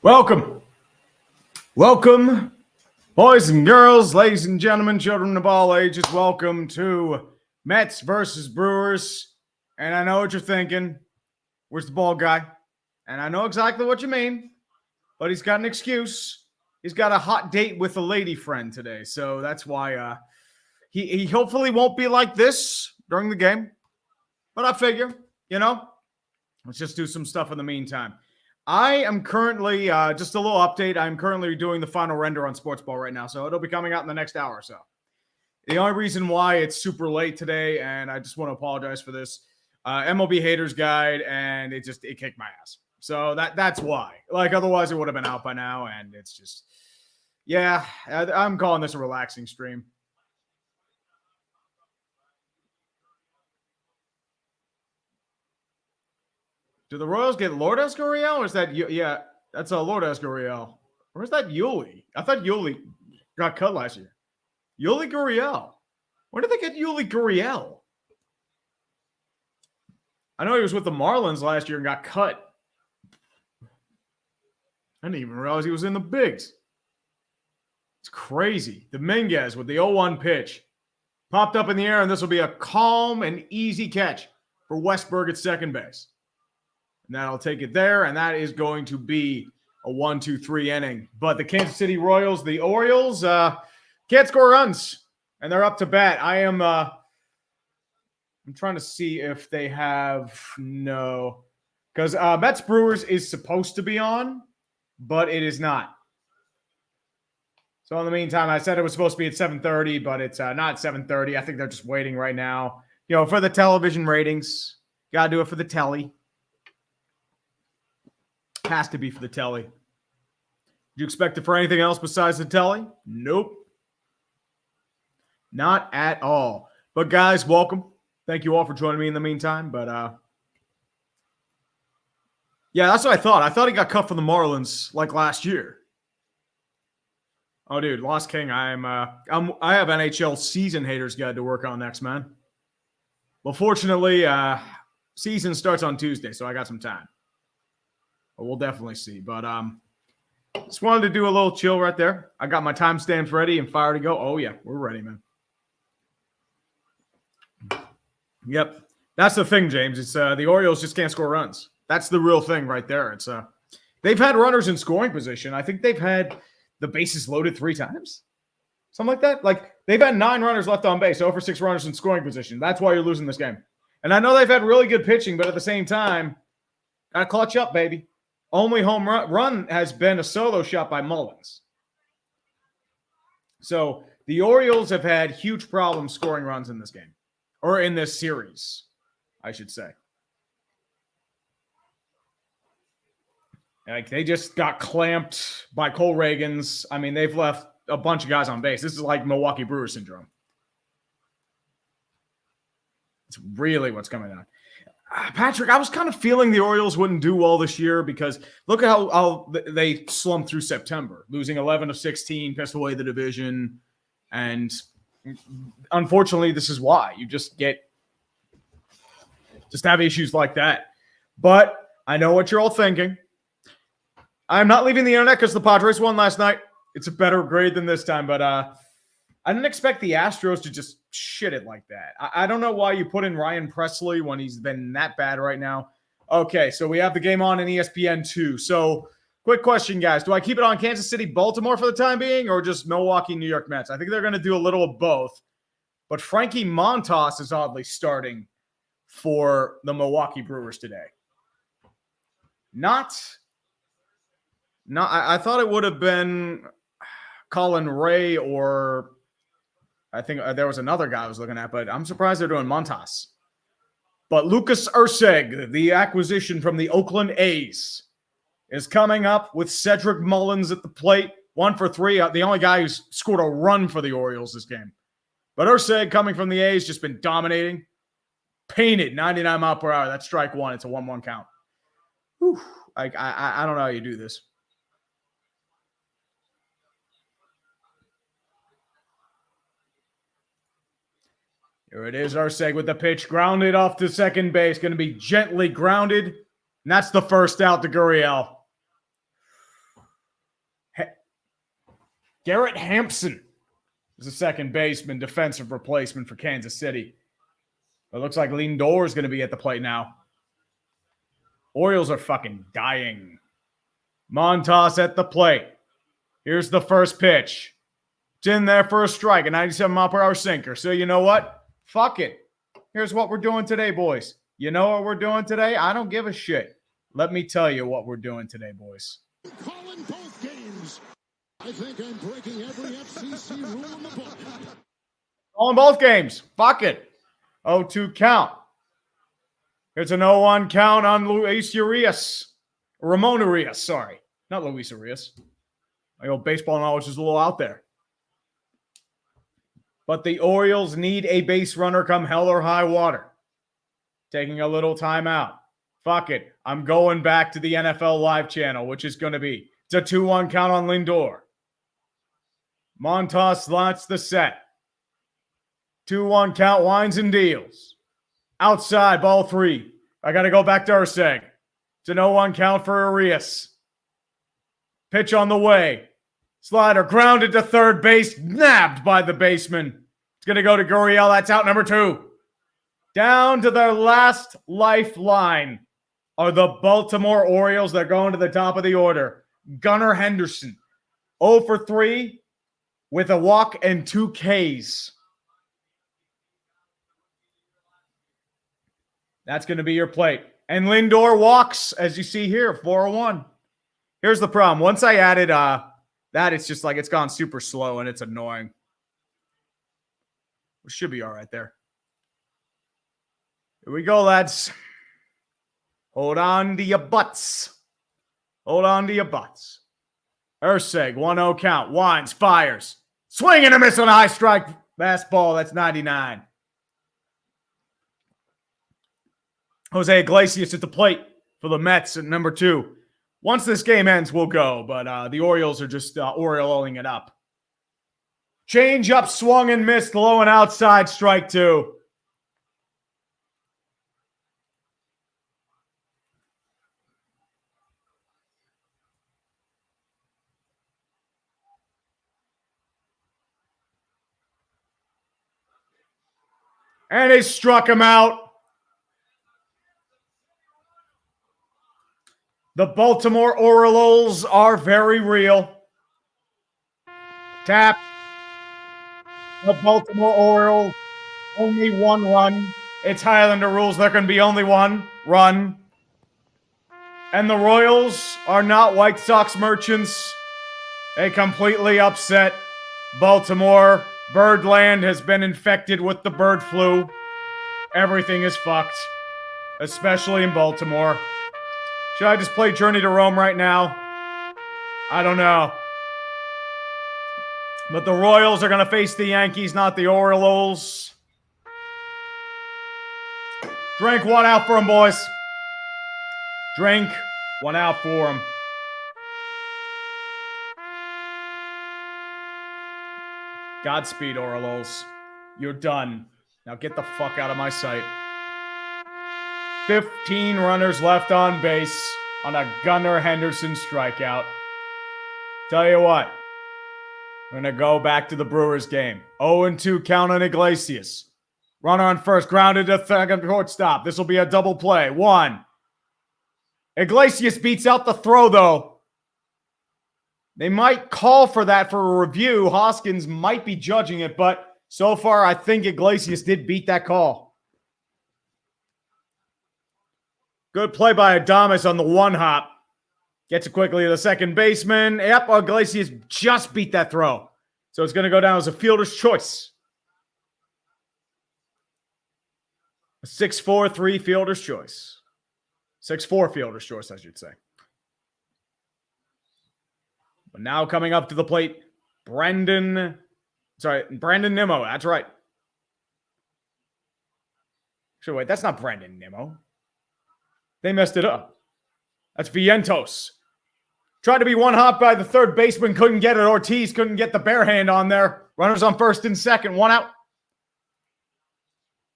Welcome, boys and girls, ladies and gentlemen, children of all ages. Welcome to Mets versus Brewers. And I know what you're thinking. Where's the bald guy? And I know exactly what you mean, but he's got an excuse. He's got a hot date with a lady friend today. So that's why he hopefully won't be like this during the game. But I figure, let's just do some stuff in the meantime. I am currently, just a little update, I'm currently doing the final render on Sportsball right now, so it'll be coming out in the next hour or so. The only reason why it's super late today, and I just want to apologize for this, MLB Haters Guide, and it kicked my ass. So that's why. Otherwise it would have been out by now, and it's just, yeah, I'm calling this a relaxing stream. Do the Royals get Lourdes Gurriel, or is that, yeah, that's a Lourdes Gurriel. Or is that Yuli? I thought Yuli got cut last year. Yuli Gurriel. Where did they get Yuli Gurriel? I know he was with the Marlins last year and got cut. I didn't even realize he was in the bigs. It's crazy. Dominguez with the 0-1 pitch. Popped up in the air, and this will be a calm and easy catch for Westberg at second base. And that'll take it there, and that is going to be a 1-2-3 inning. But the Kansas City Royals, the Orioles, can't score runs, and they're up to bat. I'm trying to see if they have because Mets-Brewers is supposed to be on, but it is not. So in the meantime, I said it was supposed to be at 7:30, but it's not 7:30. I think they're just waiting right now, for the television ratings. Got to do it for the telly. Has to be for the telly. Do you expect it for anything else besides the telly? Nope. Not at all. But guys, welcome. Thank you all for joining me in the meantime. But yeah, that's what I thought. I thought he got cut from the Marlins like last year. Oh, dude, Lost King. I have NHL season haters guide to work on next, man. Well, fortunately, season starts on Tuesday, so I got some time. But we'll definitely see. But just wanted to do a little chill right there. I got my timestamps ready and fire to go. Oh, yeah, we're ready, man. Yep. That's the thing, James. It's the Orioles just can't score runs. That's the real thing right there. It's they've had runners in scoring position. I think they've had the bases loaded 3 times. Something like that. They've had 9 runners left on base, 0 for 6 runners in scoring position. That's why you're losing this game. And I know they've had really good pitching, but at the same time, got to clutch up, baby. Only home run has been a solo shot by Mullins. So the Orioles have had huge problems scoring runs in this game. Or in this series, I should say. They just got clamped by Cole Reagans. I mean, they've left a bunch of guys on base. This is like Milwaukee Brewers syndrome. It's really what's coming on. Patrick, I was kind of feeling the Orioles wouldn't do well this year because look at how they slumped through September, losing 11 of 16, pissed away the division. And unfortunately, this is why. You just have issues like that. But I know what you're all thinking. I'm not leaving the internet because the Padres won last night. It's a better grade than this time, but I didn't expect the Astros to just shit it like that. I don't know why you put in Ryan Presley when he's been that bad right now. Okay, so we have the game on in ESPN2. So, quick question, guys. Do I keep it on Kansas City, Baltimore for the time being, or just Milwaukee, New York Mets? I think they're going to do a little of both. But Frankie Montas is oddly starting for the Milwaukee Brewers today. I thought it would have been Colin Ray or I think there was another guy I was looking at, but I'm surprised they're doing Montas. But Lucas Erceg, the acquisition from the Oakland A's, is coming up with Cedric Mullins at the plate. 1 for 3. The only guy who's scored a run for the Orioles this game. But Erceg, coming from the A's, just been dominating. Painted, 99 mile per hour. That's strike 1. It's a 1-1 count. Whew. I don't know how you do this. Here it is, Erceg with the pitch. Grounded off to second base. Going to be gently grounded. And that's the first out to Gurriel. Garrett Hampson is a second baseman, defensive replacement for Kansas City. It looks like Lindor is going to be at the plate now. Orioles are fucking dying. Montas at the plate. Here's the first pitch. It's in there for a strike, a 97-mile-per-hour sinker. So you know what? Fuck it. Here's what we're doing today, boys. You know what we're doing today? I don't give a shit. Let me tell you what we're doing today, boys. Calling both games. I think I'm breaking every FCC rule in the book. Calling both games. Fuck it. 0-2 count. It's an 0-1 count on Luis Urias. Ramon Urias, sorry. Not Luis Urias. My old baseball knowledge is a little out there. But the Orioles need a base runner come hell or high water. Taking a little time out. Fuck it. I'm going back to the NFL Live channel, which is going to be, it's a 2-1 count on Lindor. Montas launches the set. 2-1 count, winds and deals. Outside, ball 3. I got to go back to Urseg. It's an 0-1 count for Urias. Pitch on the way. Slider grounded to third base, nabbed by the baseman. It's going to go to Gurriel. That's out number 2. Down to their last lifeline are the Baltimore Orioles. They're going to the top of the order. Gunnar Henderson, 0 for 3 with a walk and 2 Ks. That's going to be your plate. And Lindor walks, as you see here, 4-1. Here's the problem. Once I added that, it's just like it's gone super slow and it's annoying. We should be all right there. Here we go, lads. Hold on to your butts. Hold on to your butts. Urseg, 1-0 count. Winds, fires. Swing and a miss on a high strike fastball. That's 99. Jose Iglesias at the plate for the Mets at number 2. Once this game ends, we'll go. But the Orioles are just Orioling it up. Change up, swung and missed. Low and outside, strike 2. And they struck him out. The Baltimore Orioles are very real. Tap. The Baltimore Orioles, only 1 run. It's Highlander rules. There can be only 1 run. And the Royals are not White Sox merchants. They completely upset Baltimore. Birdland has been infected with the bird flu. Everything is fucked, especially in Baltimore. Should I just play Journey to Rome right now? I don't know. But the Royals are going to face the Yankees, not the Orioles. Drink 1 out for them, boys. Drink 1 out for them. Godspeed, Orioles. You're done. Now get the fuck out of my sight. 15 runners left on base on a Gunnar Henderson strikeout. Tell you what, we're going to go back to the Brewers game. 0-2 count on Iglesias. Runner on first, grounded to second, shortstop. This will be a double play. 1. Iglesias beats out the throw, though. They might call for that for a review. Hoskins might be judging it, but so far I think Iglesias did beat that call. Good play by Adames on the 1-hop. Gets it quickly to the second baseman. Yep, Iglesias just beat that throw. So it's going to go down as a fielder's choice. A 6-4-3 fielder's choice. 6-4 fielder's choice, I should say. But now coming up to the plate, Brandon Nimmo. That's right. Actually, wait, that's not Brandon Nimmo. They messed it up. That's Vientos. Tried to be 1-hop by the third baseman, couldn't get it. Ortiz couldn't get the bare hand on there. Runners on first and second, 1 out.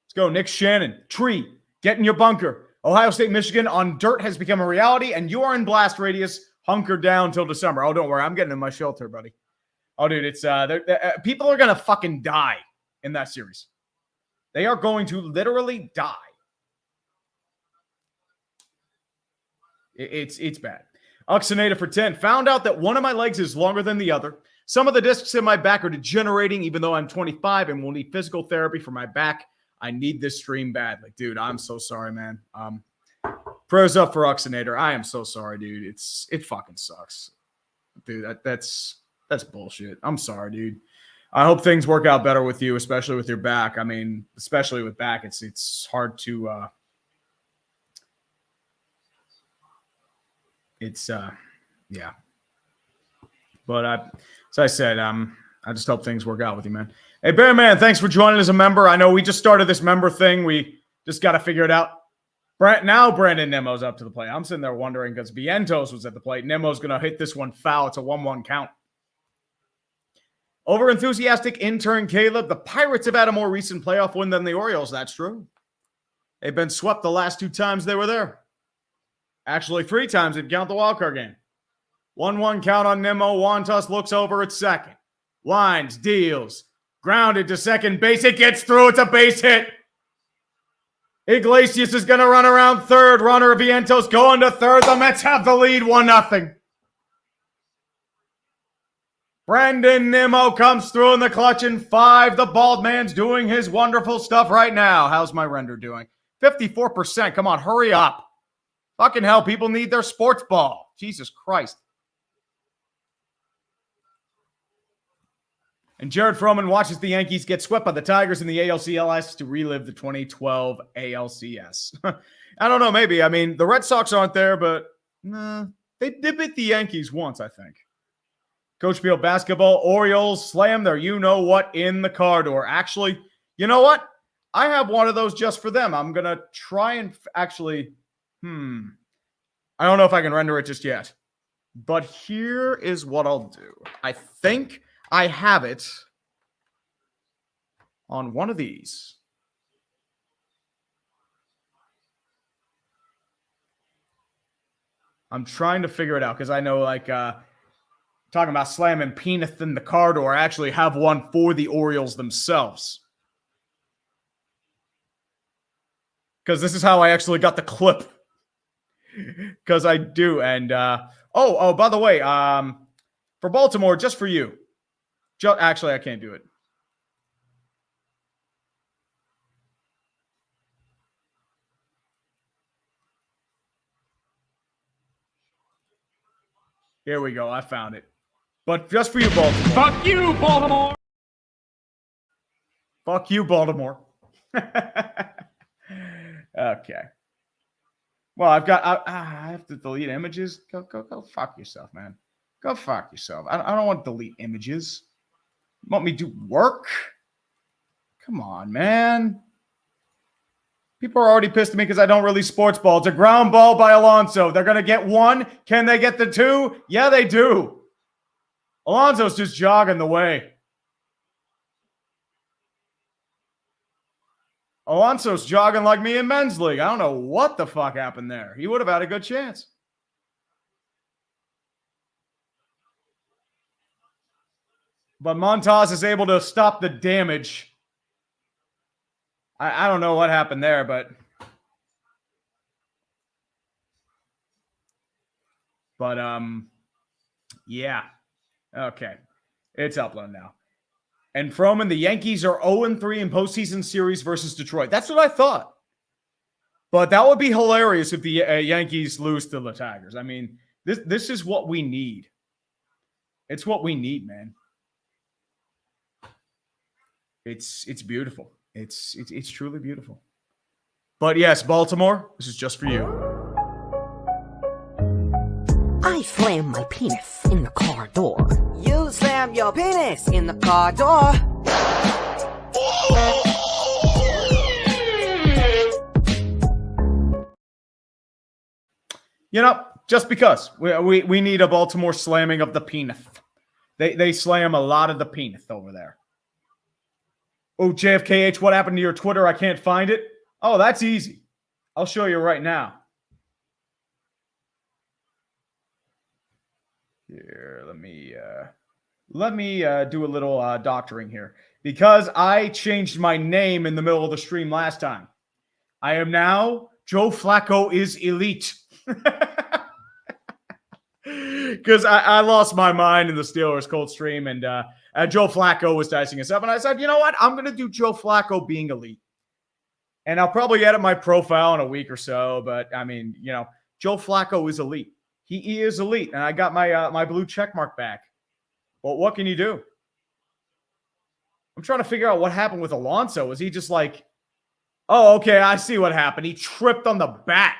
Let's go, Nick Shannon. Tree, get in your bunker. Ohio State, Michigan on dirt has become a reality, and you are in blast radius. Hunker down till December. Oh, don't worry. I'm getting in my shelter, buddy. Oh, dude, it's people are gonna fucking die in that series. They are going to literally die. It's bad. Oxygenator for 10. Found out that one of my legs is longer than the other. Some of the discs in my back are degenerating, even though I'm 25 and will need physical therapy for my back. I need this stream badly. Dude, I'm so sorry, man. Prayers up for Oxygenator. I am so sorry, dude. It fucking sucks. Dude, that's bullshit. I'm sorry, dude. I hope things work out better with you, especially with your back. I mean, especially with back, it's hard to yeah. But as I said, I just hope things work out with you, man. Hey, Bear Man, thanks for joining as a member. I know we just started this member thing. We just got to figure it out. Now Brandon Nemo's up to the plate. I'm sitting there wondering because Vientos was at the plate. Nemo's going to hit this one foul. It's a 1-1 count. Over-enthusiastic intern Caleb. The Pirates have had a more recent playoff win than the Orioles. That's true. They've been swept the last 2 times they were there. Actually, 3 times if you count the wildcard game. 1-1 count on Nemo. Wantos looks over at second. Lines, deals. Grounded to second base. It gets through. It's a base hit. Iglesias is going to run around third. Runner Vientos going to third. The Mets have the lead 1-0. Brandon Nimmo comes through in the clutch in 5. The bald man's doing his wonderful stuff right now. How's my render doing? 54%. Come on, hurry up. Fucking hell, people need their sports ball. Jesus Christ. And Jared Froman watches the Yankees get swept by the Tigers in the ALCS to relive the 2012 ALCS. I don't know, maybe. I mean, the Red Sox aren't there, but they beat the Yankees once, I think. Coach Beal basketball, Orioles slam their you-know-what in the car door. Actually, you know what? I have one of those just for them. I'm going to try and actually, I don't know if I can render it just yet. But here is what I'll do. I think I have it on one of these. I'm trying to figure it out because I know, like, talking about slamming penis in the car door, I actually have one for the Orioles themselves. Because this is how I actually got the clip. Because I do. And, by the way, for Baltimore, just for you. Actually, I can't do it. Here we go. I found it. But just for you, Baltimore. Fuck you, Baltimore. Fuck you, Baltimore. Okay. Well, I have to delete images. Go fuck yourself, man. Go fuck yourself. I don't want to delete images. You want me to do work? Come on, man. People are already pissed at me because I don't release sports ball. It's a ground ball by Alonso. They're going to get 1. Can they get the 2? Yeah, they do. Alonso's just jogging the way. Alonso's jogging like me in men's league. I don't know what the fuck happened there. He would have had a good chance. But Montas is able to stop the damage. I don't know what happened there, but yeah. Okay. It's upload now. And Froman, the Yankees are 0-3 in postseason series versus Detroit. That's what I thought. But that would be hilarious if the Yankees lose to the Tigers. I mean, this is what we need. It's what we need, man. It's beautiful. It's truly beautiful. But yes, Baltimore, this is just for you. I slam my penis in the car door. You slam your penis in the car door. You know, just because. We need a Baltimore slamming of the penis. They slam a lot of the penis over there. Oh, JFKH, what happened to your Twitter? I can't find it. Oh, that's easy. I'll show you right now. Here, let me Let me do a little doctoring here because I changed my name in the middle of the stream last time. I am now Joe Flacco is elite. Because I lost my mind in the Steelers cold stream, and Joe Flacco was dicing us up. And I said, you know what? I'm going to do Joe Flacco being elite. And I'll probably edit my profile in a week or so. But, I mean, Joe Flacco is elite. He is elite. And I got my blue check mark back. Well, what can you do? I'm trying to figure out what happened with Alonso. Was he just like, oh, okay, I see what happened. He tripped on the bat.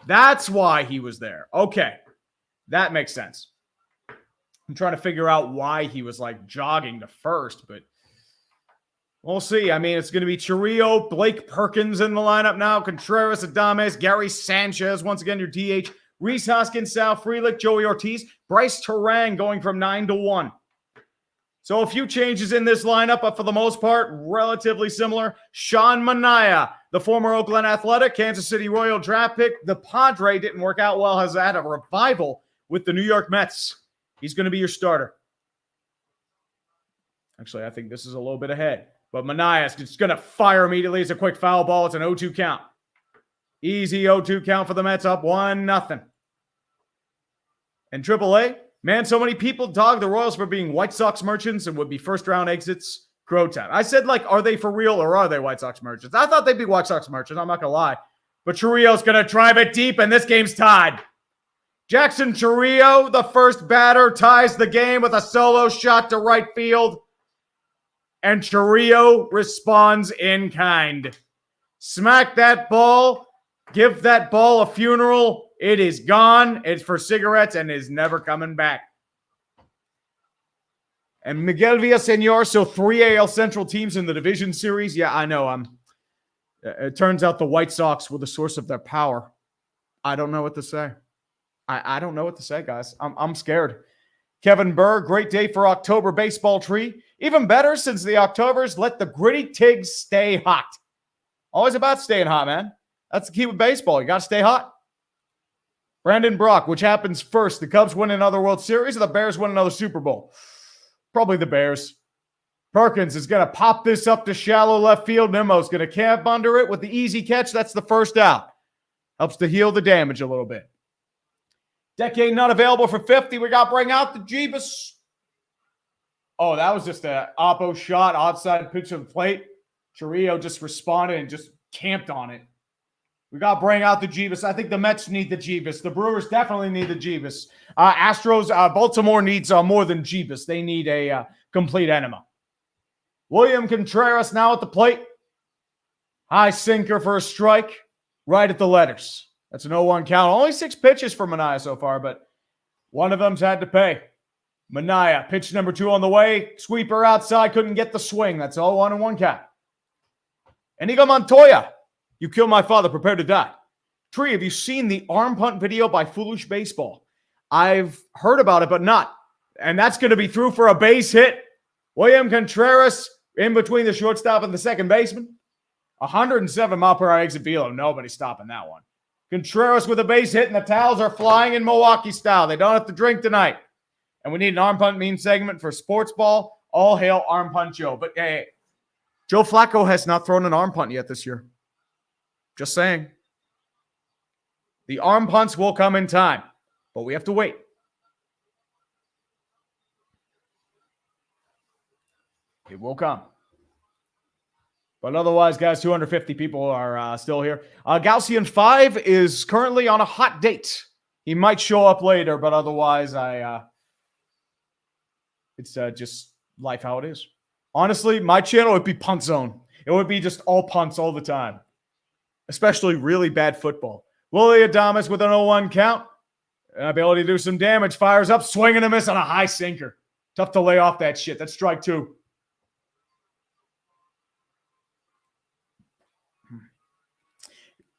That's why he was there. Okay. That makes sense. I'm trying to figure out why he was like jogging to first, but we'll see. I mean, it's going to be Chourio, Blake Perkins in the lineup now, Contreras, Adames, Gary Sanchez, once again, your DH, Rhys Hoskins, Sal Frelick, Joey Ortiz, Bryce Terang going from 9 to 1. So a few changes in this lineup, but for the most part, relatively similar. Sean Manaea, the former Oakland Athletic, Kansas City Royal draft pick. The Padre didn't work out well, has had a revival with the New York Mets. He's going to be your starter. Actually, I think this is a little bit ahead. But Manaea is just going to fire immediately. It's a quick foul ball. It's an 0-2 count. Easy 0-2 count for the Mets, up 1-0. And AAA, man, so many people dog the Royals for being White Sox merchants and would be first-round exits. Crow time. I said, like, are they for real or are they White Sox merchants? I thought they'd be White Sox merchants. I'm not going to lie. But Chourio's going to drive it deep, and this game's tied. Jackson Chourio, the first batter, ties the game with a solo shot to right field. And Chourio responds in kind. Smack that ball. Give that ball a funeral. It is gone. It's for cigarettes and is never coming back. And Miguel Villaseñor, so 3 AL Central teams in the division series. Yeah, I know. It turns out the White Sox were the source of their power. I don't know what to say. I don't know what to say, guys. I'm scared. Kevin Burr, great day for October baseball tree. Even better since the Octobers let the gritty Tigs stay hot. Always about staying hot, man. That's the key with baseball. You got to stay hot. Brandon Brock, which happens first? The Cubs win another World Series or the Bears win another Super Bowl? Probably the Bears. Perkins is going to pop this up to shallow left field. Nemo's going to camp under it with the easy catch. That's the first out. Helps to heal the damage a little bit. Decade not available for 50. We got to bring out the Jeebus. Oh, that was just an oppo shot, outside pitch of the plate. Chourio just responded and just camped on it. We got to bring out the Jeebus. I think the Mets need the Jeebus. The Brewers definitely need the Jeebus. Astros, Baltimore needs more than Jeebus. They need a complete enema. William Contreras now at the plate. High sinker for a strike. Right at the letters. That's an 0-1 count. Only 6 pitches for Manaea so far, but one of them's had to pay. Manaea, pitch number 2 on the way. Sweeper outside, couldn't get the swing. That's 0-1 count. Inigo Montoya, you killed my father, prepare to die. Tree, have you seen the arm punt video by Foolish Baseball? I've heard about it, but not. And that's going to be through for a base hit. William Contreras in between the shortstop and the second baseman. 107 mile per hour exit velo. Nobody's stopping that one. Contreras with a base hit, and the towels are flying in Milwaukee style. They don't have to drink tonight. And we need an arm punt meme segment for Sportsball. All hail Arm Punt Joe. But hey, Joe Flacco has not thrown an arm punt yet this year. Just saying. The arm punts will come in time, but we have to wait. It will come. But otherwise, guys, 250 people are still here. Gaussian 5 is currently on a hot date. He might show up later, but otherwise, it's just life how it is. Honestly, my channel would be Punt Zone. It would be just all punts all the time, especially really bad football. Willie Adames with an 0-1 count. An ability to do some damage. Fires up, swing and a miss on a high sinker. Tough to lay off that shit. That's strike 2.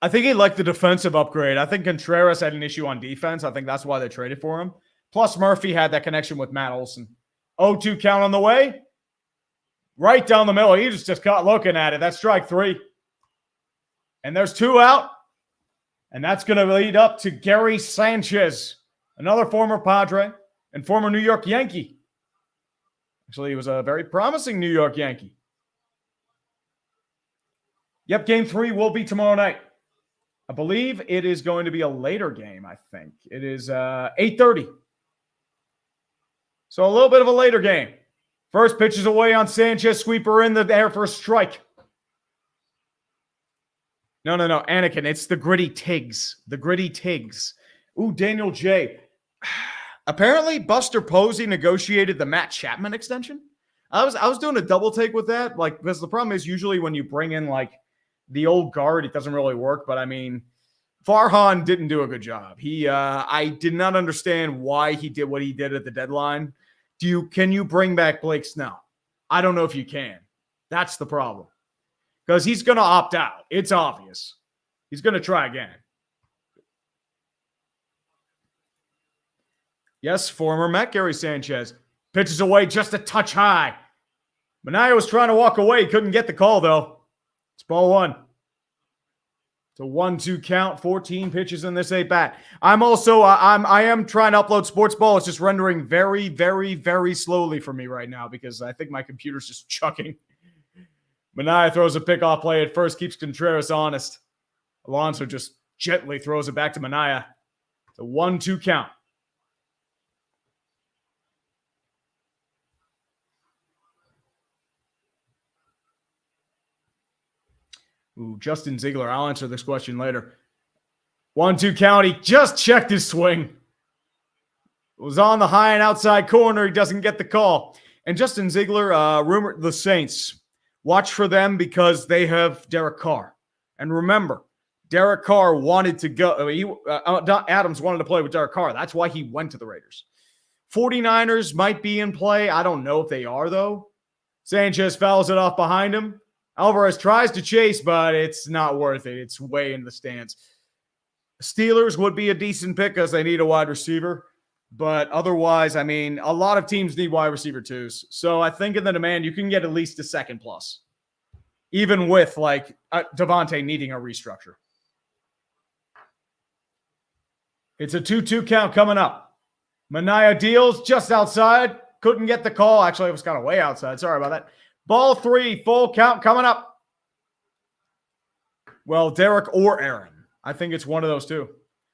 I think he liked the defensive upgrade. I think Contreras had an issue on defense. I think that's why they traded for him. Plus, Murphy had that connection with Matt Olson. 0-2 count on the way. Right down the middle. He just caught looking at it. That's strike 3. And there's 2 out. And that's going to lead up to Gary Sanchez, another former Padre and former New York Yankee. Actually, he was a very promising New York Yankee. Yep, game 3 will be tomorrow night. I believe it is going to be a later game, I think. It is 8:30. So a little bit of a later game. First pitch is away on Sanchez. Sweeper in the air for a strike. No, Anakin. It's the gritty Tiggs. The gritty Tiggs. Ooh, Daniel J. Apparently, Buster Posey negotiated the Matt Chapman extension. I was doing a double take with that, like, because the problem is usually when you bring in like the old guard, it doesn't really work. But I mean, Farhan didn't do a good job. I did not understand why he did what he did at the deadline. Can you bring back Blake Snell? I don't know if you can. That's the problem. Because he's going to opt out. It's obvious. He's going to try again. Yes, former Met Gary Sanchez. Pitches away just a touch high. Manaea was trying to walk away. Couldn't get the call, though. It's ball 1. It's a 1-2 count. 14 pitches in this 8-bat. I am trying to upload Sportsball. It's just rendering very, very, very slowly for me right now because I think my computer's just chucking. Manaea throws a pickoff play at first, keeps Contreras honest. Alonso just gently throws it back to Manaea. It's a 1-2 count. Ooh, Justin Ziegler. I'll answer this question later. 1-2 count. He just checked his swing. It was on the high and outside corner. He doesn't get the call. And Justin Ziegler, rumored the Saints. Watch for them because they have Derek Carr. And remember, Derek Carr wanted to go. Adams wanted to play with Derek Carr. That's why he went to the Raiders. 49ers might be in play. I don't know if they are, though. Sanchez fouls it off behind him. Alvarez tries to chase, but it's not worth it. It's way in the stands. Steelers would be a decent pick because they need a wide receiver. But otherwise, I mean, a lot of teams need wide receiver twos. So I think in the demand, you can get at least a second plus. Even with, like, Devontae needing a restructure. It's a 2-2 count coming up. Manaea deals just outside. Couldn't get the call. Actually, it was kind of way outside. Sorry about that. Ball 3, full count coming up. Well, Derek or Aaron. I think it's one of those two.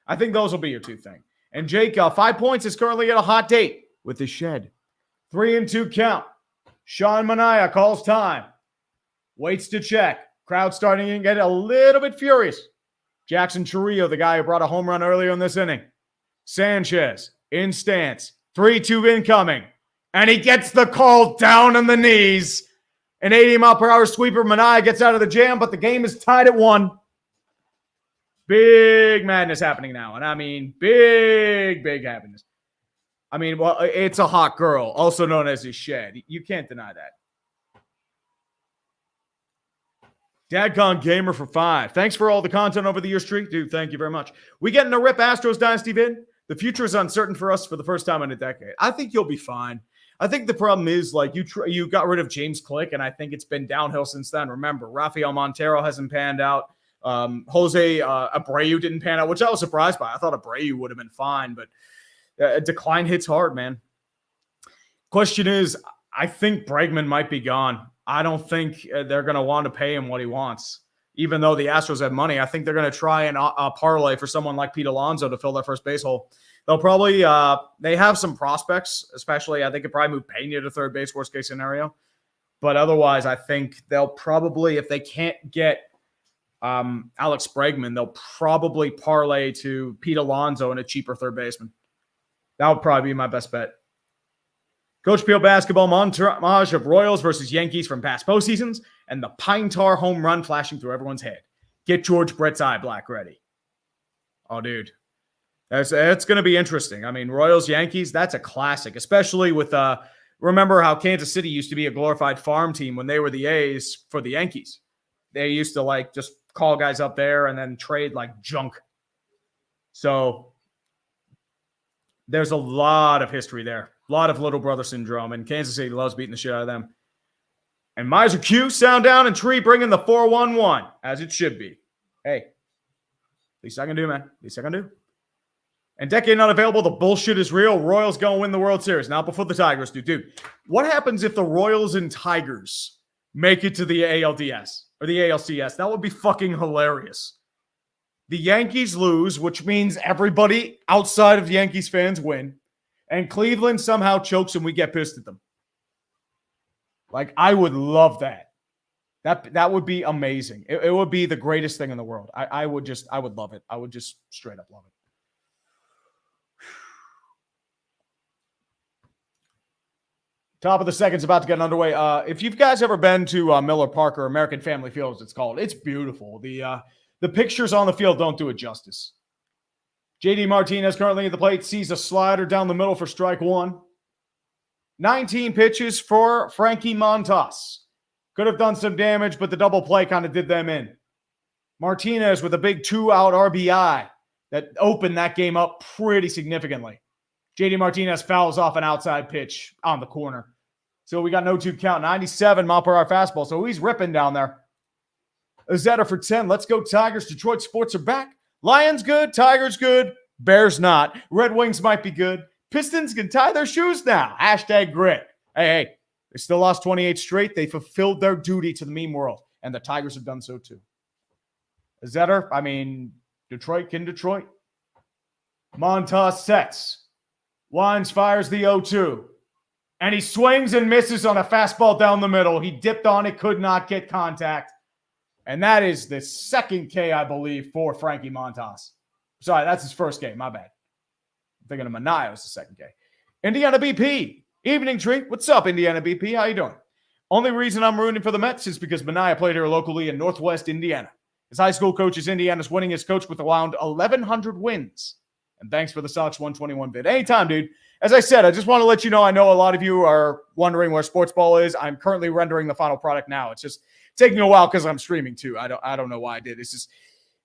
I think those will be your two thing. And Jake, 5 points, is currently at a hot date with the shed. 3-2 count. Sean Manaea calls time. Waits to check. Crowd starting to get a little bit furious. Jackson Chourio, the guy who brought a home run earlier in this inning. Sanchez in stance. 3-2 incoming. And he gets the call down on the knees. An 80-mile-per-hour sweeper. Manaea gets out of the jam, but the game is tied at 1. Big madness happening now. And I mean, big happiness. I mean, well, it's a hot girl, also known as his shed. You can't deny that. Dadgone Gamer for 5. Thanks for all the content over the year streak. Dude, thank you very much. We getting a rip Astros Dynasty vid? The future is uncertain for us for the first time in a decade. I think you'll be fine. I think the problem is, like, you got rid of James Click, and I think it's been downhill since then. Remember, Rafael Montero hasn't panned out. Jose Abreu didn't pan out, which I was surprised by. I thought Abreu would have been fine, but a decline hits hard, man. Question is, I think Bregman might be gone. I don't think they're going to want to pay him what he wants. Even though the Astros have money, I think they're going to try and parlay for someone like Pete Alonso to fill their first base hole. They'll probably they have some prospects, especially I think it probably move Pena to third base, worst case scenario. But otherwise, I think they'll probably, if they can't get Alex Bregman, they'll probably parlay to Pete Alonso and a cheaper third baseman. That would probably be my best bet. Coach Peel basketball montage of Royals versus Yankees from past postseasons and the Pine Tar home run flashing through everyone's head. Get George Brett's eye black ready. Oh, dude. That's going to be interesting. I mean, Royals-Yankees, that's a classic, especially with, remember how Kansas City used to be a glorified farm team when they were the A's for the Yankees. They used to, like, just call guys up there and then trade like junk. So there's a lot of history there. A lot of little brother syndrome, and Kansas City loves beating the shit out of them. And Miser Q, sound down, and Tree bringing the 4-1-1, as it should be. Hey, least I can do, man. Least I can do. And decade not available. The bullshit is real. Royals going to win the World Series. Not before the Tigers do. Dude, what happens if the Royals and Tigers make it to the ALDS or the ALCS? That would be fucking hilarious. The Yankees lose, which means everybody outside of Yankees fans win. And Cleveland somehow chokes and we get pissed at them. Like, I would love that. That would be amazing. It would be the greatest thing in the world. I would love it. I would just straight up love it. Top of the second's about to get underway. If you've guys ever been to Miller Park or American Family Field, as it's called, it's beautiful. The pictures on the field don't do it justice. JD Martinez currently at the plate, sees a slider down the middle for strike one. 19 pitches for Frankie Montas. Could have done some damage, but the double play kind of did them in. Martinez with a big 2-out RBI that opened that game up pretty significantly. JD Martinez fouls off an outside pitch on the corner. So we got no 2 count. 97 mile per hour fastball. So he's ripping down there. Azetta for 10. Let's go Tigers. Detroit sports are back. Lions good. Tigers good. Bears not. Red Wings might be good. Pistons can tie their shoes now. Hashtag grit. Hey. They still lost 28 straight. They fulfilled their duty to the meme world. And the Tigers have done so too. Azetta, Detroit can Detroit. Montas sets. Wines fires the 0-2. And he swings and misses on a fastball down the middle. He dipped on it, could not get contact. And that is the second K, I believe, for Frankie Montas. Sorry, that's his first K. My bad. I'm thinking of Manaea was the second K. Indiana BP. Evening treat. What's up, Indiana BP? How you doing? Only reason I'm rooting for the Mets is because Manaea played here locally in Northwest Indiana. His high school coach is Indiana's winningest coach with around 1,100 wins. And thanks for the Sox 121 bid. Anytime, dude. As I said, I just want to let you know, I know a lot of you are wondering where Sportsball is. I'm currently rendering the final product now. It's just taking a while because I'm streaming too. I don't know why I did. It's just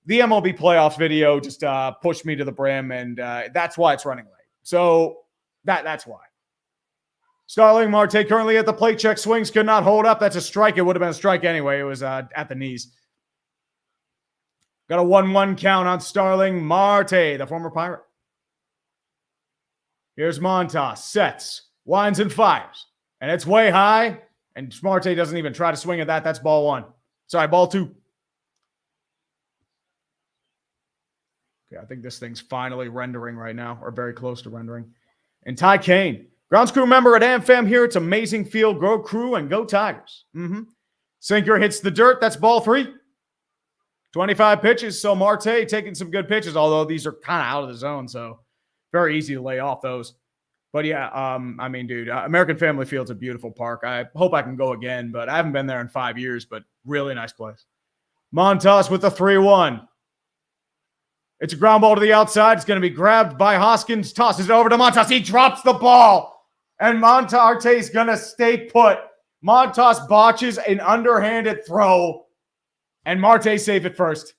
the MLB playoffs video just pushed me to the brim, and that's why it's running late. So that's why. Starling Marte currently at the plate. Check swings, could not hold up. That's a strike. It would have been a strike anyway. It was at the knees. Got a 1-1 count on Starling Marte, the former Pirate. Here's Montas. Sets. Winds and fires. And it's way high. And Marte doesn't even try to swing at that. That's ball one. Sorry, ball two. Okay, I think this thing's finally rendering right now, or very close to rendering. And Ty Kane. Grounds crew member at AmFam here. It's amazing field. Go crew and go Tigers. Sinker hits the dirt. That's ball three. 25 pitches. So Marte taking some good pitches, although these are kind of out of the zone. So very easy to lay off those. But yeah, dude, American Family Field's a beautiful park. I hope I can go again, but I haven't been there in 5 years, but really nice place. Montas with the 3-1. It's a ground ball to the outside. It's going to be grabbed by Hoskins. Tosses it over to Montas. He drops the ball. And Montarte's going to stay put. Montas botches an underhanded throw. And Marte save it first.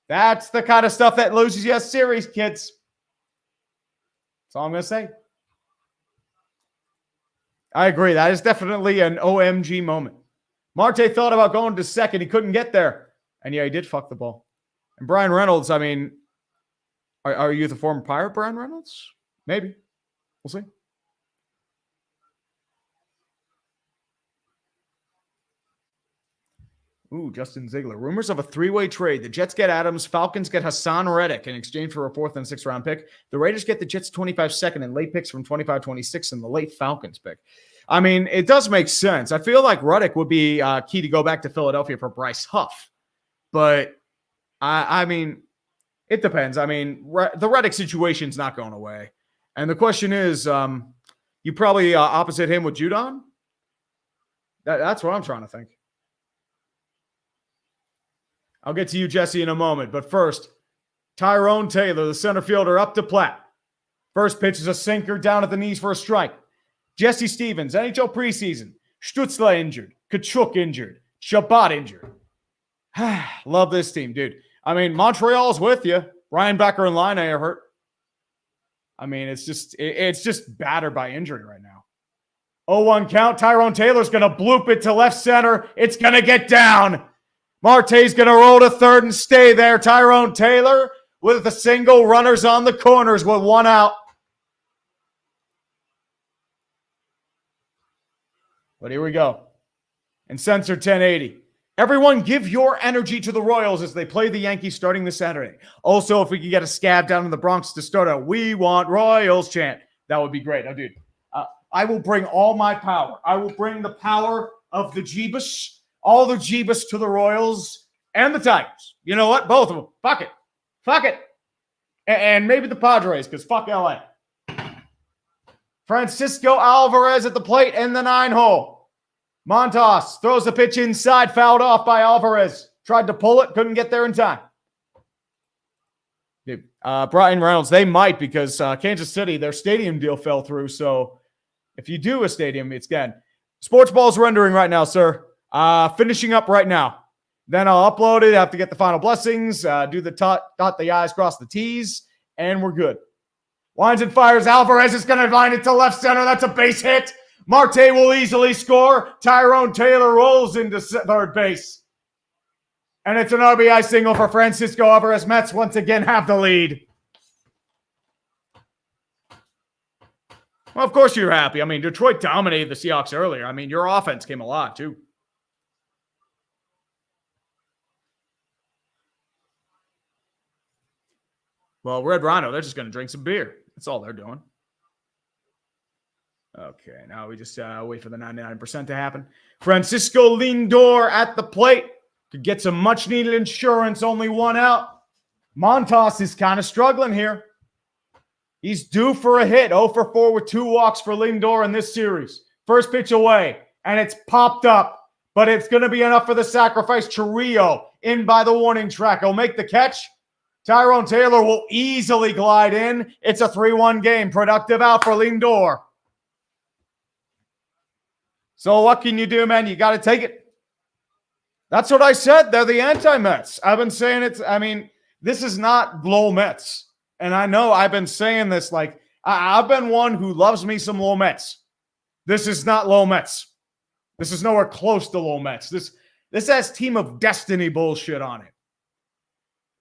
That's the kind of stuff that loses you a series, kids. That's all I'm going to say. I agree. That is definitely an OMG moment. Marte thought about going to second. He couldn't get there. And yeah, he did fuck the ball. And Brian Reynolds, are you the former Pirate, Brian Reynolds? Maybe. We'll see. Ooh, Justin Ziegler. Rumors of a 3-way trade. The Jets get Adams. Falcons get Hassan Reddick in exchange for a 4th and 6th round pick. The Raiders get the Jets 25 second and late picks from 25-26 and the late Falcons pick. It does make sense. I feel like Reddick would be key to go back to Philadelphia for Bryce Huff. But, it depends. The Reddick situation's not going away. And the question is, you probably opposite him with Judon? That's what I'm trying to think. I'll get to you, Jesse, in a moment. But first, Tyrone Taylor, the center fielder, up to Platt. First pitch is a sinker down at the knees for a strike. Jesse Stevens, NHL preseason. Stutzla injured. Kachuk injured. Shabbat injured. Love this team, dude. Montreal's with you. Ryan Becker and Line are hurt. It's just battered by injury right now. 0-1 count. Tyrone Taylor's going to bloop it to left center. It's going to get down. Marte's going to roll to third and stay there. Tyrone Taylor with the single, runners on the corners with one out. But here we go. And Sensor 1080. Everyone give your energy to the Royals as they play the Yankees starting this Saturday. Also, if we could get a scab down in the Bronx to start a "We Want Royals" chant, that would be great. Now, dude, I will bring all my power. I will bring the power of the Jeebus, all the Jeebus to the Royals and the Tigers. You know what? Both of them. Fuck it. Fuck it. And maybe the Padres, because fuck LA. Francisco Alvarez at the plate in the 9-hole. Montas throws the pitch inside, fouled off by Alvarez. Tried to pull it, couldn't get there in time. Brian Reynolds, they might, because Kansas City, their stadium deal fell through. So if you do a stadium, it's good. Sportsball's rendering right now, sir. Finishing up right now. Then I'll upload it, have to get the final blessings, do the dot the I's, cross the T's, and we're good. Winds and fires. Alvarez is going to line it to left center. That's a base hit. Marte will easily score. Tyrone Taylor rolls into third base. And it's an RBI single for Francisco Alvarez. Mets once again have the lead. Well, of course you're happy. I mean, Detroit dominated the Seahawks earlier. I mean, your offense came alive, too. Well, Red Rhino, they're just going to drink some beer. That's all they're doing. Okay, now we just wait for the 99% to happen. Francisco Lindor at the plate. Could get some much-needed insurance, only one out. Montas is kind of struggling here. He's due for a hit. 0 for 4 with 2 walks for Lindor in this series. First pitch away, and it's popped up. But it's going to be enough for the sacrifice. Chourio in by the warning track. He'll make the catch. Tyrone Taylor will easily glide in. It's a 3-1 game. Productive out for Lindor. So what can you do, man? You got to take it. That's what I said. They're the anti-Mets. I've been saying it. I mean, this is not low Mets. And I know I've been saying this like, I've been one who loves me some low Mets. This is not low Mets. This is nowhere close to low Mets. This has Team of Destiny bullshit on it.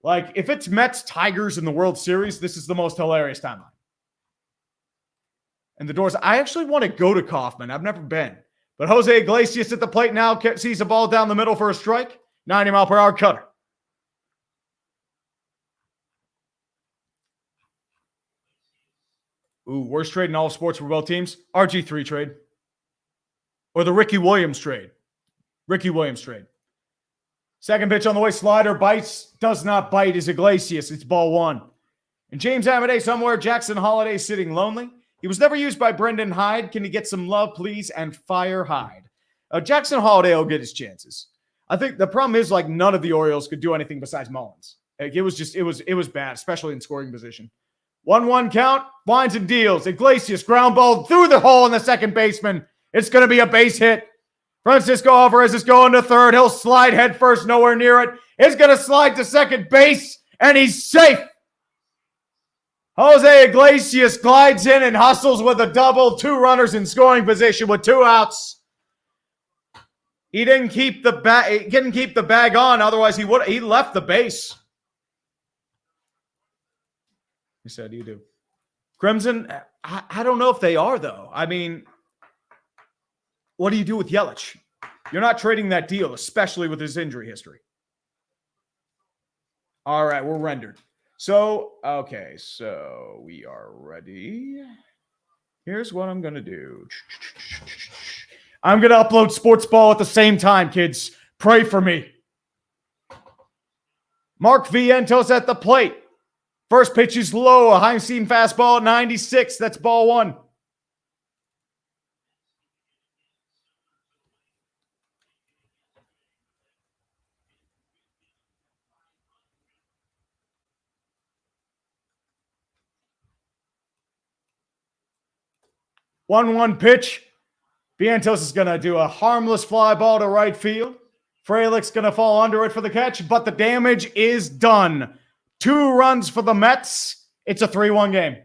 Like, if it's Mets Tigers in the World Series, this is the most hilarious timeline. And the doors, I actually want to go to Kauffman. I've never been. But Jose Iglesias at the plate now sees a ball down the middle for a strike. 90-mile-per-hour cutter. Ooh, worst trade in all of sports for both teams. RG3 trade. Or the Ricky Williams trade. Ricky Williams trade. Second pitch on the way. Slider bites. Does not bite is Iglesias. It's ball 1. And James Amadei somewhere. Jackson Holiday sitting lonely. He was never used by Brendan Hyde. Can he get some love, please? And fire Hyde. Jackson Holiday will get his chances. I think the problem is, like, none of the Orioles could do anything besides Mullins. Like, it was bad, especially in scoring position. 1-1 count. Winds and deals. Iglesias ground ball through the hole in the second baseman. It's going to be a base hit. Francisco Alvarez is going to third. He'll slide head first, nowhere near it. He's going to slide to second base, and he's safe. Jose Iglesias glides in and hustles with a double. 2 runners in scoring position with 2 outs. He didn't keep the bag on. Otherwise, he left the base. He said, "You do." Crimson, I don't know if they are, though. I mean, what do you do with Yelich? You're not trading that deal, especially with his injury history. All right, we're rendered. So, okay, so we are ready. Here's what I'm going to do. I'm going to upload Sportsball at the same time, kids. Pray for me. Mark Vientos at the plate. First pitch is low. A high-seam fastball at 96. That's ball 1. One pitch. Vientos is going to do a harmless fly ball to right field. Frelick's going to fall under it for the catch, but the damage is done. 2 runs for the Mets. It's a 3-1 game.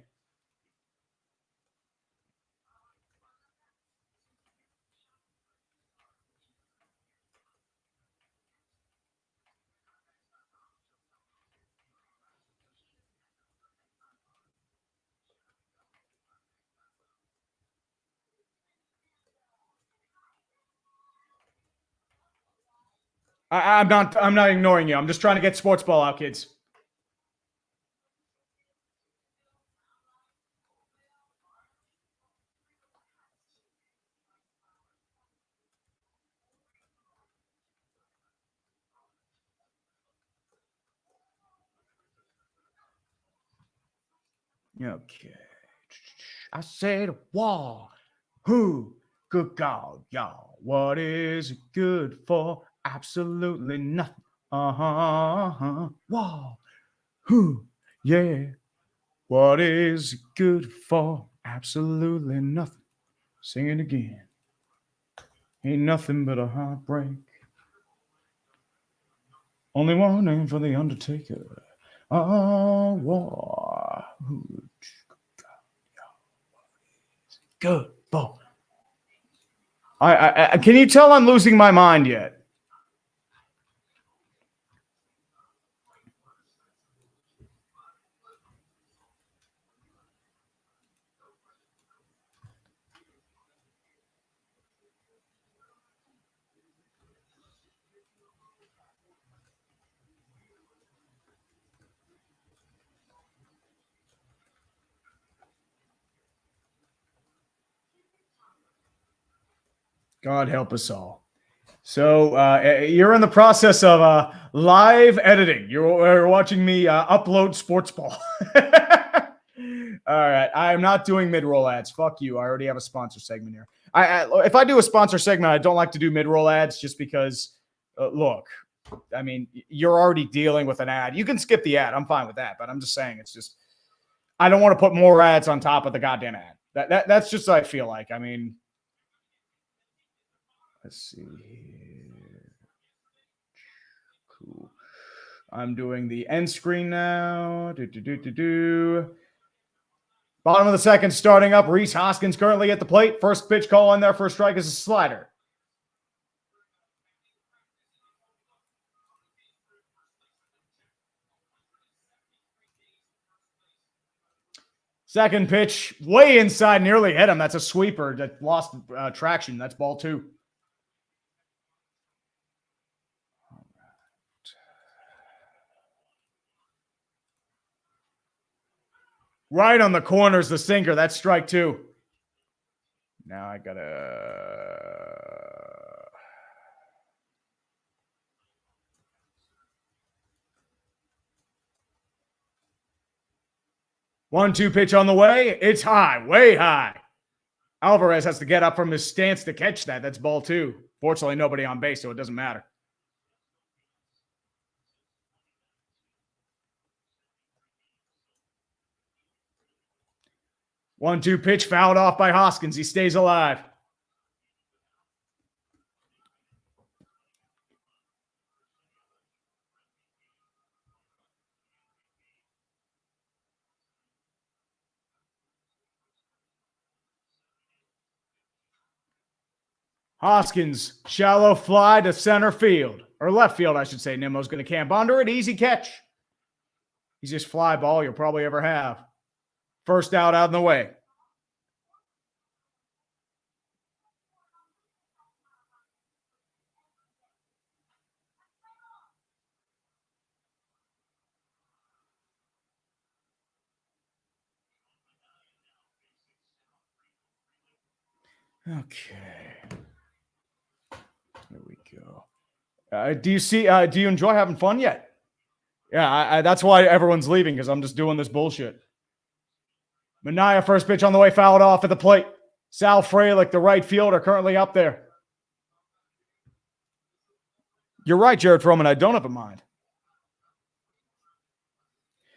I'm not ignoring you. I'm just trying to get Sportsball out, kids. Okay. I said, wall. Who? Good God, y'all. What is it good for? Absolutely nothing. Uh-huh. Wall. Who? Yeah. What is it good for? Absolutely nothing. Sing it again. Ain't nothing but a heartbreak. Only one name for the Undertaker. Oh, war. Good for. I can you tell I'm losing my mind yet? God help us all. So you're in the process of live editing. You're watching me upload Sportsball. All right, I am not doing mid-roll ads. Fuck you. I already have a sponsor segment here. If I do a sponsor segment, I don't like to do mid-roll ads just because. Look, I mean, you're already dealing with an ad. You can skip the ad. I'm fine with that, but I'm just saying it's just I don't want to put more ads on top of the goddamn ad. That's just what I feel like. I mean. Let's see here. Cool. I'm doing the end screen now. Bottom of the second starting up. Rhys Hoskins currently at the plate. First pitch call in there for a strike is a slider. Second pitch, way inside, nearly hit him. That's a sweeper that lost traction. That's ball 2. Right on the corners, the sinker. That's strike 2. Now I gotta. 1-2 pitch on the way. It's high, way high. Alvarez has to get up from his stance to catch that. That's ball 2. Fortunately, nobody on base, so it doesn't matter. One-two pitch fouled off by Hoskins. He stays alive. Hoskins, shallow fly to center field. Or left field, I should say. Nimmo's going to camp under it. Easy catch. Easiest fly ball you'll probably ever have. First out in the way. Okay. There we go. Do you enjoy having fun yet? Yeah, that's why everyone's leaving, because I'm just doing this bullshit. Manaea, first pitch on the way, fouled off at the plate. Sal Frelick, the right fielder, currently up there. You're right, Jared Froman. I don't have a mind.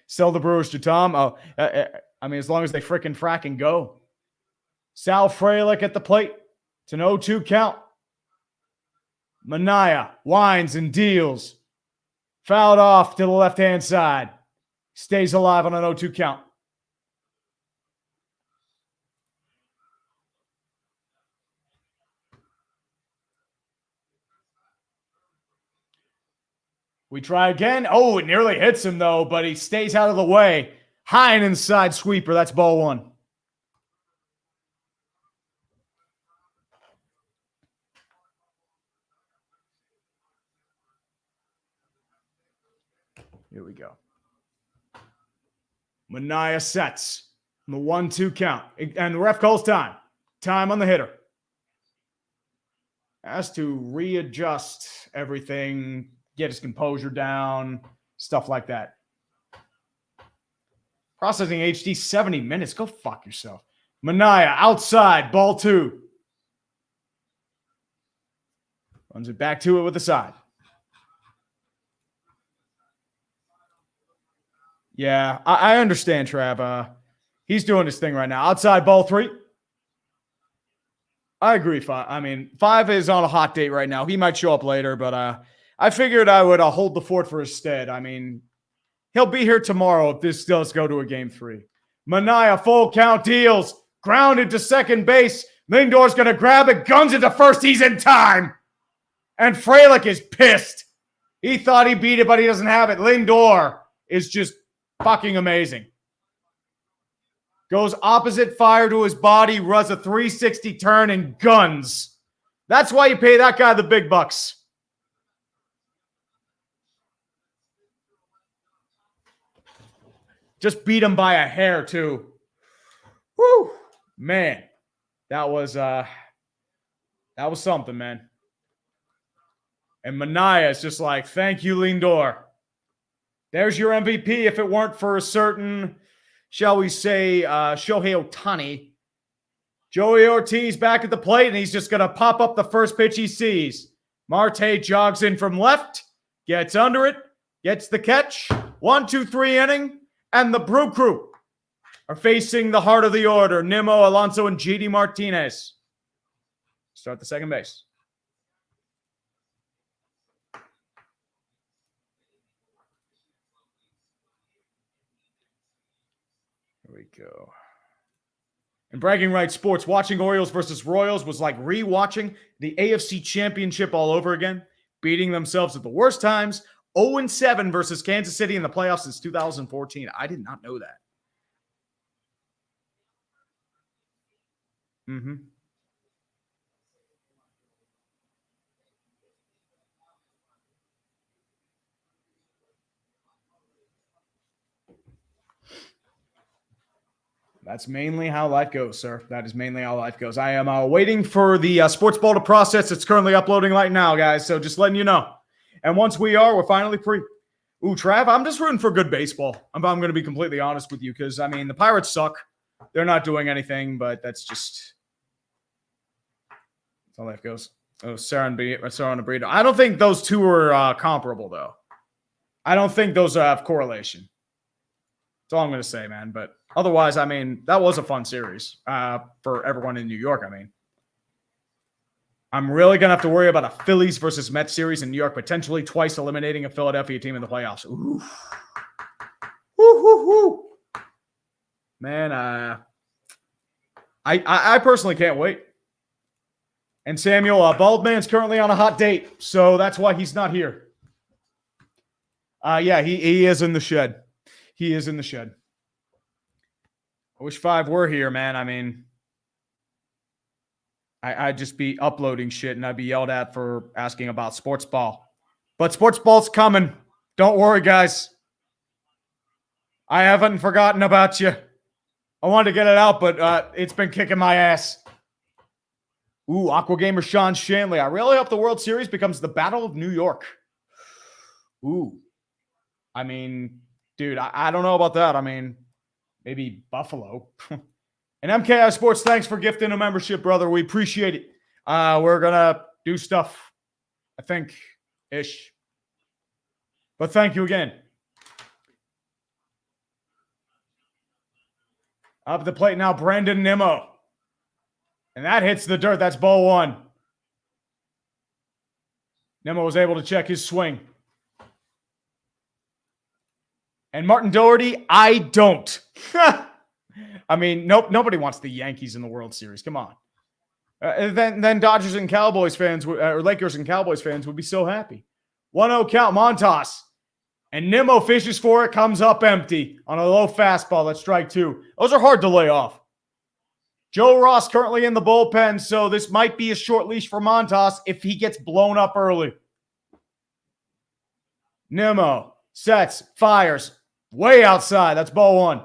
Sell the Brewers to Tom. I mean, as long as they frickin' frack and go. Sal Frelick at the plate. It's an 0-2 count. Manaea winds and deals. Fouled off to the left-hand side. Stays alive on an 0-2 count. We try again. Oh, it nearly hits him, though, but he stays out of the way. High and inside sweeper. That's ball 1. Here we go. Manaea sets on the 1-2 count. And the ref calls time. Time on the hitter. Has to readjust everything, get his composure down, stuff like that. Processing HD 70 minutes. Go fuck yourself. Manaea outside, ball 2. Runs it back to it with the side. Yeah, I understand, Trav. He's doing his thing right now. Outside, ball 3. I agree. 5 is on a hot date right now. He might show up later, but I figured I would hold the fort for his stead. I mean, he'll be here tomorrow if this does go to a game 3. Manaea full count deals. Grounded to second base. Lindor's going to grab it. Guns it to first. He's in time. And Frelick is pissed. He thought he beat it, but he doesn't have it. Lindor is just fucking amazing. Goes opposite fire to his body, runs a 360 turn, and guns. That's why you pay that guy the big bucks. Just beat him by a hair, too. Woo! Man, that was something, man. And Manaea is just like, thank you, Lindor. There's your MVP if it weren't for a certain, shall we say, Shohei Ohtani. Joey Ortiz back at the plate, and he's just going to pop up the first pitch he sees. Marte jogs in from left, gets under it, gets the catch. 1-2-3 inning, and the Brew Crew are facing the heart of the order. Nimmo, Alonso, and JD Martinez. Start the second base. Here we go. In Bragging Rights Sports, watching Orioles versus Royals was like re-watching the AFC Championship all over again, beating themselves at the worst times. 0-7 versus Kansas City in the playoffs since 2014. I did not know that. That's mainly how life goes, sir. That is mainly how life goes. I am waiting for the Sportsball to process. It's currently uploading right now, guys. So just letting you know. And once we are, we're finally free. Ooh, Trav, I'm just rooting for good baseball. I'm going to be completely honest with you because, I mean, the Pirates suck. They're not doing anything, but that's how life goes. Oh, Sarah and Brito. I don't think those two are comparable, though. I don't think those have correlation. That's all I'm going to say, man. But otherwise, I mean, that was a fun series for everyone in New York. I mean, I'm really going to have to worry about a Phillies versus Mets series in New York, potentially twice eliminating a Philadelphia team in the playoffs. Ooh. Woo. Man, I personally can't wait. And Samuel, Baldman's currently on a hot date, so that's why he's not here. Yeah, he is in the shed. He is in the shed. I wish 5 were here, man. I mean, I'd just be uploading shit and I'd be yelled at for asking about Sportsball. But Sportsball's coming. Don't worry, guys. I haven't forgotten about you. I wanted to get it out, but it's been kicking my ass. Ooh, Aqua Gamer Sean Shanley. I really hope the World Series becomes the Battle of New York. Ooh. I mean, dude, I don't know about that. I mean, maybe Buffalo. And MKI Sports, thanks for gifting a membership, brother. We appreciate it. We're going to do stuff, I think, ish. But thank you again. Up the plate now, Brandon Nimmo. And that hits the dirt. That's ball 1. Nimmo was able to check his swing. And Martin Doherty, I don't. I mean, nope, nobody wants the Yankees in the World Series. Come on. Then Dodgers and Cowboys fans, or Lakers and Cowboys fans would be so happy. 1-0 count, Montas. And Nimmo fishes for it, comes up empty on a low fastball. That's strike 2. Those are hard to lay off. Joe Ross currently in the bullpen, so this might be a short leash for Montas if he gets blown up early. Nimmo Sets. Fires. Way outside. That's ball one.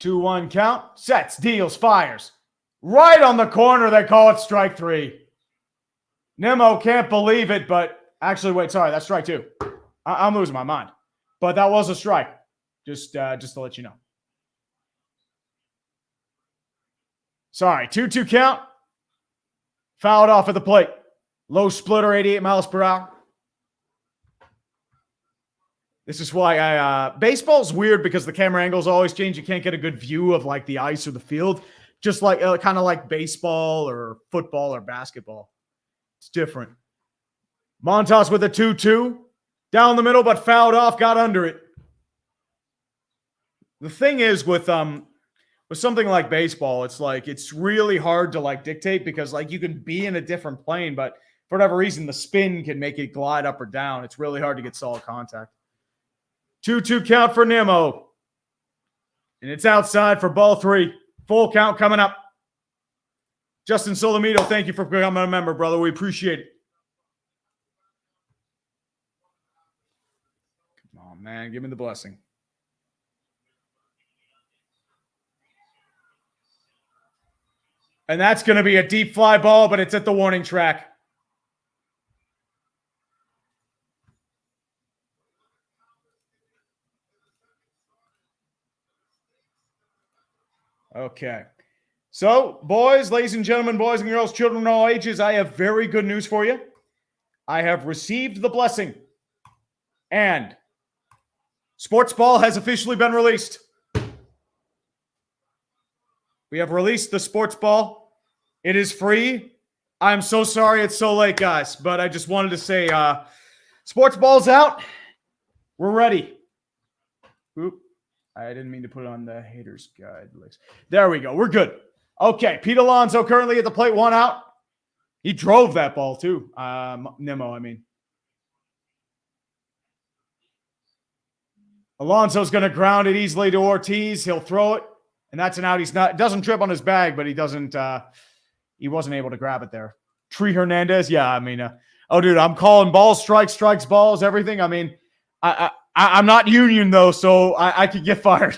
Two, one count. Sets. Deals. Fires. Right on the corner. They call it strike three. Nemo can't believe it, but actually, wait, sorry, that's strike two. I'm losing my mind. But that was a strike. Just to let you know. Sorry, 2-2 count. Fouled off at the plate. Low splitter, 88 miles per hour. This is why baseball's weird because the camera angles always change. You can't get a good view of like the ice or the field. Just like kind of like baseball or football or basketball. It's different. Montas with a 2-2. Down the middle, but fouled off, got under it. The thing is with something like baseball, it's like it's really hard to like dictate because like you can be in a different plane, but for whatever reason, the spin can make it glide up or down. It's really hard to get solid contact. 2-2 count for Nemo. And it's outside for ball three. Full count coming up. Justin Solomito, thank you for becoming a member, brother. We appreciate it. Come on, man. Give me the blessing. And that's going to be a deep fly ball, but it's at the warning track. Okay. So, boys, ladies and gentlemen, boys and girls, children of all ages, I have very good news for you. I have received the blessing. And Sportsball has officially been released. We have released the Sportsball. It is free. I'm so sorry it's so late, guys, but I just wanted to say Sportsball's out. We're ready. Oop. I didn't mean to put it on the haters guide list. There we go. We're good. Okay. Pete Alonso currently at the plate, one out. He drove that ball too. Nemo, I mean. Alonso's going to ground it easily to Ortiz. He'll throw it, and that's an out. He's not doesn't trip on his bag, but he doesn't. He wasn't able to grab it there. Tree Hernandez, yeah. I mean, oh, dude, I'm calling balls, strikes, balls, everything. I mean, I'm not union though, so I could get fired.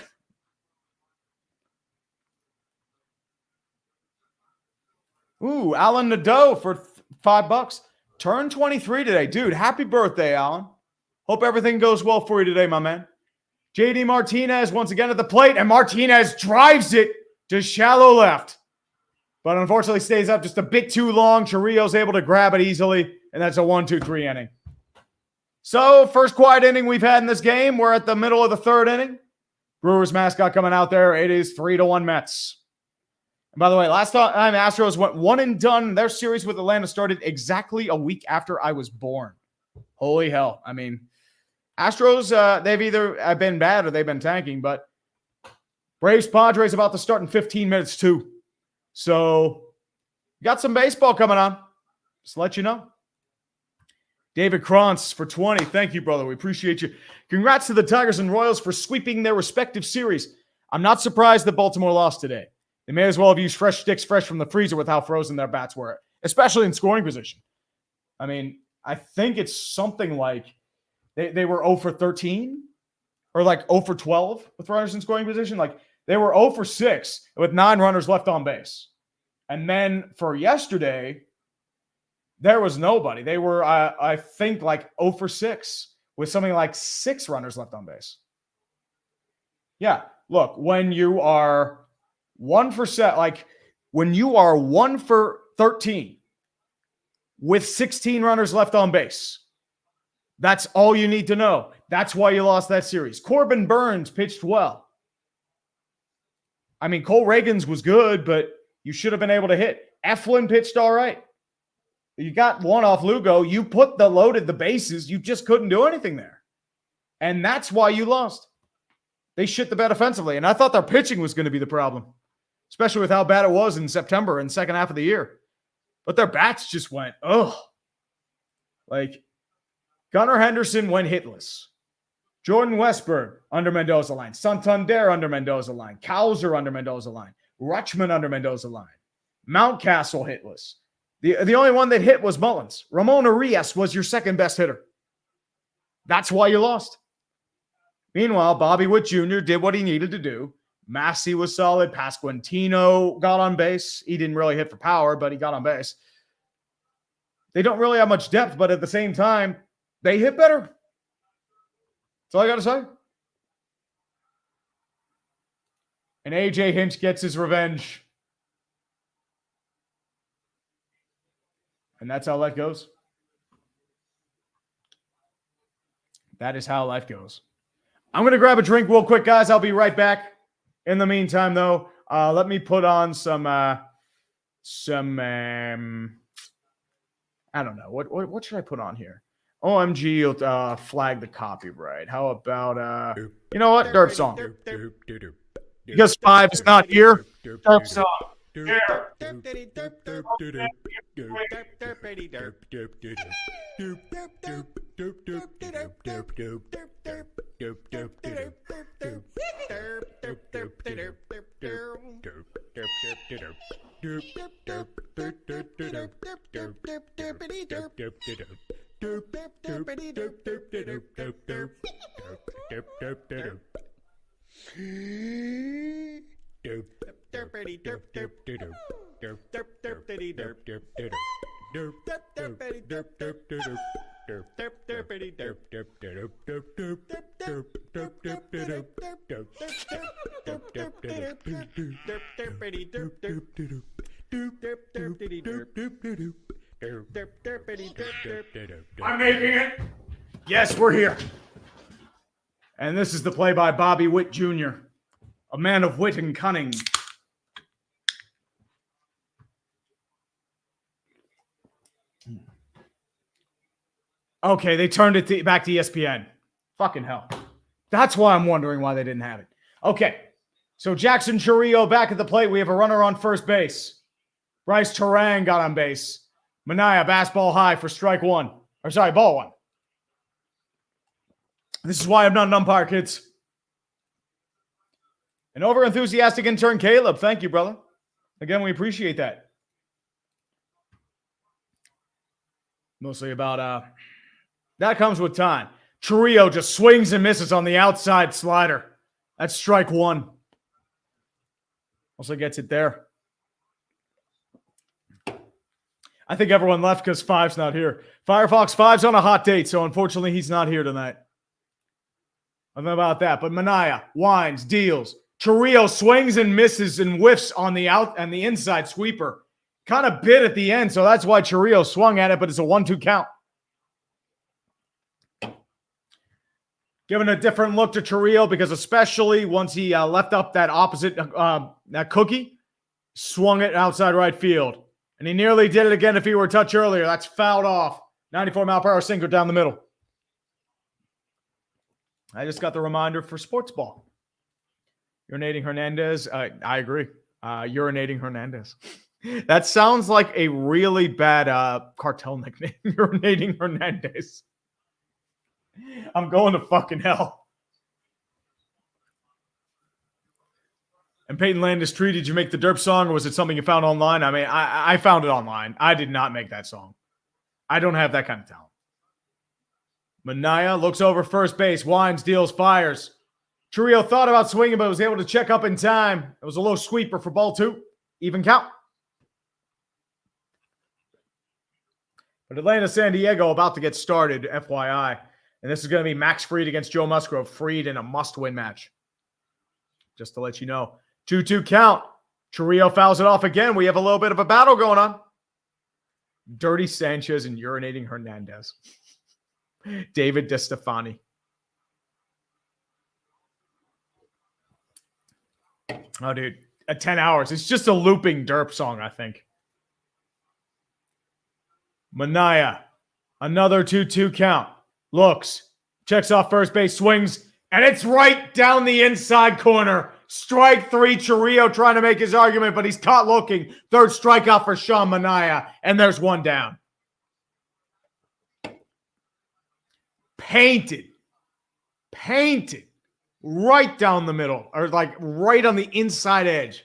Ooh, Alan Nadeau for $5. Turned 23 today. Dude, happy birthday, Alan. Hope everything goes well for you today, my man. JD Martinez once again at the plate, and Martinez drives it to shallow left. But unfortunately stays up just a bit too long. Chourio's able to grab it easily, and that's a 1-2-3 inning. So, first quiet inning we've had in this game. We're at the middle of the third inning. Brewers mascot coming out there. It is 3-1 Mets. And by the way, last time Astros went one and done. Their series with Atlanta started exactly a week after I was born. Holy hell. I mean, Astros, they've either been bad or they've been tanking, but Braves Padres about to start in 15 minutes too. So, got some baseball coming on. Just to let you know. David Krantz for 20. Thank you, brother. We appreciate you. Congrats to the Tigers and Royals for sweeping their respective series. I'm not surprised that Baltimore lost today. They may as well have used fresh sticks fresh from the freezer with how frozen their bats were, especially in scoring position. I mean, I think it's something like they were 0 for 13 or like 0 for 12 with runners in scoring position. Like they were 0 for 6 with 9 runners left on base. And then for yesterday, there was nobody. They were, I think, like 0 for 6 with something like 6 runners left on base. Yeah, look, when you are 1 for 7, like when you are 1 for 13 with 16 runners left on base, that's all you need to know. That's why you lost that series. Corbin Burns pitched well. I mean, Cole Reagans was good, but you should have been able to hit. Eflin pitched all right. You got one off Lugo. You loaded the bases. You just couldn't do anything there. And that's why you lost. They shit the bed offensively. And I thought their pitching was going to be the problem, especially with how bad it was in September and second half of the year. But their bats just went, ugh. Like, Gunnar Henderson went hitless. Jordan Westburg under Mendoza line. Santander under Mendoza line. Cowser under Mendoza line. Rutschman under Mendoza line. Mountcastle hitless. The only one that hit was Mullins. Ramon Arias was your second best hitter. That's why you lost. Meanwhile, Bobby Witt Jr. did what he needed to do. Massey was solid. Pasquantino got on base. He didn't really hit for power, but he got on base. They don't really have much depth, but at the same time, they hit better. That's all I got to say. And AJ Hinch gets his revenge. And that's how life goes. That is how life goes. I'm going to grab a drink real quick, guys. I'll be right back. In the meantime, though, let me put on some I don't know. What should I put on here? OMG, you'll flag the copyright. How about, you know what? Derp song. Because 5 is not here. Derp song. Here. I'm making it. Yes, we're here. And this is the play by Bobby Witt Jr., a man of wit and cunning. Okay, they turned it back to ESPN. Fucking hell. That's why I'm wondering why they didn't have it. Okay, so Jackson Chourio back at the plate. We have a runner on first base. Bryce Terang got on base. Manaea, baseball high for strike one. Or sorry, ball one. This is why I'm not an umpire, kids. An over-enthusiastic intern, Caleb. Thank you, brother. Again, we appreciate that. Mostly about, that comes with time. Chourio just swings and misses on the outside slider. That's strike one. Also gets it there. I think everyone left because 5's not here. Firefox 5's on a hot date, so unfortunately he's not here tonight. I don't know about that, but Manaea winds, deals. Chourio swings and misses and whiffs on the out and the inside sweeper. Kind of bit at the end, so that's why Chourio swung at it, but it's a 1-2 count. Giving a different look to Chourio because especially once he left up that opposite, that cookie, swung it outside right field. And he nearly did it again if he were a touch earlier. That's fouled off. 94-mile-per-hour sinker down the middle. I just got the reminder for Sportsball. Urinating Hernandez. I agree. Urinating Hernandez. That sounds like a really bad cartel nickname. Urinating Hernandez. I'm going to fucking hell. And Peyton Landis Tree, did you make the derp song or was it something you found online? I mean, I found it online. I did not make that song. I don't have that kind of talent. Manaea looks over first base, winds, deals, fires. Chourio thought about swinging, but was able to check up in time. It was a low sweeper for ball 2. Even count. But Atlanta, San Diego about to get started, FYI. And this is going to be Max Fried against Joe Musgrove. Fried in a must-win match. Just to let you know. 2-2 count. Chourio fouls it off again. We have a little bit of a battle going on. Dirty Sanchez and urinating Hernandez. David DeStefani. Oh, dude. At 10 hours. It's just a looping derp song, I think. Manaea. Another 2-2 count. Looks. Checks off first base. Swings. And it's right down the inside corner. Strike 3. Chourio trying to make his argument, but he's caught looking. Third strikeout for Sean Manaea. And there's one down. painted right down the middle, or like right on the inside edge.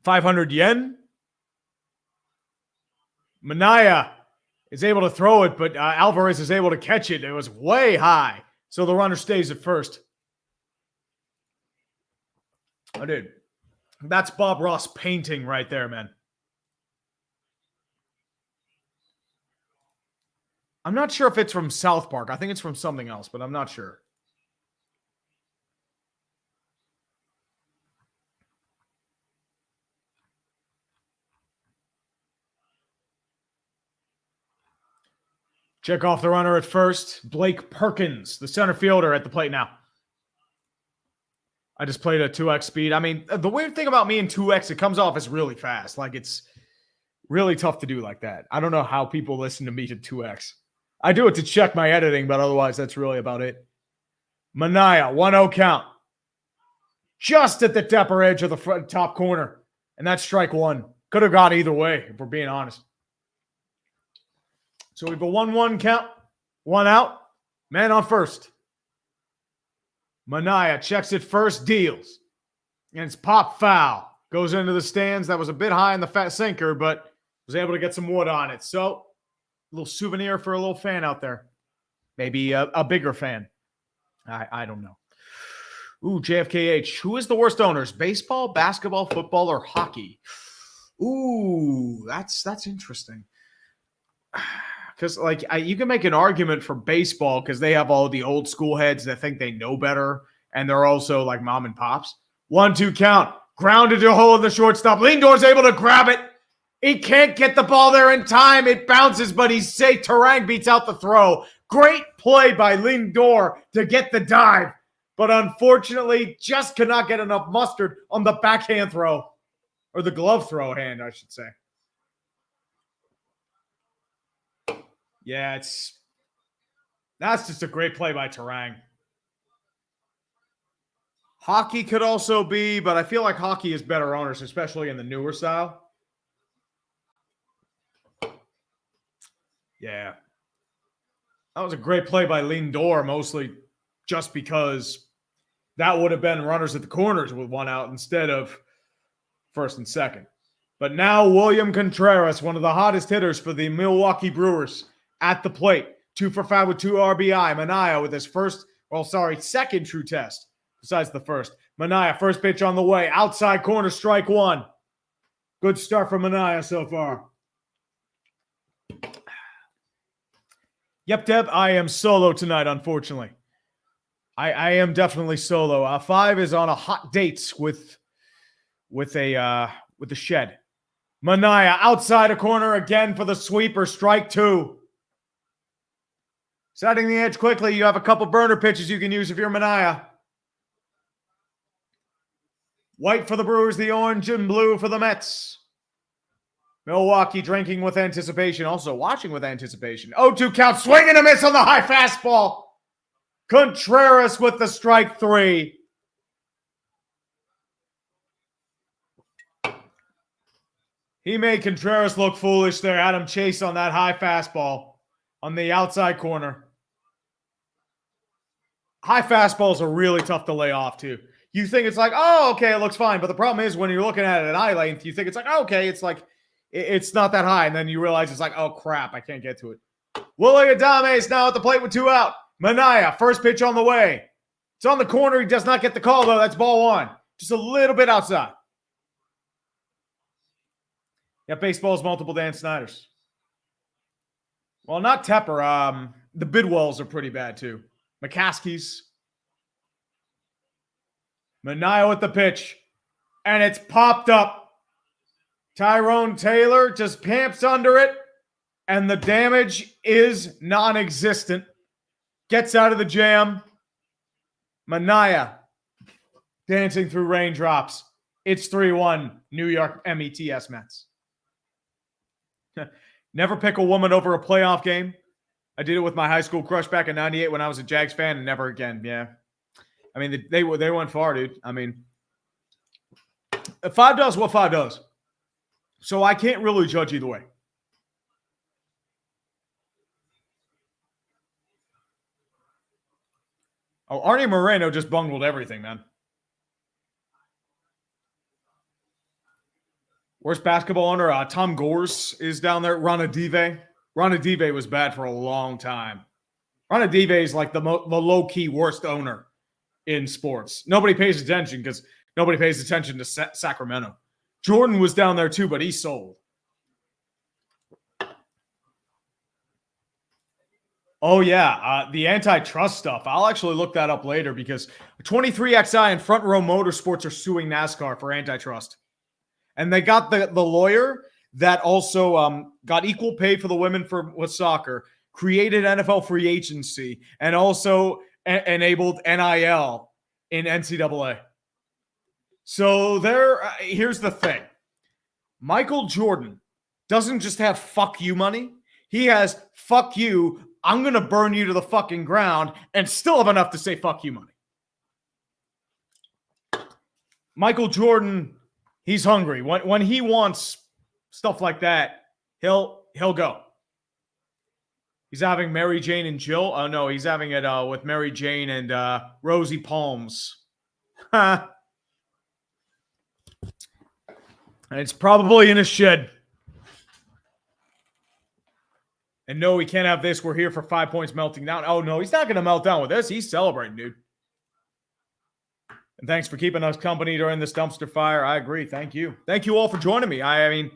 $500. Manaea is able to throw it, but Alvarez is able to catch it. It was way high, so the runner stays at first. Oh, dude, that's Bob Ross painting right there, man. I'm not sure if it's from South Park. I think it's from something else, but I'm not sure. Check off the runner at first. Blake Perkins, the center fielder, at the plate now. I just played a 2x speed. I mean, the weird thing about me in 2x, it comes off as really fast. Like, it's really tough to do like that. I don't know how people listen to me to 2x. I do it to check my editing, but otherwise, that's really about it. Manaea, 1-0 count. Just at the upper edge of the front, top corner. And that's strike one. Could have gone either way, if we're being honest. So we have a 1-1 count. 1 out. Man on first. Manaea checks it first, deals. And it's pop foul. Goes into the stands. That was a bit high in the fat sinker, but was able to get some wood on it. So, a little souvenir for a little fan out there. Maybe a bigger fan. I don't know. Ooh, JFKH. Who is the worst owners? Baseball, basketball, football, or hockey? Ooh, that's interesting. Because, like, you can make an argument for baseball because they have all the old school heads that think they know better, and they're also, like, mom and pops. 1-2 count. Grounded to a hole in the shortstop. Lindor's able to grab it. He can't get the ball there in time. It bounces, but he's safe. Terang beats out the throw. Great play by Lindor to get the dive, but unfortunately just could not get enough mustard on the backhand throw, or the glove throw hand, I should say. Yeah, that's just a great play by Terang. Hockey could also be, but I feel like hockey is better owners, especially in the newer style. Yeah. That was a great play by Lindor, mostly just because that would have been runners at the corners with 1 out instead of first and second. But now William Contreras, one of the hottest hitters for the Milwaukee Brewers, at the plate. 2 for 5 with 2 RBI. Manaea with his second true test besides the first. Manaea, first pitch on the way. Outside corner, strike one. Good start for Manaea so far. Yep, Deb, I am solo tonight, unfortunately. I am definitely solo. 5 is on a hot date with the shed. Manaea outside a corner again for the sweeper, strike 2. Setting the edge quickly. You have a couple burner pitches you can use if you're Manaea. White for the Brewers, the orange and blue for the Mets. Milwaukee drinking with anticipation, also watching with anticipation. 0-2 count, swing and a miss on the high fastball. Contreras with the strike 3. He made Contreras look foolish there. Had him chase on that high fastball on the outside corner. High fastballs are really tough to lay off, too. You think it's like, oh, okay, it looks fine. But the problem is when you're looking at it at eye length, you think it's like, oh, okay, it's like, it's not that high. And then you realize it's like, oh, crap, I can't get to it. Willie Adame is now at the plate with 2 out. Manaea, first pitch on the way. It's on the corner. He does not get the call, though. That's ball 1. Just a little bit outside. Yeah, baseball's multiple Dan Snyders. Well, not Tepper. The Bidwells are pretty bad, too. McCaskey's. Manaea with the pitch. And it's popped up. Tyrone Taylor just camps under it. And the damage is non-existent. Gets out of the jam. Manaea dancing through raindrops. It's 3-1 New York Mets. Mets. Never pick a woman over a playoff game. I did it with my high school crush back in 98 when I was a Jags fan, and never again. Yeah. I mean, they went far, dude. I mean, 5 does what 5 does. So I can't really judge either way. Oh, Arnie Moreno just bungled everything, man. Worst basketball owner, Tom Gores is down there. Ronadive. Ronadive was bad for a long time. Ronadive is like the low-key worst owner in sports. Nobody pays attention because nobody pays attention to Sacramento. Jordan was down there too, but he sold. Oh, yeah. The antitrust stuff. I'll actually look that up later because 23XI and Front Row Motorsports are suing NASCAR for antitrust. And they got the lawyer that also got equal pay for the women with soccer, created NFL free agency, and also enabled NIL in NCAA. So here's the thing. Michael Jordan doesn't just have fuck you money. He has fuck you, I'm going to burn you to the fucking ground, and still have enough to say fuck you money. Michael Jordan, he's hungry. When he wants stuff like that, he'll go. He's having Mary Jane and Jill. Oh, no, he's having it with Mary Jane and Rosie Palms. And it's probably in a shed. And no, we can't have this. We're here for 5 points melting down. Oh, no, he's not going to melt down with this. He's celebrating, dude. And thanks for keeping us company during this dumpster fire. I agree. Thank you. Thank you all for joining me. I mean,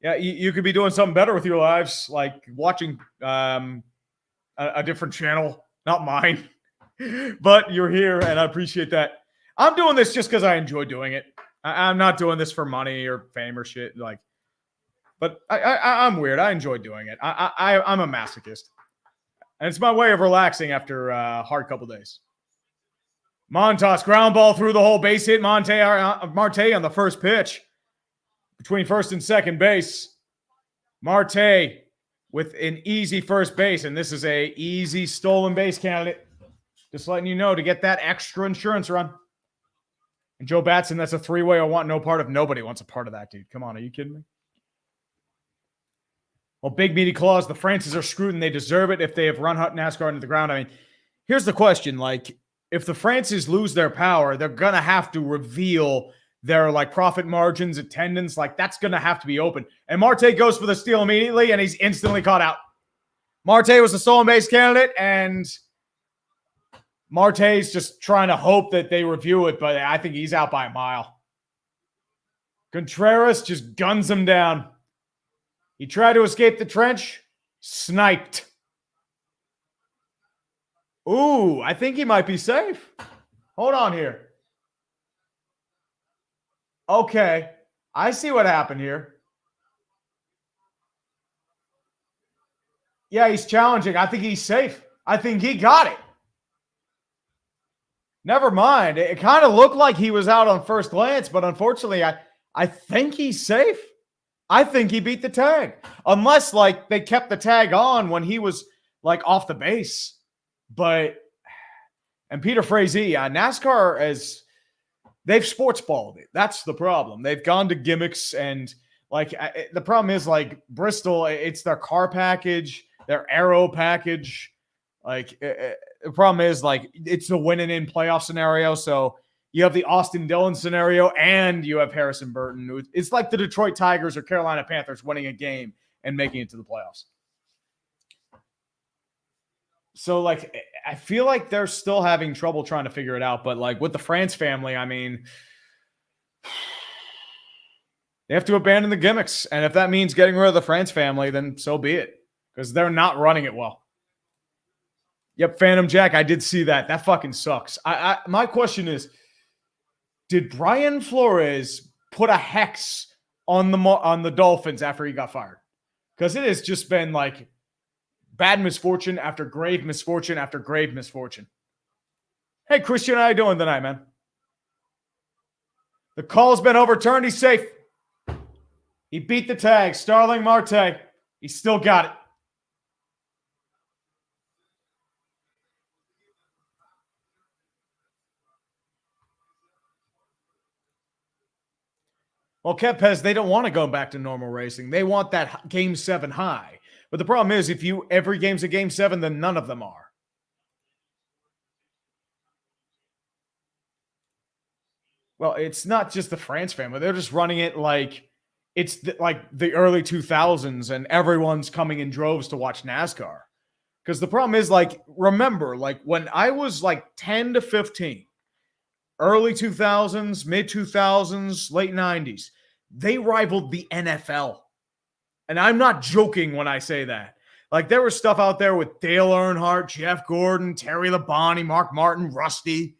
yeah, you could be doing something better with your lives, like watching a different channel, not mine. But you're here, and I appreciate that. I'm doing this just because I enjoy doing it. I'm not doing this for money or fame or shit. But I'm weird. I enjoy doing it. I'm a masochist. And it's my way of relaxing after a hard couple days. Montas, ground ball through the hole, base hit. Marte on the first pitch. Between first and second base. Marte with an easy first base. And this is a easy stolen base candidate. Just letting you know to get that extra insurance run. And Joe Batson, that's a three-way I want no part of. Nobody wants a part of that, dude. Come on, are you kidding me? Well, big meaty clause. The Francis are screwed and they deserve it if they have run NASCAR into the ground. I mean, here's the question. Like, if the Francis lose their power, they're going to have to reveal their, like, profit margins, attendance. Like, that's going to have to be open. And Marte goes for the steal immediately, and he's instantly caught out. Marte was a stolen base candidate, and Marte's just trying to hope that they review it, but I think he's out by a mile. Contreras just guns him down. He tried to escape the trench. Sniped. Ooh, I think he might be safe. Hold on here. Okay. I see what happened here. Yeah, he's challenging. I think he's safe. I think he got it. Never mind. It kind of looked like he was out on first glance, but unfortunately, I think he's safe. I think he beat the tag. Unless, like, they kept the tag on when he was, like, off the base. And Peter Frazee, NASCAR, they've sportsballed it. That's the problem. They've gone to gimmicks, and, like, the problem is, like, Bristol, it's their car package, their aero package. Like, the problem is, like, it's the winning in playoff scenario, so you have the Austin Dillon scenario, and you have Harrison Burton. It's like the Detroit Tigers or Carolina Panthers winning a game and making it to the playoffs. So, like, I feel like they're still having trouble trying to figure it out. But, like, with the France family, I mean, they have to abandon the gimmicks. And if that means getting rid of the France family, then so be it. Because they're not running it well. Yep, Phantom Jack, I did see that. That fucking sucks. My question is, did Brian Flores put a hex on the Dolphins after he got fired? Because it has just been like bad misfortune after grave misfortune after grave misfortune. Hey, Christian, how you doing tonight, man? The call's been overturned. He's safe. He beat the tag. Starling Marte. He still got it. Well, Kepez, they don't want to go back to normal racing. They want that Game 7 high. But the problem is, if every game's a Game 7, then none of them are. Well, it's not just the France family. They're just running it like it's like the early 2000s and everyone's coming in droves to watch NASCAR. Because the problem is, like, remember, like when I was like 10 to 15, early 2000s, mid 2000s, late 90s, they rivaled the NFL. And I'm not joking when I say that. Like, there was stuff out there with Dale Earnhardt, Jeff Gordon, Terry Labonte, Mark Martin, Rusty.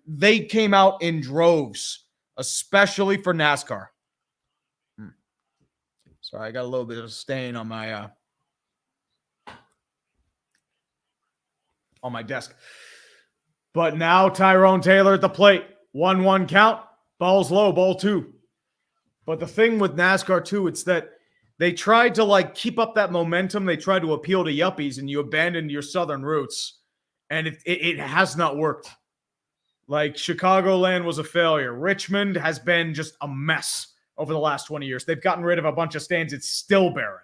They came out in droves, especially for NASCAR. Sorry, I got a little bit of a stain on my desk. But now Tyrone Taylor at the plate. 1-1 count. Ball's low, ball 2. But the thing with NASCAR too, it's that they tried to like keep up that momentum. They tried to appeal to yuppies, and you abandoned your southern roots. And it has not worked. Like, Chicagoland was a failure. Richmond has been just a mess over the last 20 years. They've gotten rid of a bunch of stands. It's still barren.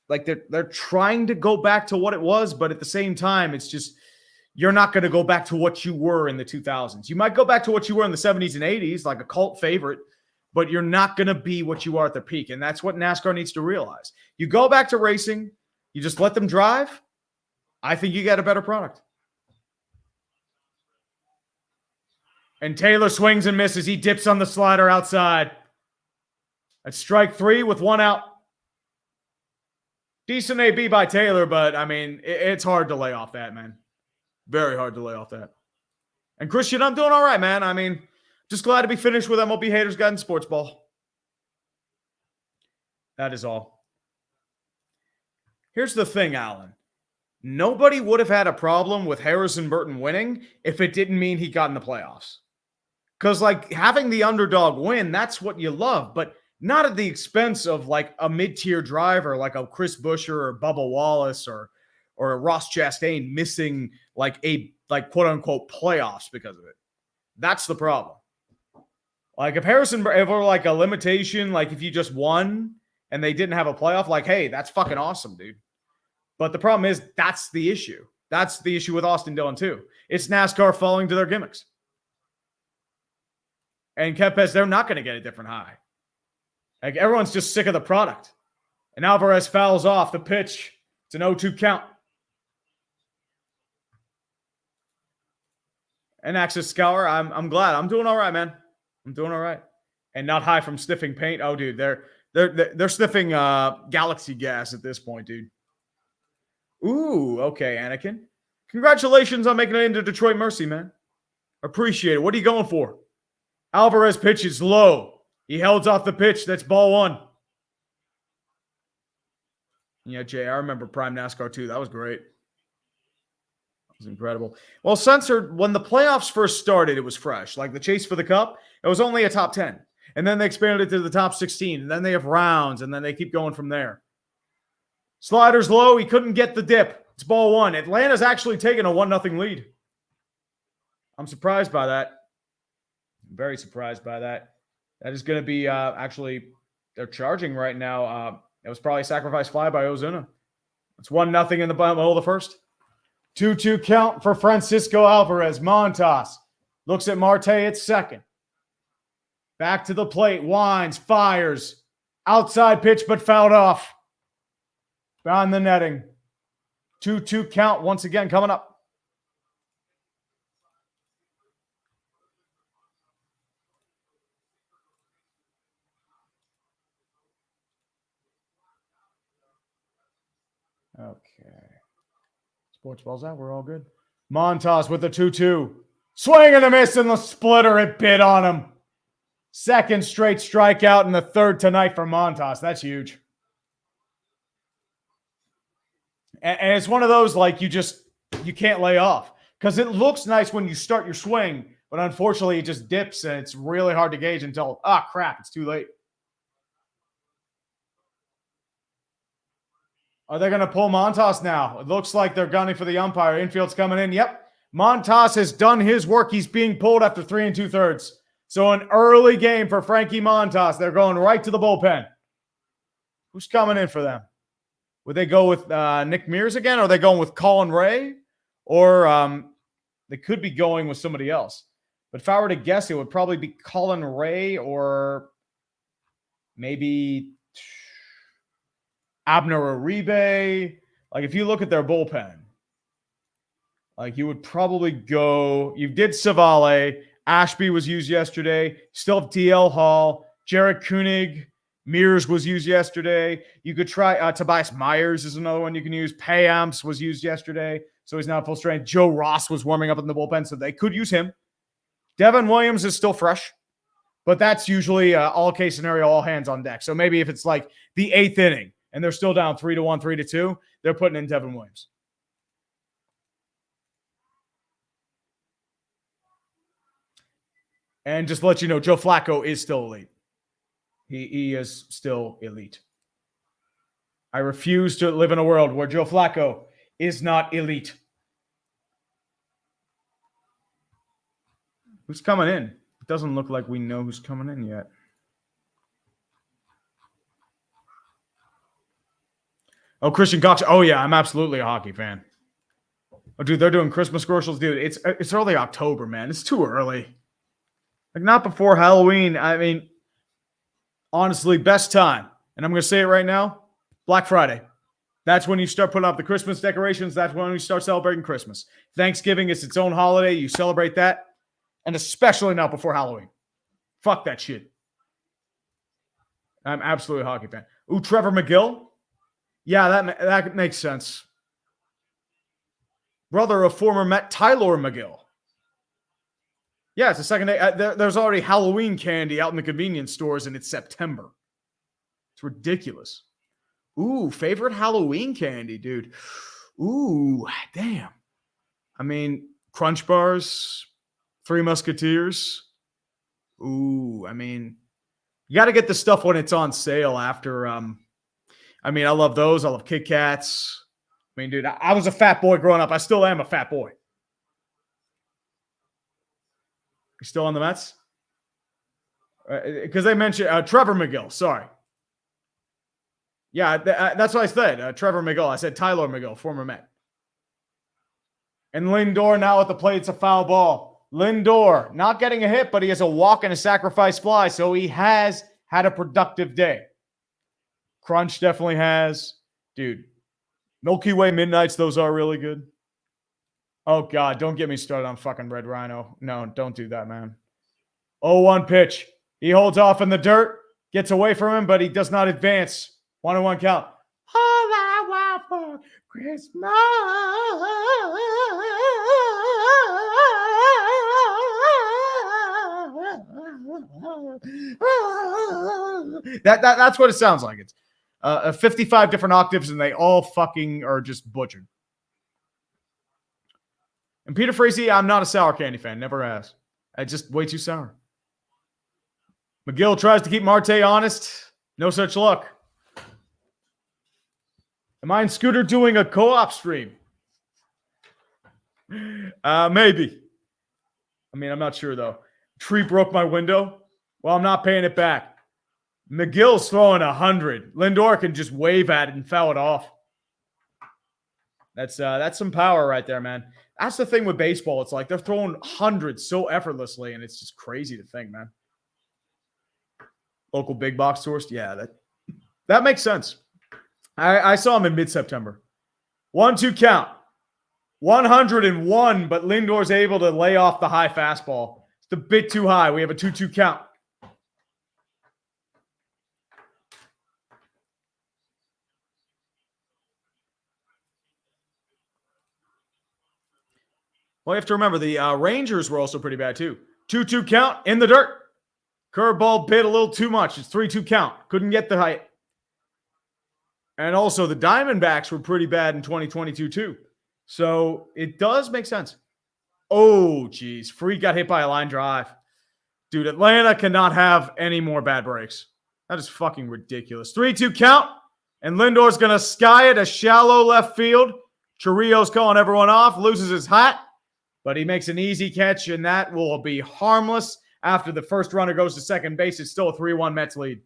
Like, they're trying to go back to what it was, but at the same time, it's just, you're not going to go back to what you were in the 2000s. You might go back to what you were in the 70s and 80s, like a cult favorite, but you're not going to be what you are at their peak. And that's what NASCAR needs to realize. You go back to racing, you just let them drive, I think you get a better product. And Taylor swings and misses. He dips on the slider outside. That's strike 3 with 1 out. Decent AB by Taylor, but, I mean, it's hard to lay off that, man. Very hard to lay off that. And Christian, I'm doing all right, man. I mean, just glad to be finished with MLB Haters Guide and Sportsball. That is all. Here's the thing, Alan. Nobody would have had a problem with Harrison Burton winning if it didn't mean he got in the playoffs. Because, like, having the underdog win, that's what you love, but not at the expense of, like, a mid-tier driver like a Chris Buescher or Bubba Wallace or a Ross Chastain missing, like, quote-unquote playoffs because of it. That's the problem. Like, if were like a limitation, like if you just won and they didn't have a playoff, like, hey, that's fucking awesome, dude. But the problem is that's the issue. That's the issue with Austin Dillon, too. It's NASCAR falling to their gimmicks. And Kempes, they're not going to get a different high. Like, everyone's just sick of the product. And Alvarez fouls off the pitch. It's an 0-2 count. And Axis Scour, I'm glad. I'm doing all right, man. I'm doing all right. And not high from sniffing paint. Oh, dude, they're sniffing Galaxy gas at this point, dude. Ooh, okay, Anakin. Congratulations on making it into Detroit Mercy, man. Appreciate it. What are you going for? Alvarez pitches low. He holds off the pitch. That's ball 1. Yeah, Jay, I remember Prime NASCAR too. That was great. That was incredible. Well, Censored, when the playoffs first started, it was fresh. Like the chase for the cup, it was only a top 10. And then they expanded it to the top 16. And then they have rounds, and then they keep going from there. Slider's low. He couldn't get the dip. It's ball 1. Atlanta's actually taking a 1-0 lead. I'm surprised by that. I'm very surprised by that. That is going to be actually, they're charging right now. It was probably a sacrifice fly by Ozuna. It's 1-0 in the middle of the first. 2-2 count for Francisco Alvarez. Montas looks at Marte at second. Back to the plate. Winds, fires. Outside pitch, but fouled off. Behind the netting. 2-2 count once again coming up. Okay. Sportsball's out. We're all good. Montas with the 2-2. Swing and a miss in the splitter. It bit on him. Second straight strikeout and the third tonight for Montas. That's huge. And it's one of those, like, you can't lay off. Because it looks nice when you start your swing, but unfortunately it just dips and it's really hard to gauge until, crap, it's too late. Are they going to pull Montas now? It looks like they're gunning for the umpire. Infield's coming in. Yep. Montas has done his work. He's being pulled after 3 2/3. So an early game for Frankie Montas. They're going right to the bullpen. Who's coming in for them? Would they go with Nick Mears again? Or are they going with Colin Ray? Or they could be going with somebody else. But if I were to guess, it would probably be Colin Ray or maybe Abner Uribe. Like, if you look at their bullpen, like, you would probably go, you did Savale, Ashby was used yesterday, still have DL Hall, Jarek Koenig, Mears was used yesterday. You could try, Tobias Myers is another one you can use. Payamps was used yesterday, so he's not full strength. Joe Ross was warming up in the bullpen, so they could use him. Devin Williams is still fresh, but that's usually all case scenario, all hands on deck. So maybe if it's like the 8th inning and they're still down 3-1, 3-2, they're putting in Devin Williams. And just to let you know, Joe Flacco is still elite. He is still elite. I refuse to live in a world where Joe Flacco is not elite. Who's coming in? It doesn't look like we know who's coming in yet. Oh, Christian Cox. Oh, yeah, I'm absolutely a hockey fan. Oh, dude, they're doing Christmas commercials. Dude, it's early October, man. It's too early. Like, not before Halloween. I mean, honestly, best time. And I'm going to say it right now, Black Friday. That's when you start putting up the Christmas decorations. That's when we start celebrating Christmas. Thanksgiving is its own holiday. You celebrate that. And especially not before Halloween. Fuck that shit. I'm absolutely a hockey fan. Ooh, Trevor McGill? Yeah, that makes sense. Brother of former Met Tyler McGill. Yeah, it's the second day. There's already Halloween candy out in the convenience stores, and it's September. It's ridiculous. Ooh, favorite Halloween candy, dude. Ooh, damn. I mean, Crunch Bars, Three Musketeers. Ooh, I mean, you got to get the stuff when it's on sale after. I mean, I love those. I love Kit Kats. I mean, dude, I was a fat boy growing up. I still am a fat boy. You still on the Mets? Because they mentioned Trevor McGill. Sorry. Yeah, that's what I said. Trevor McGill. I said Tyler McGill, former Met. And Lindor now at the plate. It's a foul ball. Lindor not getting a hit, but he has a walk and a sacrifice fly, so he has had a productive day. Crunch definitely has. Dude, Milky Way Midnights, those are really good. Oh, God, don't get me started on fucking Red Rhino. No, don't do that, man. 0-1 pitch. He holds off in the dirt, gets away from him, but he does not advance. 1-1 count. All I want for Christmas. That's what it sounds like. It's 55 different octaves, and they all fucking are just butchered. And Peter Frazee, I'm not a sour candy fan. Never has. It's just way too sour. McGill tries to keep Marte honest. No such luck. Am I and Scooter doing a co-op stream? Maybe. I mean, I'm not sure, though. Tree broke my window. Well, I'm not paying it back. McGill's throwing 100. Lindor can just wave at it and foul it off. That's some power right there, man. That's the thing with baseball. It's like they're throwing hundreds so effortlessly, and it's just crazy to think, man. Local big box source. Yeah, that makes sense. I saw him in mid-September. 1-2 count. 101, but Lindor's able to lay off the high fastball. It's a bit too high. We have a 2-2 count. Well, you have to remember the Rangers were also pretty bad too. 2-2 count in the dirt. Curveball bit a little too much. It's 3-2 count. Couldn't get the height. And also the Diamondbacks were pretty bad in 2022 too. So it does make sense. Oh, geez. Freak got hit by a line drive. Dude, Atlanta cannot have any more bad breaks. That is fucking ridiculous. 3-2 count. And Lindor's going to sky it a shallow left field. Chourio's calling everyone off. Loses his hat. But he makes an easy catch, and that will be harmless. After the first runner goes to second base, it's still a 3-1 Mets lead.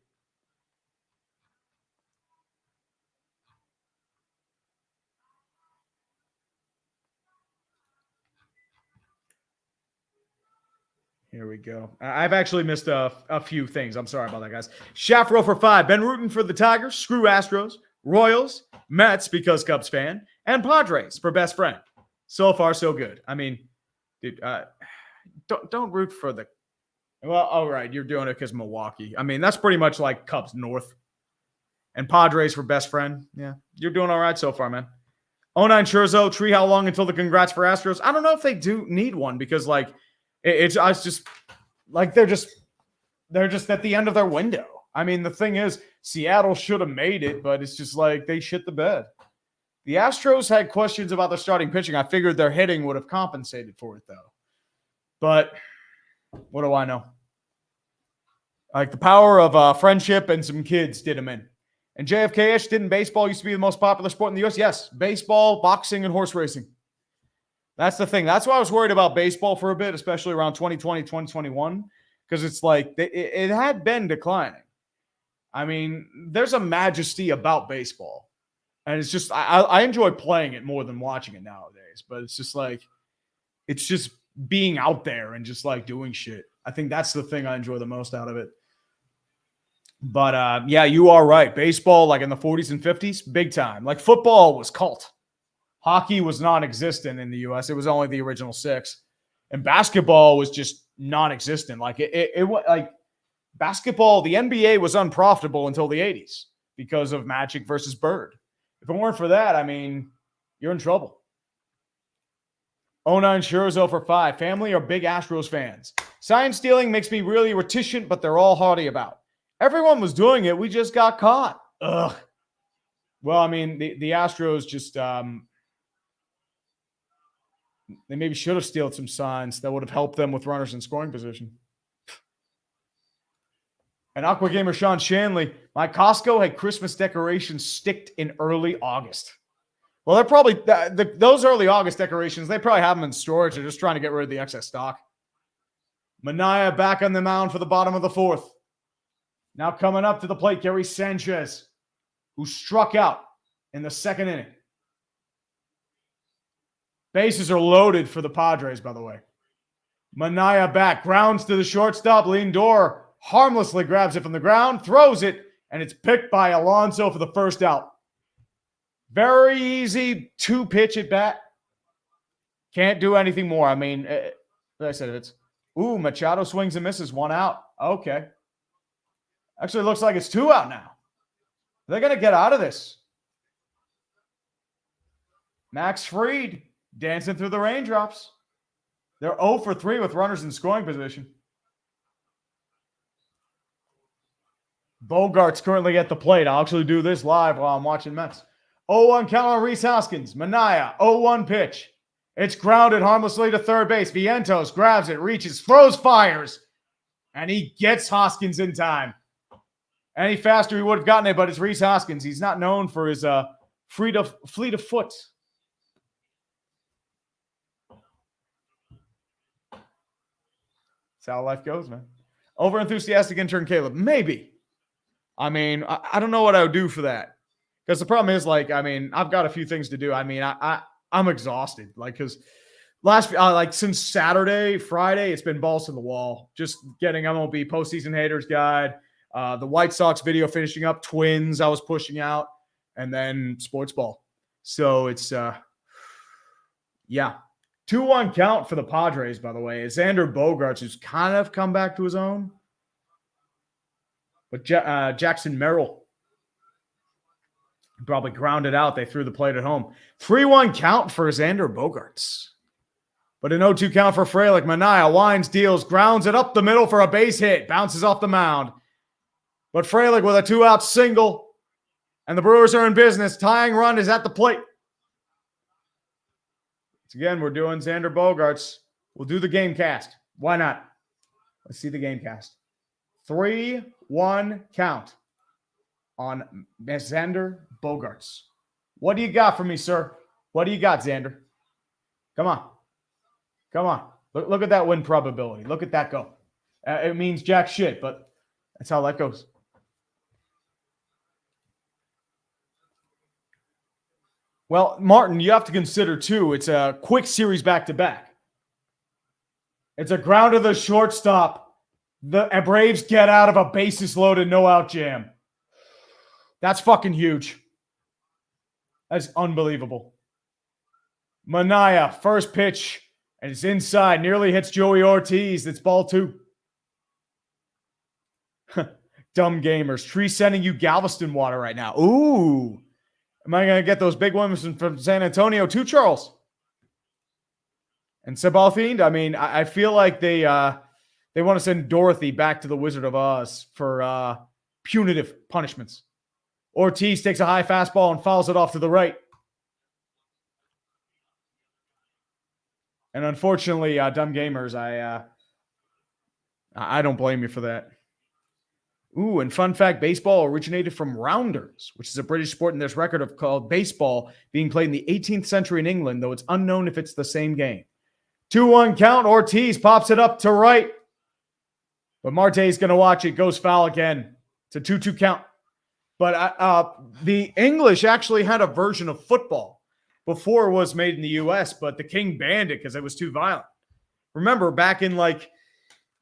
Here we go. I've actually missed a few things. I'm sorry about that, guys. Shafro for 5. Been rooting for the Tigers. Screw Astros. Royals. Mets because Cubs fan. And Padres for best friend. So far, so good. I mean, dude, don't root for the... Well, all right, you're doing it because Milwaukee. I mean, that's pretty much like Cubs North. And Padres for best friend. Yeah, you're doing all right so far, man. 09 Chourio, Tree, how long until the congrats for Astros? I don't know if they do need one because, like, it's just like they're just at the end of their window. I mean, the thing is, Seattle should have made it, but it's just like they shit the bed. The Astros had questions about their starting pitching. I figured their hitting would have compensated for it, though. But what do I know? Like, the power of friendship and some kids did them in. And JFK-ish, didn't baseball used to be the most popular sport in the U.S.? Yes, baseball, boxing, and horse racing. That's the thing. That's why I was worried about baseball for a bit, especially around 2020, 2021, because it's like it had been declining. I mean, there's a majesty about baseball. And it's just, I enjoy playing it more than watching it nowadays. But it's just like, it's just being out there and just like doing shit. I think that's the thing I enjoy the most out of it. But yeah, you are right. Baseball, like in the 40s and 50s, big time. Like football was cult. Hockey was non-existent in the U.S. It was only the original 6. And basketball was just non-existent. Like it like basketball, the NBA was unprofitable until the 80s because of Magic versus Bird. If it weren't for that, I mean, you're in trouble. 09 Chourio for 5. Family are big Astros fans. Sign stealing makes me really reticent, but they're all haughty about. Everyone was doing it. We just got caught. Ugh. Well, I mean, the Astros just they maybe should have stolen some signs that would have helped them with runners in scoring position. And Aqua Gamer Sean Shanley, my Costco had Christmas decorations sticked in early August. Well, they're probably those early August decorations. They probably have them in storage. They're just trying to get rid of the excess stock. Manaea back on the mound for the bottom of the 4th. Now coming up to the plate, Gary Sanchez, who struck out in the 2nd inning. Bases are loaded for the Padres, by the way. Manaea back, grounds to the shortstop. Lindor harmlessly grabs it from the ground, throws it, and it's picked by Alonso for the first out. Very easy 2-pitch at bat. Can't do anything more. I mean, like I said, it's Machado swings and misses, 1 out. Okay. Actually, it looks like it's 2 out now. They're going to get out of this. Max Fried dancing through the raindrops. They're 0 for 3 with runners in scoring position. Bogart's currently at the plate. I'll actually do this live while I'm watching Mets. 0-1 count on Rhys Hoskins. Manaea, 0-1 pitch. It's grounded harmlessly to third base. Vientos grabs it, reaches, throws, fires. And he gets Hoskins in time. Any faster, he would have gotten it, but it's Rhys Hoskins. He's not known for his fleet of foot. That's how life goes, man. Over-enthusiastic intern Caleb. Maybe. I mean, I don't know what I would do for that. Because the problem is, like, I mean, I've got a few things to do. I mean, I'm exhausted. Like, because since Saturday, Friday, it's been balls to the wall. Just getting MLB postseason haters guide. The White Sox video finishing up, Twins I was pushing out, and then Sportsball. So it's, yeah. 2-1 count for the Padres, by the way. It's Xander Bogaerts, who's kind of come back to his own. But Jackson Merrill probably grounded out. They threw the plate at home. 3-1 count for Xander Bogaerts. But an 0-2 count for Frelick. Manaea winds, deals, grounds it up the middle for a base hit. Bounces off the mound. But Frelick with a 2-out single. And the Brewers are in business. Tying run is at the plate. Again, we're doing Xander Bogaerts. We'll do the game cast. Why not? Let's see the game cast. 3-1 count on Xander Bogaerts. What do you got for me, sir? What do you got, Xander? Come on. Come on. Look at that win probability. Look at that go. It means jack shit, but that's how that goes. Well, Martin, you have to consider, too, it's a quick series back-to-back. It's a ground to the shortstop. The Braves get out of a bases loaded no out jam. That's fucking huge. That's unbelievable. Manaea, first pitch, and it's inside. Nearly hits Joey Ortiz. It's ball 2. Dumb gamers. Tree sending you Galveston water right now. Ooh. Am I going to get those big ones from San Antonio too, Charles? And Sebal Fiend? I mean, I feel like they want to send Dorothy back to the Wizard of Oz for punitive punishments. Ortiz takes a high fastball and fouls it off to the right. And unfortunately, dumb gamers, I don't blame you for that. Ooh, and fun fact, baseball originated from rounders, which is a British sport, and there's record of called baseball being played in the 18th century in England, though it's unknown if it's the same game. 2-1 count. Ortiz pops it up to right. But Marte's going to watch it. Goes foul again. It's a 2-2 count. But the English actually had a version of football before it was made in the U.S., but the king banned it because it was too violent. Remember, back in like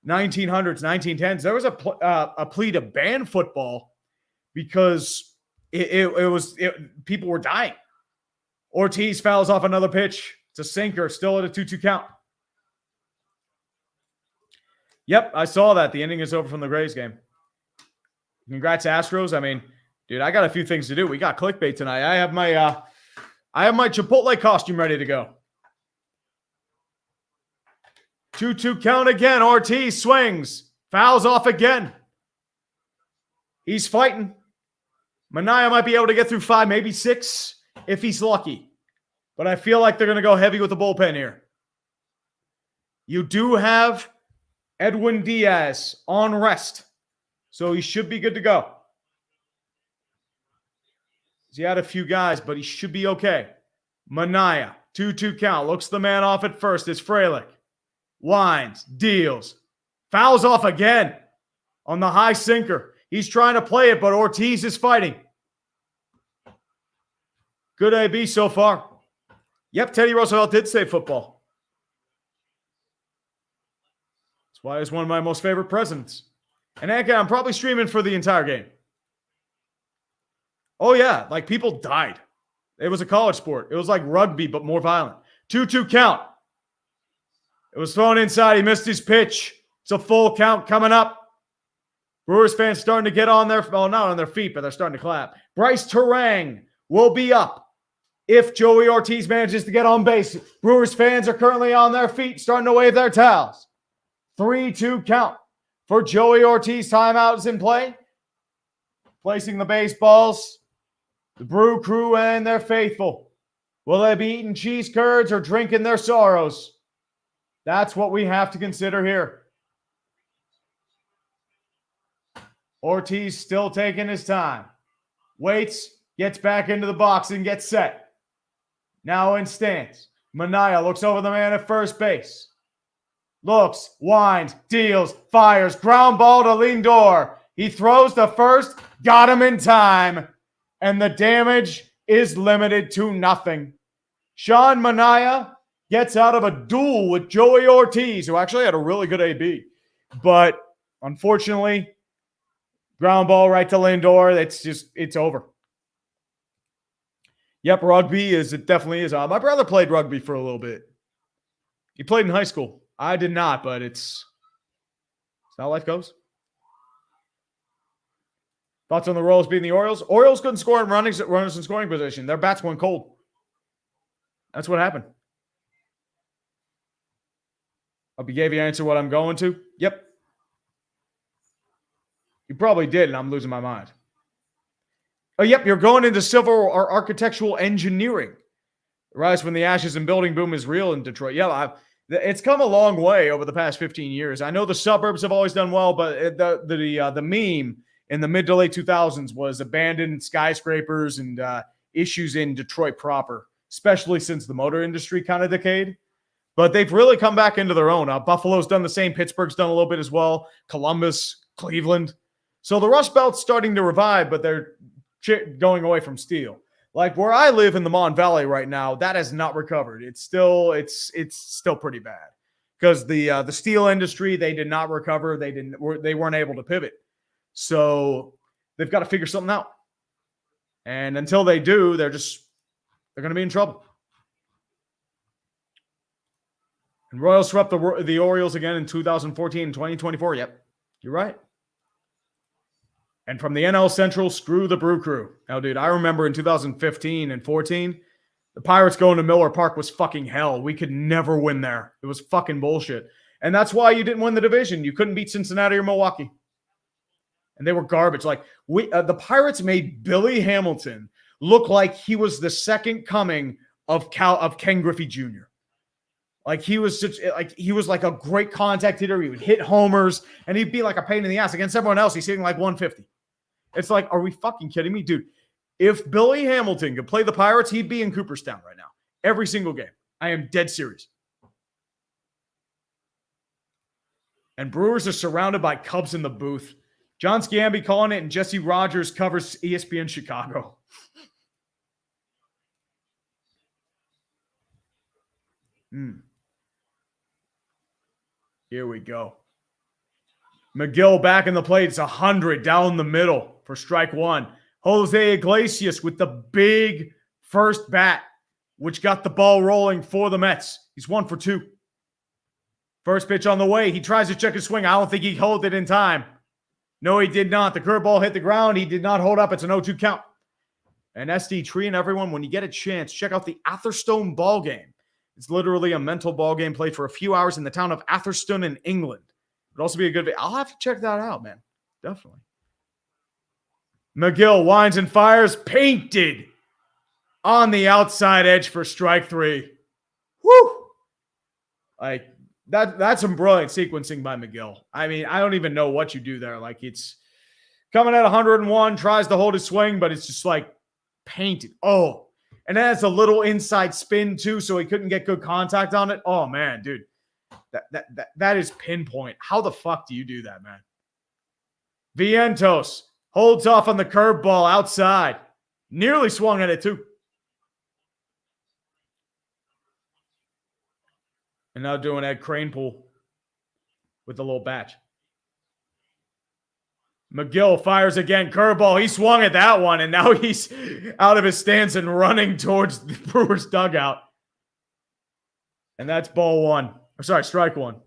1900s, 1910s, there was a plea to ban football because people were dying. Ortiz fouls off another pitch. It's a sinker, still at a 2-2 count. Yep, I saw that. The inning is over from the Grays game. Congrats, Astros. I mean, dude, I got a few things to do. We got clickbait tonight. I have my Chipotle costume ready to go. 2-2 count again. Ortiz swings. Fouls off again. He's fighting. Manaea might be able to get through 5, maybe 6 if he's lucky. But I feel like they're going to go heavy with the bullpen here. You do have Edwin Diaz on rest, so he should be good to go. He had a few guys, but he should be okay. Manaea, 2-2 count. Looks the man off at first. It's Frelick. Winds, deals. Fouls off again on the high sinker. He's trying to play it, but Ortiz is fighting. Good AB so far. Yep, Teddy Roosevelt did say football. That's why he's one of my most favorite presidents. And again, I'm probably streaming for the entire game. Oh, yeah. Like, people died. It was a college sport. It was like rugby, but more violent. 2-2 count. It was thrown inside. He missed his pitch. It's a full count coming up. Brewers fans starting to get on their, well, not on their feet, but they're starting to clap. Bryce Terang will be up if Joey Ortiz manages to get on base. Brewers fans are currently on their feet, starting to wave their towels. 3-2 count for Joey Ortiz. Timeout is in play. Placing the baseballs. The Brew Crew and their faithful. Will they be eating cheese curds or drinking their sorrows? That's what we have to consider here. Ortiz still taking his time. Waits, gets back into the box and gets set. Now in stance. Manaea looks over the man at first base. Looks, winds, deals, fires, ground ball to Lindor. He throws to first, got him in time, and the damage is limited to nothing. Sean Manaea gets out of a duel with Joey Ortiz, who actually had a really good AB. But unfortunately, ground ball right to Lindor. It's over. Yep, rugby it definitely is. My brother played rugby for a little bit. He played in high school. I did not, but it's how life goes. Thoughts on the Royals beating the Orioles? Orioles couldn't score in runners in scoring position. Their bats went cold. That's what happened. Hope you gave you answer what I'm going to. Yep. You probably did, and I'm losing my mind. Oh, yep, you're going into civil or architectural engineering. The rise from the ashes and building boom is real in Detroit. Yeah, it's come a long way over the past 15 years. I know the suburbs have always done well, but the meme in the mid to late 2000s was abandoned skyscrapers and issues in Detroit proper, especially since the motor industry kind of decayed. But they've really come back into their own. Buffalo's done the same. Pittsburgh's done a little bit as well. Columbus, Cleveland. So the Rust Belt's starting to revive, but they're going away from steel. Like where I live in the Mon Valley right now, that has not recovered. It's still pretty bad. because the steel industry, they did not recover. They weren't able to pivot. So they've got to figure something out. And until they do, they're going to be in trouble. And Royals swept the Orioles again in 2014 and 2024. Yep, you're right. And from the NL Central, screw the Brew Crew. Now, dude, I remember in 2015 and 14, the Pirates going to Miller Park was fucking hell. We could never win there. It was fucking bullshit. And that's why you didn't win the division. You couldn't beat Cincinnati or Milwaukee. And they were garbage. Like the Pirates made Billy Hamilton look like he was the second coming of Ken Griffey Jr. Like he was like a great contact hitter. He would hit homers and he'd be like a pain in the ass against everyone else. He's hitting like 150. It's like, are we fucking kidding me, dude? If Billy Hamilton could play the Pirates, he'd be in Cooperstown right now. Every single game. I am dead serious. And Brewers are surrounded by Cubs in the booth. John Scamby calling it, and Jesse Rogers covers ESPN Chicago. Here we go. McGill back in the plate. It's 100 down the middle for strike one. Jose Iglesias with the big first bat, which got the ball rolling for the Mets. He's 1 for 2. First pitch on the way. He tries to check his swing. I don't think he held it in time. No, he did not. The curveball hit the ground. He did not hold up. It's an 0-2 count. And SD Tree and everyone, when you get a chance, check out the Atherstone ball game. It's literally a mental ball game played for a few hours in the town of Atherstone in England. It'd also be a good. I'll have to check that out, man. Definitely. McGill winds and fires, painted on the outside edge for strike 3. Woo! Like that's some brilliant sequencing by McGill. I mean, I don't even know what you do there. Like it's coming at 101, tries to hold his swing, but it's just like painted. Oh, and then it's a little inside spin too, so he couldn't get good contact on it. Oh man, dude, that is pinpoint. How the fuck do you do that, man? Vientos holds off on the curveball outside. Nearly swung at it too. And now doing Ed Kranepool with the little batch. McGill fires again. Curveball. He swung at that one, and now he's out of his stance and running towards the Brewers dugout. And that's ball one. Or sorry, strike one.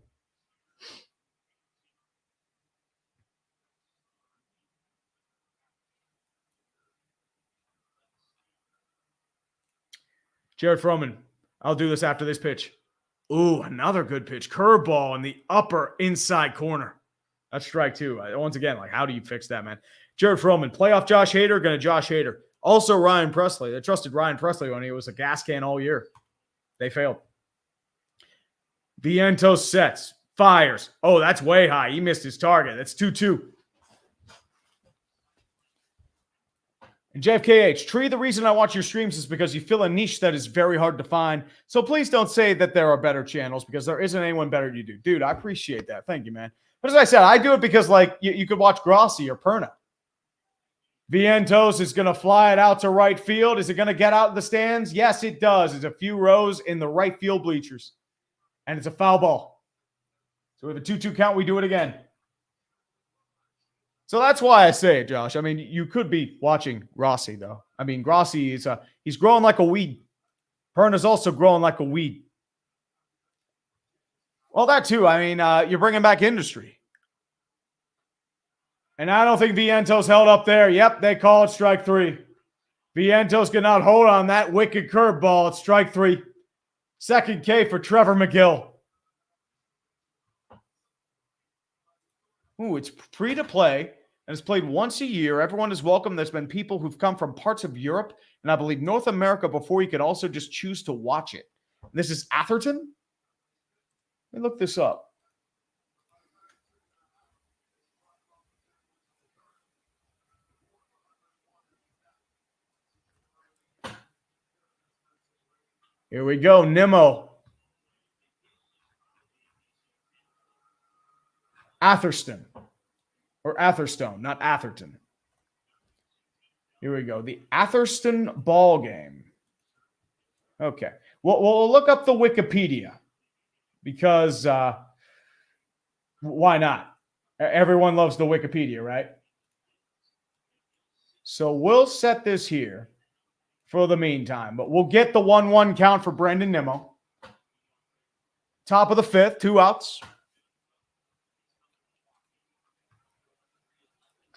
Jared Froman. I'll do this after this pitch. Ooh, another good pitch. Curveball in the upper inside corner. That's strike 2. Once again, like, how do you fix that, man? Jared Froman, playoff Josh Hader, going to Josh Hader. Also Ryan Presley. They trusted Ryan Presley when he was a gas can all year. They failed. Vientos sets, fires. Oh, that's way high. He missed his target. That's 2-2. And JFKH, Tree, the reason I watch your streams is because you fill a niche that is very hard to find. So please don't say that there are better channels because there isn't anyone better than you do. Dude, I appreciate that. Thank you, man. But as I said, I do it because, like, you could watch Grossi or Perna. Vientos is going to fly it out to right field. Is it going to get out of the stands? Yes, it does. It's a few rows in the right field bleachers. And it's a foul ball. So with a 2-2 count, we do it again. So that's why I say it, Josh. I mean, you could be watching Grossi, though. I mean, Grossi is he's growing like a weed. Perna's also growing like a weed. Well, that too. I mean, you're bringing back industry. And I don't think Vientos held up there. Yep, they call it strike 3. Vientos cannot hold on that wicked curveball. It's strike 3. Second K for Trevor McGill. Ooh, it's free to play. And it's played once a year. Everyone is welcome. There's been people who've come from parts of Europe and I believe North America before you could also just choose to watch it. And this is Atherton? Let me look this up. Here we go. Nimmo. Atherstone. Or Atherstone, not Atherton. Here we go. The Atherstone ball game. Okay. We'll look up the Wikipedia. because why not? Everyone loves the Wikipedia, right? So we'll set this here for the meantime, but we'll get the 1-1 count for Brandon Nimmo. Top of the fifth, 2 outs.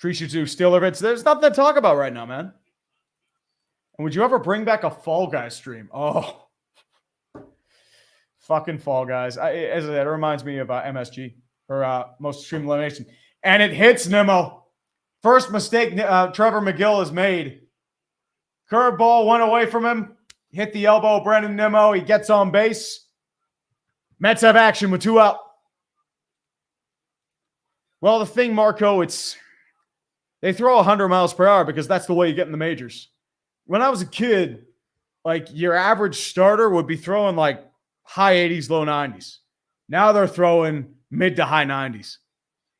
Trishizu Stilovitz. There's nothing to talk about right now, man. And would you ever bring back a Fall Guys stream? Oh, fucking Fall Guys. As I said, it reminds me of MSG, or Most Extreme Elimination. And it hits Nimmo. First mistake Trevor McGill has made. Curveball went away from him. Hit the elbow of Brandon Nimmo. He gets on base. Mets have action with 2 out. Well, the thing, Marco, they throw 100 miles per hour because that's the way you get in the majors. When I was a kid, like your average starter would be throwing like high 80s, low 90s. Now they're throwing mid to high 90s.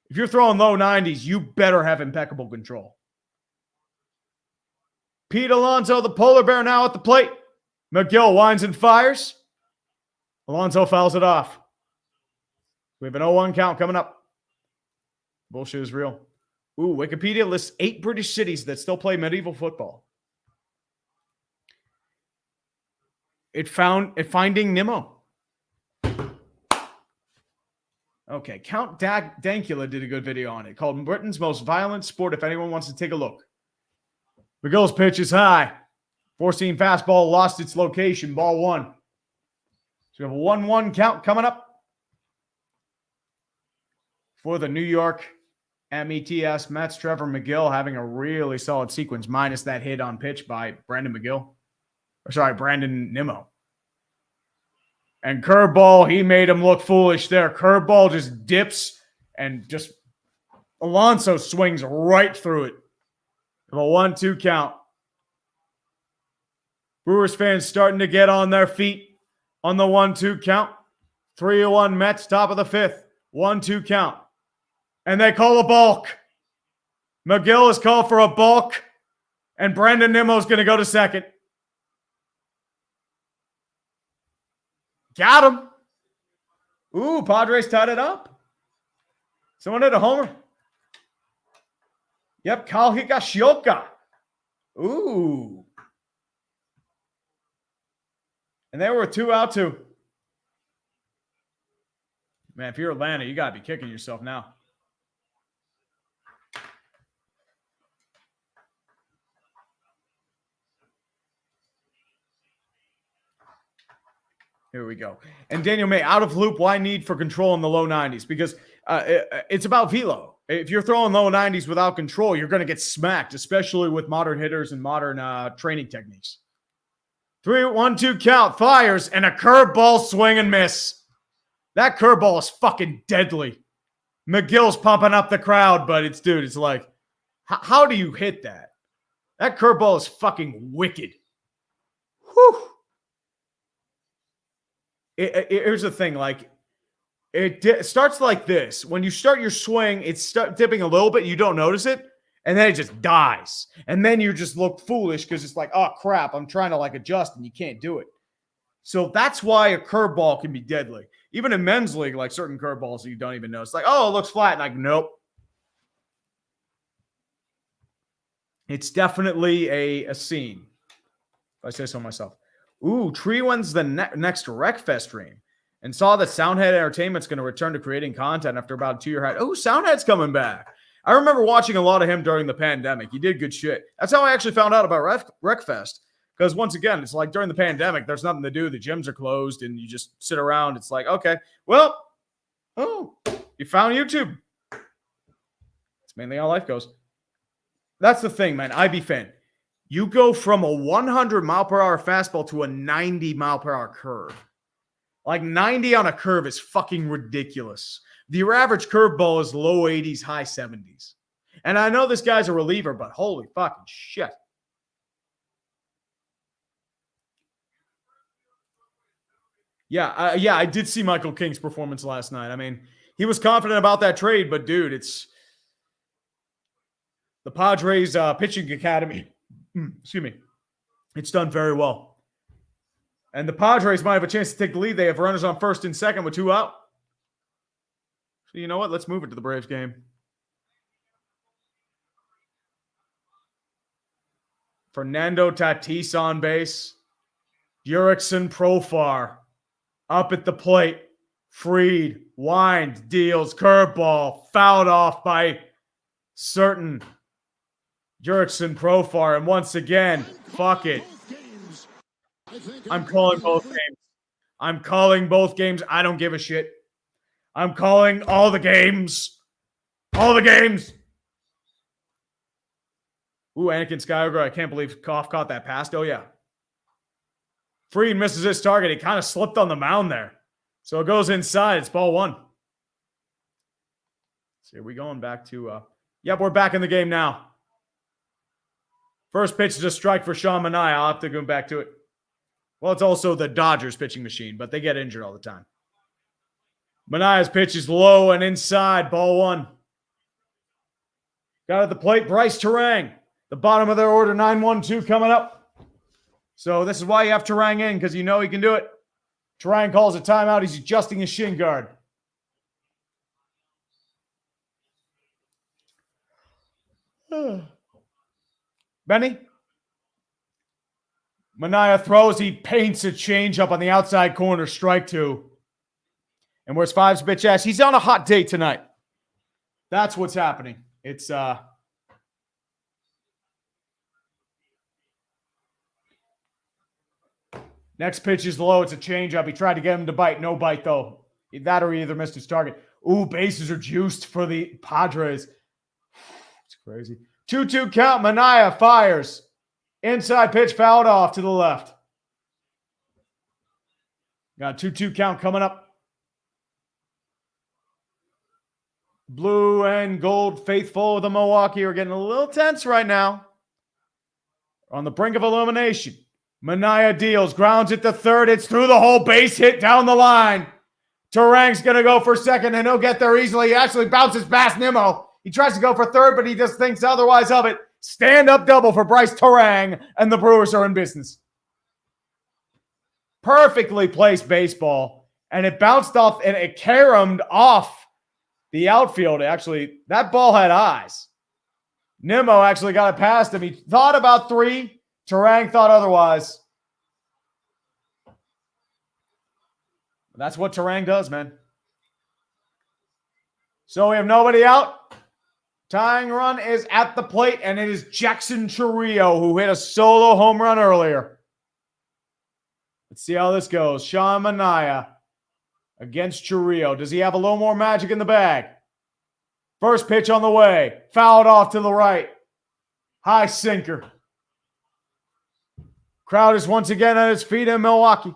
If you're throwing low 90s, you better have impeccable control. Pete Alonso, the polar bear, now at the plate. McGill winds and fires. Alonso fouls it off. We have an 0-1 count coming up. Bullshit is real. Ooh, Wikipedia lists 8 British cities that still play medieval football. Finding Nimmo. Okay, Count Dankula did a good video on it called Britain's Most Violent Sport, if anyone wants to take a look. McGill's pitch is high. 4-seam fastball lost its location. Ball 1. So we have a 1-1 count coming up for the New York METS Mets. Trevor McGill having a really solid sequence, minus that hit on pitch by Brandon Nimmo. And curveball, he made him look foolish there. Curveball just dips and just Alonso swings right through it. A 1-2 count. Brewers fans starting to get on their feet on the 1-2 count. 3-1 Mets, top of the fifth. 1-2 count. And they call a balk. McGill is called for a balk. And Brandon Nimmo is going to go to second. Got him. Ooh, Padres tied it up. Someone hit a homer. Yep, Kyle Higashioka. Ooh. And they were 2 out too. Man, if you're Atlanta, you got to be kicking yourself now. Here we go. And Daniel May, out of loop, why need for control in the low 90s? Because it's about velo. If you're throwing low 90s without control, you're going to get smacked, especially with modern hitters and modern training techniques. 3-1-2 count, fires, and a curveball swing and miss. That curveball is fucking deadly. McGill's pumping up the crowd, but it's like, how do you hit that? That curveball is fucking wicked. Whew. Here's the thing, like, it starts like this. When you start your swing, it's dipping a little bit, you don't notice it, and then it just dies. And then you just look foolish because it's like, oh, crap, I'm trying to, like, adjust, and you can't do it. So that's why a curveball can be deadly. Even in men's league, like, certain curveballs you don't even notice. Like, oh, it looks flat. And like, nope. It's definitely a scene, if I say so myself. Ooh, Tree wins the next Wreckfest stream and saw that Soundhead Entertainment's going to return to creating content after about a 2-year hiatus. Oh, Soundhead's coming back. I remember watching a lot of him during the pandemic. He did good shit. That's how I actually found out about Wreckfest. Because once again, it's like during the pandemic, there's nothing to do. The gyms are closed and you just sit around. It's like, okay, well, you found YouTube. It's mainly how life goes. That's the thing, man. IB fan. You go from a 100 mile per hour fastball to a 90 mile per hour curve. Like 90 on a curve is fucking ridiculous. Your average curveball is low 80s, high 70s. And I know this guy's a reliever, but holy fucking shit. Yeah, I did see Michael King's performance last night. I mean, he was confident about that trade, but dude, it's the Padres pitching academy. Excuse me. It's done very well. And the Padres might have a chance to take the lead. They have runners on first and second with 2 out. So you know what? Let's move it to the Braves game. Fernando Tatis on base. Jurickson Profar up at the plate. Freed, wind, deals, curveball, fouled off by certain Jurickson Profar. And once again, fuck it. I'm calling both games. I'm calling both games. I don't give a shit. I'm calling all the games. All the games. Ooh, Anakin Skywalker. I can't believe Koff caught that pass. Oh, yeah. Freed misses his target. He kind of slipped on the mound there. So it goes inside. It's ball 1. So are we going back to... Yep, we're back in the game now. First pitch is a strike for Sean Manaea. I'll have to go back to it. Well, it's also the Dodgers pitching machine, but they get injured all the time. Manaea's pitch is low and inside. Ball 1. Got at the plate, Bryce Terang. The bottom of their order, 9-1-2 coming up. So this is why you have Terang in, because you know he can do it. Terang calls a timeout. He's adjusting his shin guard. Benny? Manaea throws. He paints a changeup on the outside corner. Strike 2. And where's Five's bitch ass? He's on a hot date tonight. That's what's happening. It's next pitch is low. It's a changeup. He tried to get him to bite. No bite, though. That or he either missed his target. Ooh, bases are juiced for the Padres. It's crazy. 2-2 count. Manaea fires. Inside pitch fouled off to the left. Got a 2-2 count coming up. Blue and gold faithful of the Milwaukee are getting a little tense right now. On the brink of elimination. Manaea deals, grounds at the third. It's through the whole base hit down the line. Terang's going to go for second, and he'll get there easily. He actually bounces past Nimmo. He tries to go for third, but he just thinks otherwise of it. Stand-up double for Bryce Terang, and the Brewers are in business. Perfectly placed baseball, and it bounced off, and it caromed off the outfield. Actually, that ball had eyes. Nimmo actually got it past him. He thought about 3. Terang thought otherwise. That's what Terang does, man. So we have nobody out. Tying run is at the plate, and it is Jackson Chourio who hit a solo home run earlier. Let's see how this goes. Sean Manaea against Chourio. Does he have a little more magic in the bag? First pitch on the way. Fouled off to the right. High sinker. Crowd is once again at its feet in Milwaukee.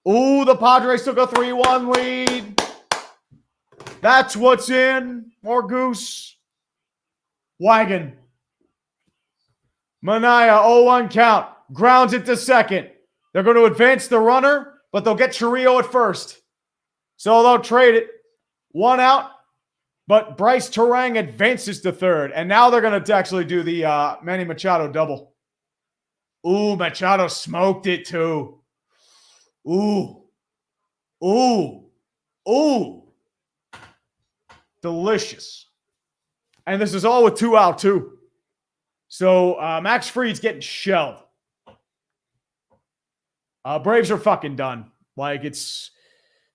Ooh, the Padres took a 3-1 lead. That's what's in. More goose. Wagon. Manaea, 0-1 count. Grounds it to second. They're going to advance the runner, but they'll get Chourio at first. So they'll trade it. 1 out, but Bryce Terang advances to third. And now they're going to actually do the Manny Machado double. Ooh, Machado smoked it too. Ooh. Ooh. Ooh. Delicious. And this is all with 2 out too. So Max Fried's getting shelled. Braves are fucking done. Like it's...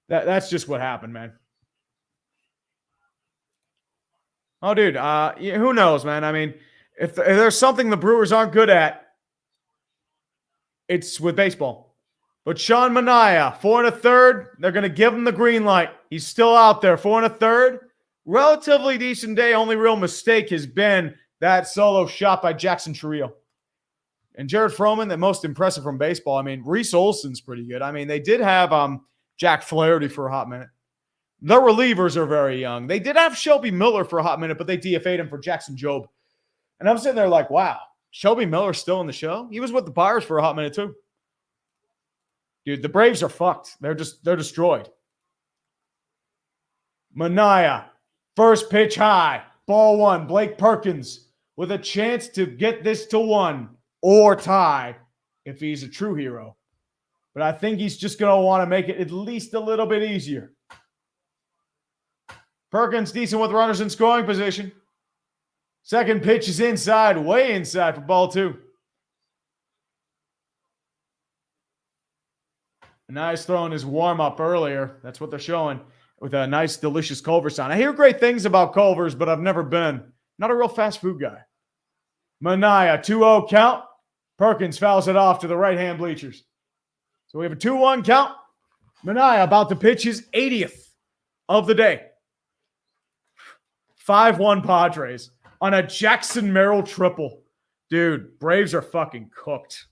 That's just what happened, man. Oh, dude, who knows, man? I mean, if there's something the Brewers aren't good at, it's with baseball. But Sean Manaea, 4 1/3, they're going to give him the green light. He's still out there, 4 1/3. Relatively decent day. Only real mistake has been that solo shot by Jackson Chourio. And Jared Froman, the most impressive from baseball. I mean, Reese Olson's pretty good. I mean, they did have Jack Flaherty for a hot minute. The relievers are very young. They did have Shelby Miller for a hot minute, but they DFA'd him for Jackson Jobe. And I'm sitting there like, wow, Shelby Miller's still in the show? He was with the Pirates for a hot minute too. Dude, the Braves are fucked. They're destroyed. Manaea, first pitch high, ball 1. Blake Perkins with a chance to get this to 1 or tie if he's a true hero. but I think he's just going to want to make it at least a little bit easier. Perkins decent with runners in scoring position. Second pitch is inside, way inside for ball 2. Nice throwing his warm-up earlier. That's what they're showing with a nice, delicious Culver sound. I hear great things about Culver's, but I've never been. Not a real fast food guy. Manaea, 2-0 count. Perkins fouls it off to the right-hand bleachers. So we have a 2-1 count. Manaea about to pitch his 80th of the day. 5-1 Padres on a Jackson Merrill triple. Dude, Braves are fucking cooked.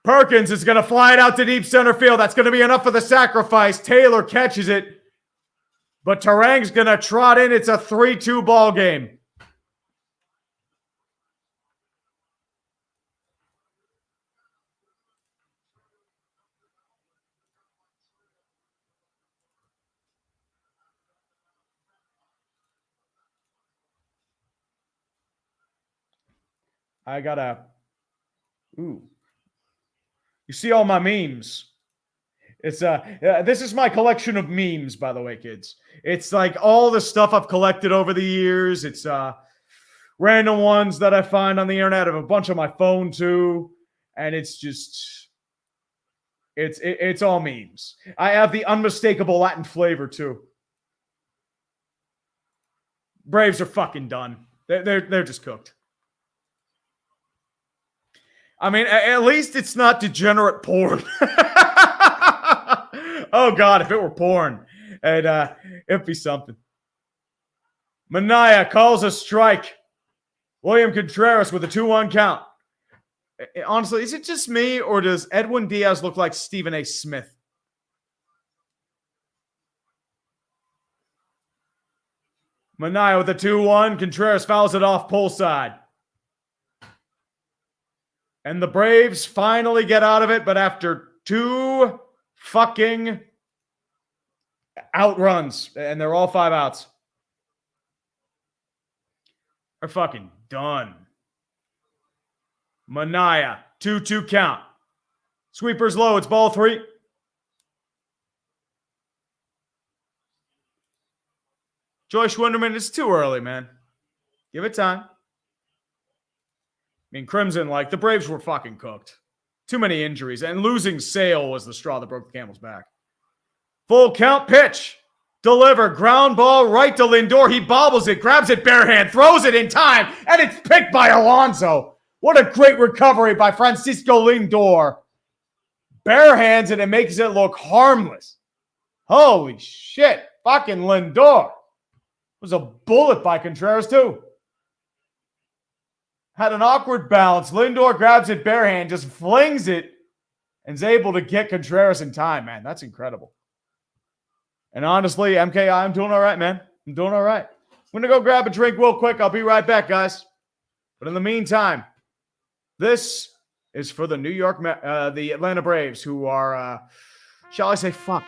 Perkins is going to fly it out to deep center field. That's going to be enough for the sacrifice. Taylor catches it. But Tarang's going to trot in. It's a 3-2 ball game. I got a... Ooh. You see all my memes. It's this is my collection of memes, by the way, kids. It's like all the stuff I've collected over the years. It's random ones that I find on the internet. I have a bunch on my phone too, and it's just it's all memes. I have the unmistakable Latin flavor too. Braves are fucking done. They're just cooked. I mean, at least it's not degenerate porn. Oh, God, if it were porn, it'd be something. Manaea calls a strike. William Contreras with a 2-1 count. Honestly, is it just me, or does Edwin Diaz look like Stephen A. Smith? Manaea with a 2-1. Contreras fouls it off pull side. And the Braves finally get out of it, but after 2 fucking outruns, and they're all 5 outs, are fucking done. Manaea, 2-2 count. Sweeper's low, it's ball 3. Joyce Winderman, it's too early, man. Give it time. I mean, Crimson, like, the Braves were fucking cooked. Too many injuries, and losing Sale was the straw that broke the camel's back. Full count pitch. Deliver. Ground ball right to Lindor. He bobbles it, grabs it bare hand, throws it in time, and it's picked by Alonso. What a great recovery by Francisco Lindor. Bare hands it and makes it look harmless. Holy shit. Fucking Lindor. It was a bullet by Contreras, too. Had an awkward balance. Lindor grabs it bare hand, just flings it, and is able to get Contreras in time, man. That's incredible. And honestly, MKI, I'm doing all right, man. I'm doing all right. I'm going to go grab a drink real quick. I'll be right back, guys. But in the meantime, this is for the the Atlanta Braves, who are, shall I say, fuck.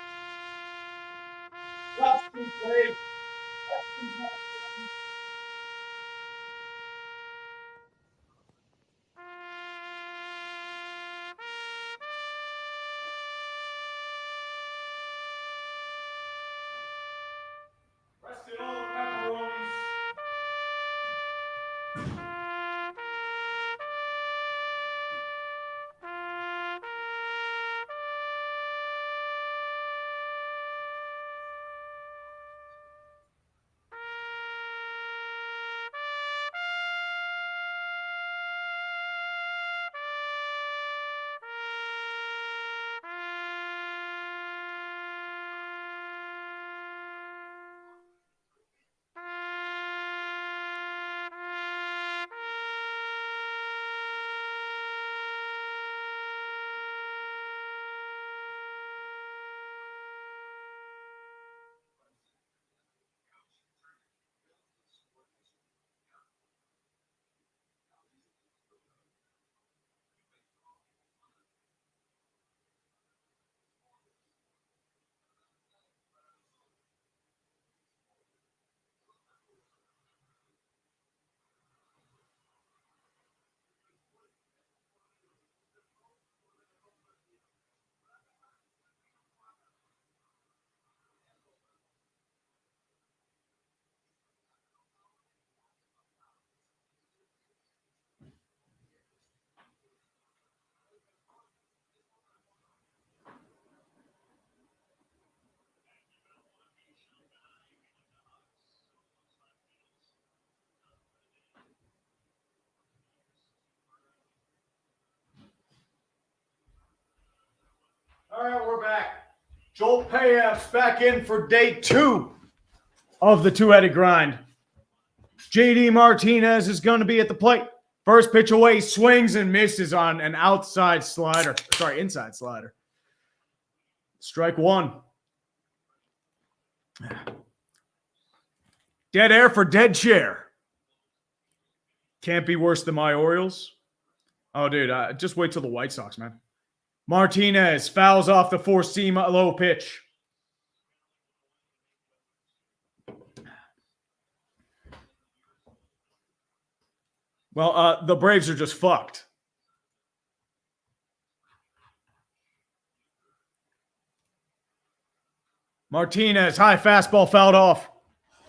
All right, we're back. Joel Payap's back in for day 2 of the two-headed grind. JD Martinez is going to be at the plate. First pitch away, swings and misses on an inside slider. Strike 1. Dead air for dead chair. Can't be worse than my Orioles. Oh, dude, just wait till the White Sox, man. Martinez fouls off the four-seam low pitch. Well, the Braves are just fucked. Martinez, high fastball fouled off.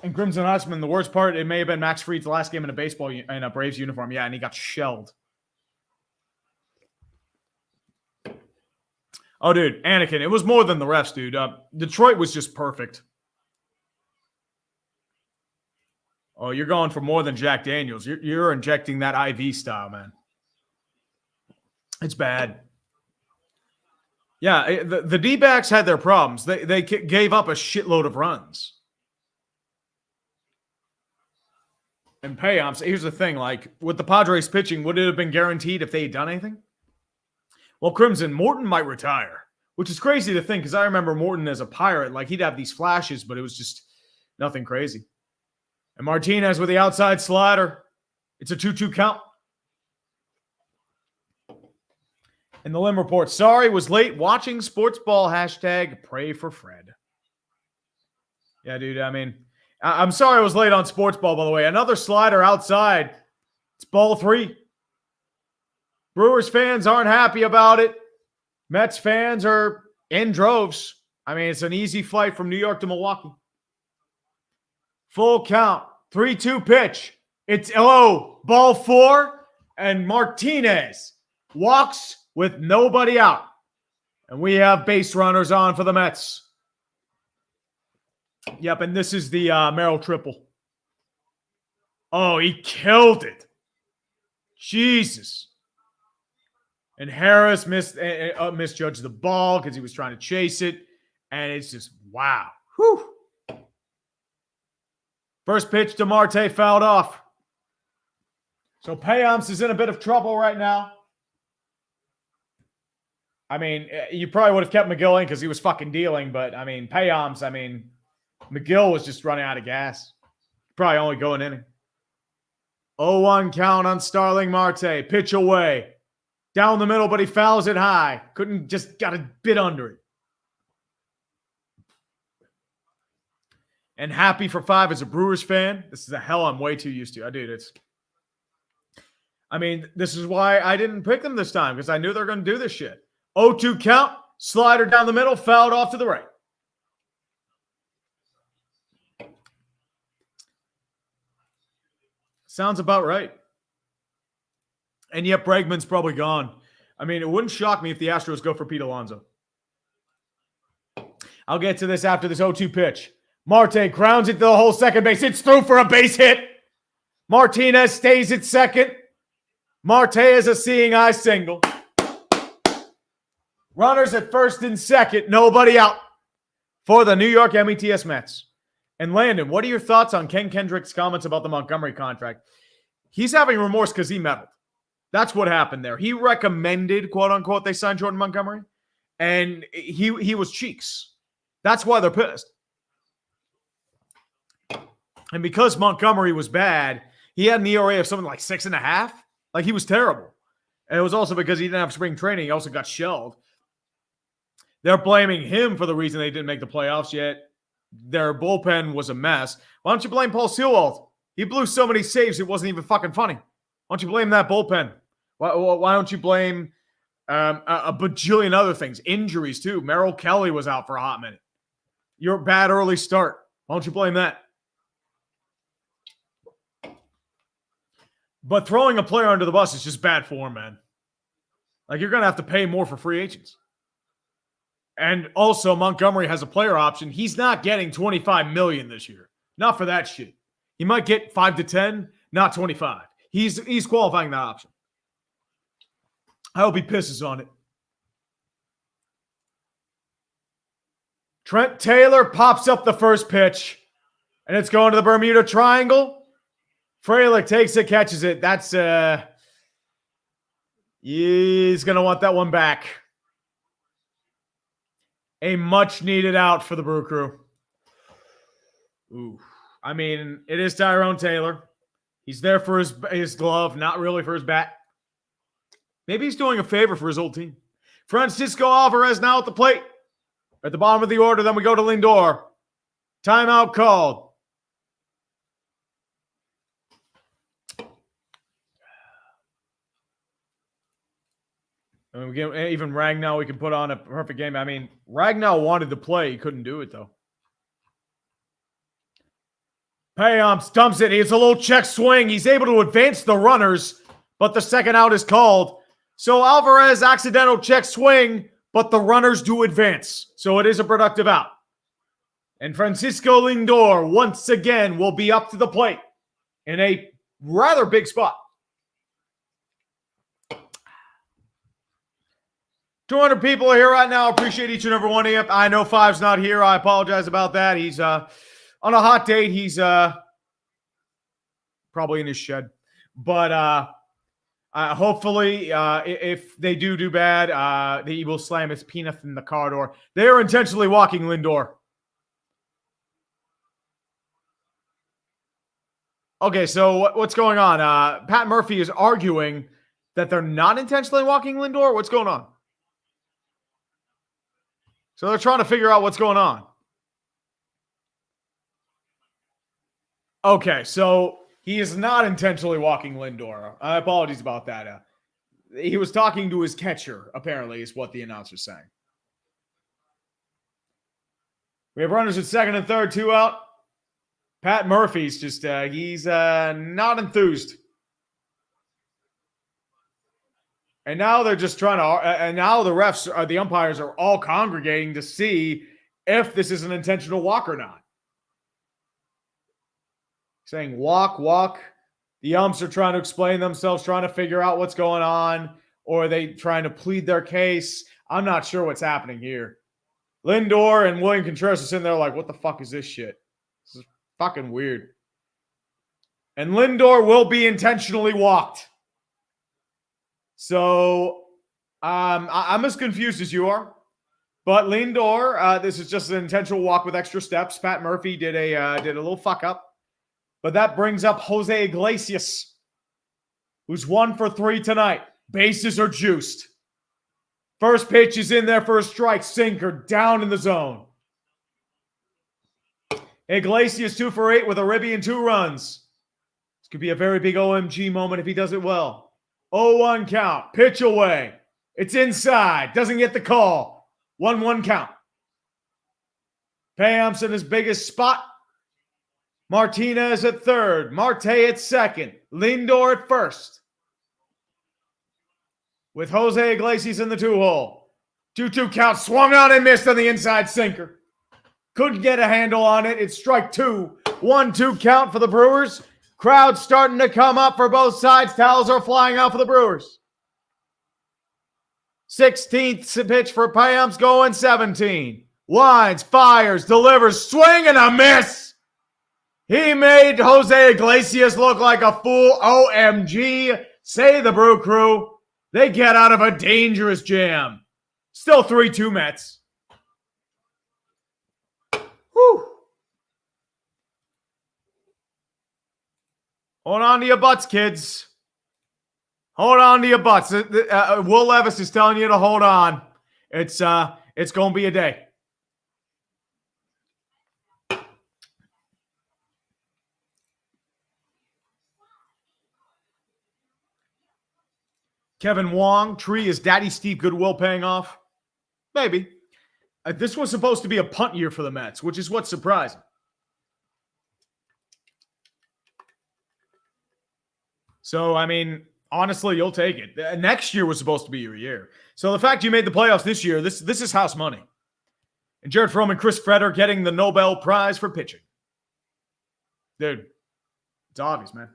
And Crimson Hussman, the worst part, it may have been Max Fried's last game in a Braves uniform. Yeah, and he got shelled. Oh, dude, Anakin, it was more than the refs, dude. Detroit was just perfect. Oh, you're going for more than Jack Daniels. You're injecting that IV style, man. It's bad. Yeah, the D-backs had their problems. They gave up a shitload of runs. And payoffs. Here's the thing, like, with the Padres pitching, would it have been guaranteed if they had done anything? Well, Crimson, Morton might retire, which is crazy to think because I remember Morton as a Pirate. Like, he'd have these flashes, but it was just nothing crazy. And Martinez with the outside slider. It's a 2-2 count. And the Lim report, sorry, was late watching Sportsball. Hashtag pray for Fred. Yeah, dude, I mean, I'm sorry I was late on Sportsball, by the way. Another slider outside. It's ball 3. Brewers fans aren't happy about it. Mets fans are in droves. I mean, it's an easy flight from New York to Milwaukee. Full count. 3-2 pitch. It's low. Ball 4. And Martinez walks with nobody out. And we have base runners on for the Mets. Yep, and this is the Merrill triple. Oh, he killed it. Jesus. And Harris misjudged the ball because he was trying to chase it. And it's just, wow. Whew. First pitch to Marte fouled off. So Payams is in a bit of trouble right now. I mean, you probably would have kept McGill in because he was fucking dealing. But, I mean, Payams, McGill was just running out of gas. Probably only going inning. 0-1 count on Starling Marte. Pitch away. Down the middle, but he fouls it high. Got a bit under it. And happy for 5 as a Brewers fan. This is the hell I'm way too used to. This is why I didn't pick them this time, because I knew they were going to do this shit. 0-2 count. Slider down the middle. Fouled off to the right. Sounds about right. And yet Bregman's probably gone. It wouldn't shock me if the Astros go for Pete Alonso. I'll get to this after this 0-2 pitch. Marte grounds it to the whole second base. It's through for a base hit. Martinez stays at second. Marte is a seeing eye single. Runners at first and second. Nobody out for the New York Mets. And Landon, what are your thoughts on Ken Kendrick's comments about the Montgomery contract? He's having remorse because he meddled. That's what happened there. He recommended, quote unquote, they signed Jordan Montgomery, and he was cheeks. That's why they're pissed. And because Montgomery was bad, he had an ERA of something like 6.5. Like, he was terrible. And it was also because he didn't have spring training. He also got shelled. They're blaming him for the reason they didn't make the playoffs yet. Their bullpen was a mess. Why don't you blame Paul Sewald? He blew so many saves, it wasn't even fucking funny. Why don't you blame that bullpen? Why don't you blame a bajillion other things? Injuries, too. Merrill Kelly was out for a hot minute. Your bad early start. Why don't you blame that? But throwing a player under the bus is just bad form, man. Like, you're going to have to pay more for free agents. And also, Montgomery has a player option. He's not getting $25 million this year. Not for that shit. He might get 5 to 10, not 25. He's qualifying that option. I hope he pisses on it. Trent Taylor pops up the first pitch, and it's going to the Bermuda Triangle. Frelick takes it, catches it. That's he's going to want that one back. A much-needed out for the Brew Crew. Ooh. I mean, it is Tyrone Taylor. He's there for his glove, not really for his bat. Maybe he's doing a favor for his old team. Francisco Alvarez now at the plate. At the bottom of the order, then we go to Lindor. Timeout called. And even Ragnow, we can put on a perfect game. I mean, Ragnow wanted to play. He couldn't do it, though. Payam stumps it. He has a little check swing. He's able to advance the runners, but the second out is called. So Alvarez, accidental check swing, but the runners do advance. So it is a productive out. And Francisco Lindor, once again, will be up to the plate in a rather big spot. 200 people are here right now. Appreciate each and every one of you. I know Five's not here. I apologize about that. He's on a hot date. He's probably in his shed. But hopefully, if they do bad, he will slam his penis in the car door. They are intentionally walking Lindor. Okay, so what's going on? Pat Murphy is arguing that they're not intentionally walking Lindor. What's going on? So they're trying to figure out what's going on. Okay, so he is not intentionally walking Lindor. Apologies about that. He was talking to his catcher, apparently, is what the announcer's saying. We have runners at second and third, 2 out. Pat Murphy's just, he's not enthused. And now they're just trying to, and now the refs, the umpires are all congregating to see if this is an intentional walk or not. Saying walk, walk. The umps are trying to explain themselves, trying to figure out what's going on, or are they trying to plead their case? I'm not sure what's happening here. Lindor and William Contreras are sitting there like, what the fuck is this shit? This is fucking weird. And Lindor will be intentionally walked. So I'm as confused as you are. But Lindor, this is just an intentional walk with extra steps. Pat Murphy did a little fuck up. But that brings up Jose Iglesias, who's 1 for 3 tonight. Bases are juiced. First pitch is in there for a strike. Sinker down in the zone. Iglesias 2 for 8 with a ribby and 2 runs. This could be a very big OMG moment if he does it well. 0-1 count. Pitch away. It's inside. Doesn't get the call. 1-1 count. Payamps in his biggest spot. Martinez at third. Marte at second. Lindor at first. With Jose Iglesias in the 2-hole. 2-2 count. Swung on and missed on the inside sinker. Couldn't get a handle on it. It's strike 2. 1-2 count for the Brewers. Crowd starting to come up for both sides. Towels are flying out for the Brewers. 16th pitch for Payamps going 17. Winds, fires, delivers, swing and a miss. He made Jose Iglesias look like a fool. OMG. Say the Brew Crew. They get out of a dangerous jam. Still 3-2 Mets. Whew. Hold on to your butts, kids. Hold on to your butts. Will Levis is telling you to hold on. It's going to be a day. Kevin Wong, Tree, is Daddy Steve Goodwill paying off? Maybe. This was supposed to be a punt year for the Mets, which is what's surprising. So, I mean, honestly, you'll take it. Next year was supposed to be your year. So the fact you made the playoffs this year, this is house money. And Jared Fromm and Chris Freder getting the Nobel Prize for pitching. Dude, it's obvious, man.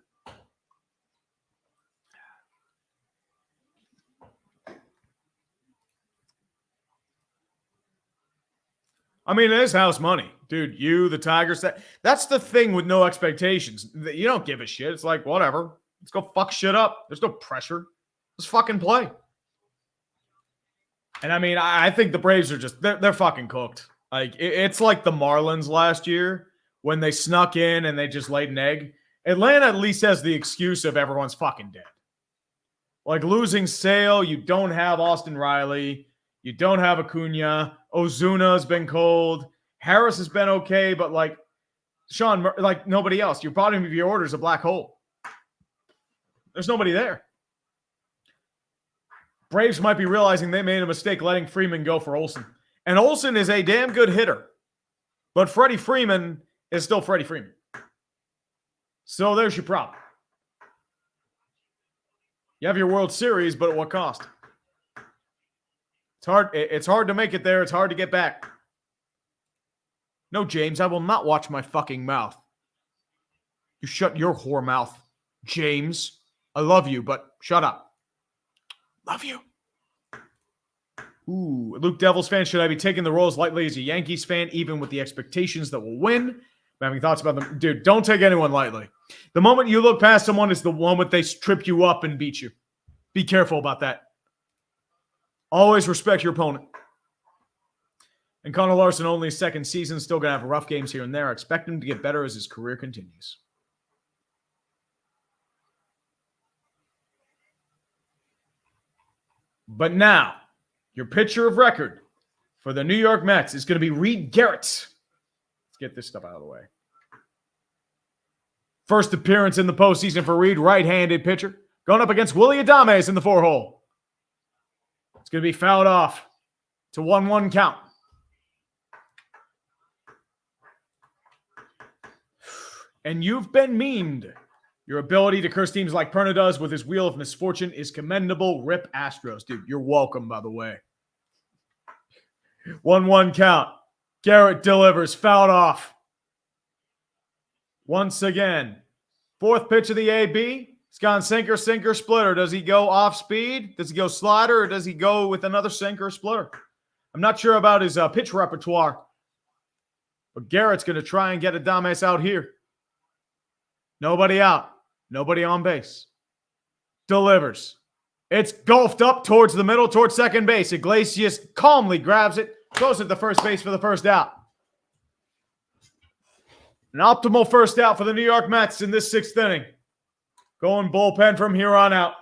I mean, it is house money. Dude, you, the Tigers, that's the thing with no expectations. You don't give a shit. It's like, whatever. Let's go fuck shit up. There's no pressure. Let's fucking play. And I mean, I think the Braves are just, they're fucking cooked. Like, it's like the Marlins last year when they snuck in and they just laid an egg. Atlanta at least has the excuse of everyone's fucking dead. Like losing Sale, you don't have Austin Riley. You don't have Acuna. Ozuna's been cold. Harris has been okay, but like Sean, like nobody else. Your bottom of your order is a black hole. There's nobody there. Braves might be realizing they made a mistake letting Freeman go for Olsen. And Olsen is a damn good hitter. But Freddie Freeman is still Freddie Freeman. So there's your problem. You have your World Series, but at what cost? It's hard to make it there. It's hard to get back. No, James, I will not watch my fucking mouth. You shut your whore mouth, James. I love you, but shut up. Love you. Ooh, Luke Devils fan, should I be taking the Royals lightly as a Yankees fan, even with the expectations that we'll win? I'm having thoughts about them. Dude, don't take anyone lightly. The moment you look past someone is the moment they trip you up and beat you. Be careful about that. Always respect your opponent. And Connor Larson, only his second season, still going to have rough games here and there. I expect him to get better as his career continues. But now, your pitcher of record for the New York Mets is going to be Reed Garrett. Let's get this stuff out of the way. First appearance in the postseason for Reed, right-handed pitcher, going up against Willy Adames in the 4-hole. It's going to be fouled off. It's a 1-1 count. And you've been memed. Your ability to curse teams like Perna does with his wheel of misfortune is commendable. Rip Astros. Dude, you're welcome, by the way. 1-1 count. Garrett delivers. Fouled off. Once again. Fourth pitch of the AB. He's gone sinker, sinker, splitter. Does he go off speed? Does he go slider? Or does he go with another sinker or splitter? I'm not sure about his pitch repertoire. But Garrett's going to try and get Adames out here. Nobody out. Nobody on base. Delivers. It's golfed up towards the middle, towards second base. Iglesias calmly grabs it. Goes at the first base for the first out. An optimal first out for the New York Mets in this sixth inning. Going bullpen from here on out.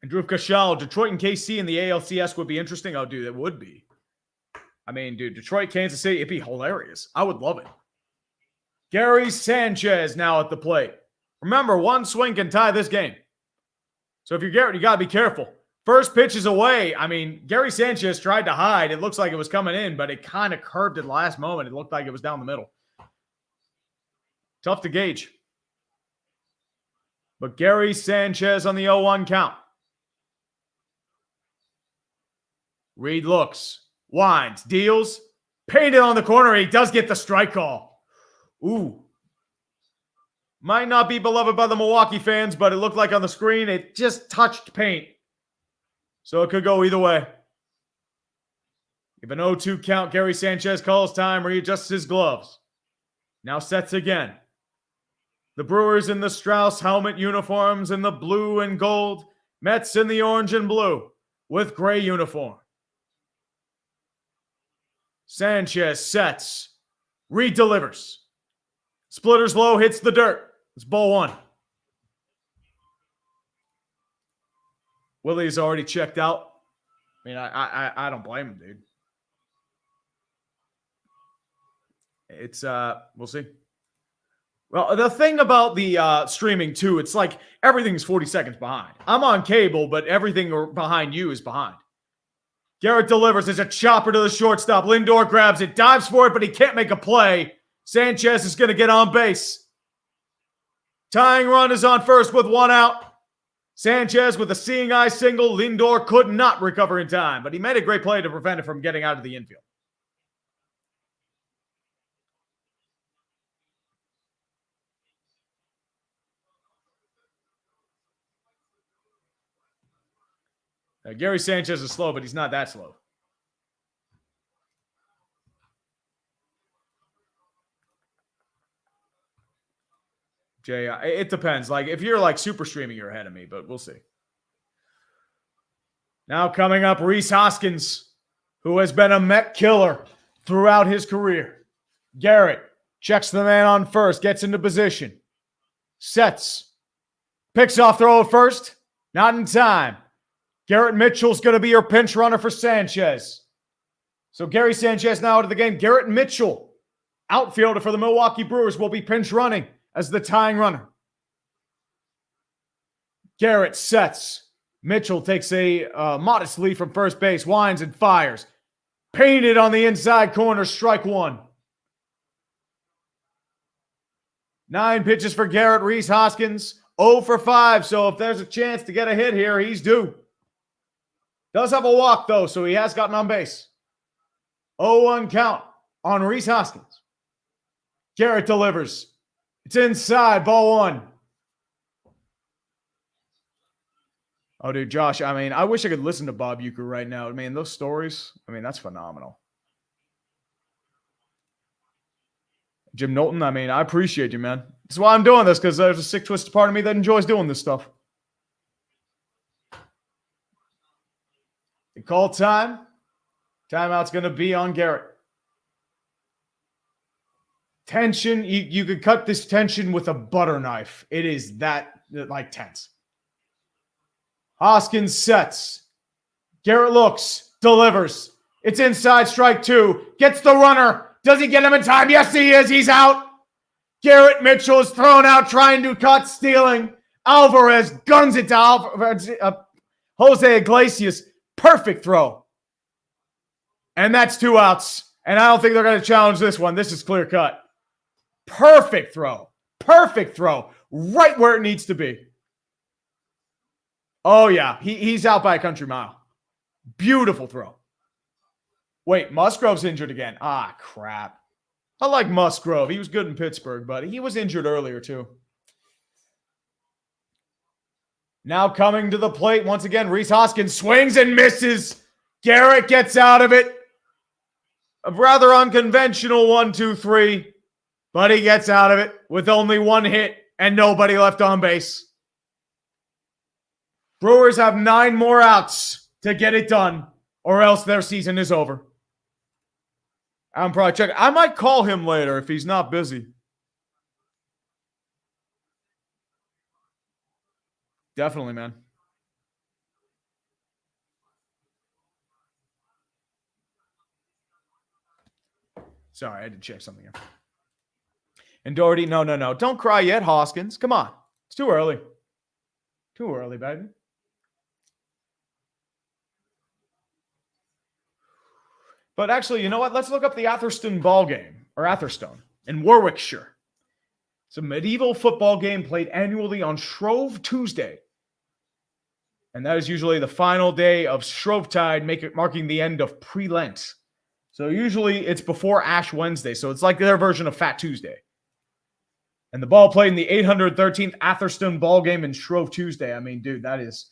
And Drew Cashel, Detroit and KC in the ALCS would be interesting. Oh, dude, it would be. I mean, dude, Detroit, Kansas City, it'd be hilarious. I would love it. Gary Sanchez now at the plate. Remember, one swing can tie this game. So if you're Garrett, you got to be careful. First pitch is away. I mean, Gary Sanchez tried to hide. It looks like it was coming in, but it kind of curved at the last moment. It looked like it was down the middle. Tough to gauge. But Gary Sanchez on the 0-1 count. Reed looks, winds, deals, painted on the corner. He does get the strike call. Ooh. Might not be beloved by the Milwaukee fans, but it looked like on the screen it just touched paint. So it could go either way. If an 0-2 count, Gary Sanchez calls time, readjusts his gloves. Now sets again. The Brewers in the Strauss helmet uniforms in the blue and gold. Mets in the orange and blue with gray uniform. Sanchez sets. Reed delivers. Splitters low, hits the dirt. It's ball one. Willie's already checked out. I mean, I don't blame him, dude. It's, we'll see. Well, the thing about the streaming, too, it's like everything's 40 seconds behind. I'm on cable, but everything behind you is behind. Garrett delivers. There's a chopper to the shortstop. Lindor grabs it, dives for it, but he can't make a play. Sanchez is going to get on base. Tying run is on first with one out. Sanchez with a seeing eye single. Lindor could not recover in time, but he made a great play to prevent it from getting out of the infield. Gary Sanchez is slow, but he's not that slow. Jay, it depends. Like, if you're like super streaming, you're ahead of me, but we'll see. Now coming up, Rhys Hoskins, who has been a Met killer throughout his career. Garrett checks the man on first, gets into position, sets, picks off throw at first, not in time. Garrett Mitchell's going to be your pinch runner for Sanchez. So Gary Sanchez now out of the game. Garrett Mitchell, outfielder for the Milwaukee Brewers, will be pinch running as the tying runner. Garrett sets. Mitchell takes a modest lead from first base, winds and fires. Painted on the inside corner, strike one. 9 pitches for Garrett. Rhys Hoskins, 0 for 5. So if there's a chance to get a hit here, he's due. Does have a walk, though, so he has gotten on base. 0-1 count on Rhys Hoskins. Garrett delivers. It's inside, ball 1. Oh, dude, Josh, I mean, I wish I could listen to Bob Uecker right now. I mean, those stories, I mean, that's phenomenal. Jim Knowlton, I mean, I appreciate you, man. That's why I'm doing this, because there's a sick, twisted part of me that enjoys doing this stuff. They call time. Timeout's going to be on Garrett. Tension, you could cut this tension with a butter knife. It is that, like, tense. Hoskins sets. Garrett looks, delivers. It's inside, strike 2. Gets the runner. Does he get him in time? Yes, he is. He's out. Garrett Mitchell is thrown out, trying to cut, stealing. Alvarez guns it to Jose Iglesias. Perfect throw. And that's 2 outs. And I don't think they're going to challenge this one. This is clear cut. Perfect throw. Perfect throw. Right where it needs to be. Oh, yeah. He's out by a country mile. Beautiful throw. Wait, Musgrove's injured again. Ah, crap. I like Musgrove. He was good in Pittsburgh, but he was injured earlier, too. Now coming to the plate once again, Rhys Hoskins swings and misses. Garrett gets out of it. A rather unconventional 1-2-3, but he gets out of it with only 1 hit and nobody left on base. Brewers have 9 more outs to get it done, or else their season is over. I'm probably checking. I might call him later if he's not busy. Definitely, man. Sorry, I had to check something here. And Doherty, no. Don't cry yet, Hoskins. Come on. It's too early. Too early, baby. But actually, you know what? Let's look up the Atherstone ball game, or Atherstone, in Warwickshire. It's a medieval football game played annually on Shrove Tuesday. And that is usually the final day of Shrovetide, marking the end of pre-Lent. So usually it's before Ash Wednesday. So it's like their version of Fat Tuesday. And the ball played in the 813th Atherstone ball game in Shrove Tuesday. I mean, dude, that is...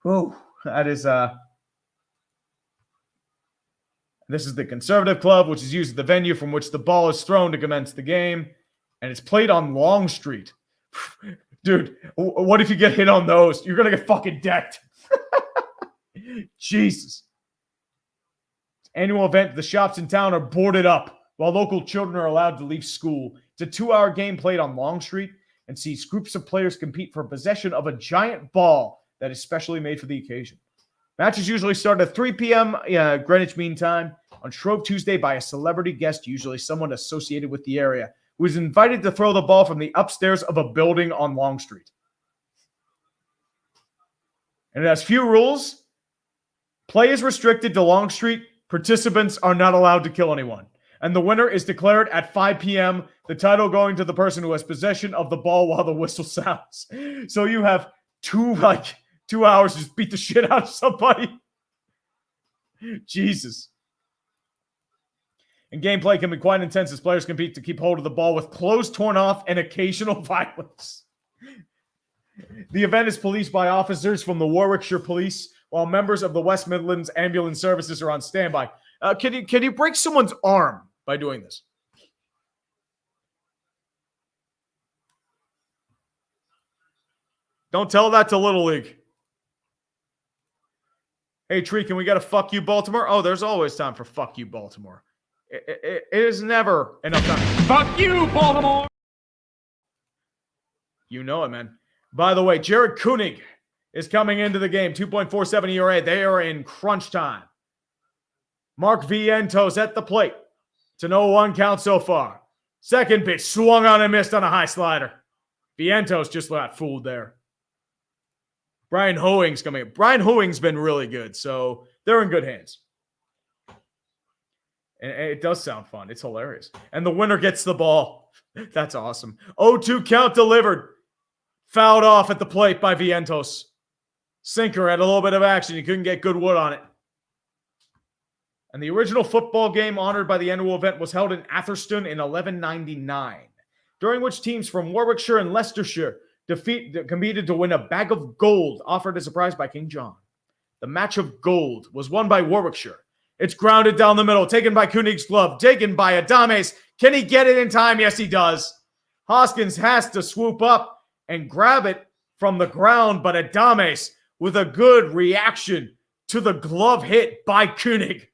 Whoa. That is... This is the Conservative Club, which is used as the venue from which the ball is thrown to commence the game. And it's played on Long Street. Dude, what if you get hit on those? You're going to get fucking decked. Jesus. Annual event, the shops in town are boarded up while local children are allowed to leave school. It's a 2-hour game played on Long Street and sees groups of players compete for possession of a giant ball that is specially made for the occasion. Matches usually start at 3 p.m. Greenwich Mean Time on Shrove Tuesday by a celebrity guest, usually someone associated with the area, who is invited to throw the ball from the upstairs of a building on Long Street. And it has few rules. Play is restricted to Long Street. Participants are not allowed to kill anyone. And the winner is declared at 5 p.m., the title going to the person who has possession of the ball while the whistle sounds. So you have 2 hours to just beat the shit out of somebody. Jesus. And gameplay can be quite intense as players compete to keep hold of the ball with clothes torn off and occasional violence. The event is policed by officers from the Warwickshire Police, while members of the West Midlands Ambulance Services are on standby. Can you break someone's arm by doing this? Don't tell that to Little League. Hey, Tree, can we get a fuck you, Baltimore? Oh, there's always time for fuck you, Baltimore. It is never enough time. Fuck you, Baltimore! You know it, man. By the way, Jared Koenig is coming into the game. 2.47 ERA. They are in crunch time. Mark Vientos at the plate. It's an 0-1 count so far. Second pitch, swung on and missed on a high slider. Vientos just got fooled there. Brian Hoeing's coming in. Brian Hoeing's been really good, so they're in good hands. And it does sound fun. It's hilarious. And the winner gets the ball. That's awesome. 0-2 count delivered. Fouled off at the plate by Vientos. Sinker had a little bit of action. He couldn't get good wood on it. And the original football game honored by the annual event was held in Atherstone in 1199, during which teams from Warwickshire and Leicestershire competed to win a bag of gold offered as a prize by King John. The match of gold was won by Warwickshire. It's grounded down the middle, taken by Koenig's glove, taken by Adames. Can he get it in time? Yes, he does. Hoskins has to swoop up and grab it from the ground, but Adames with a good reaction to the glove hit by Koenig.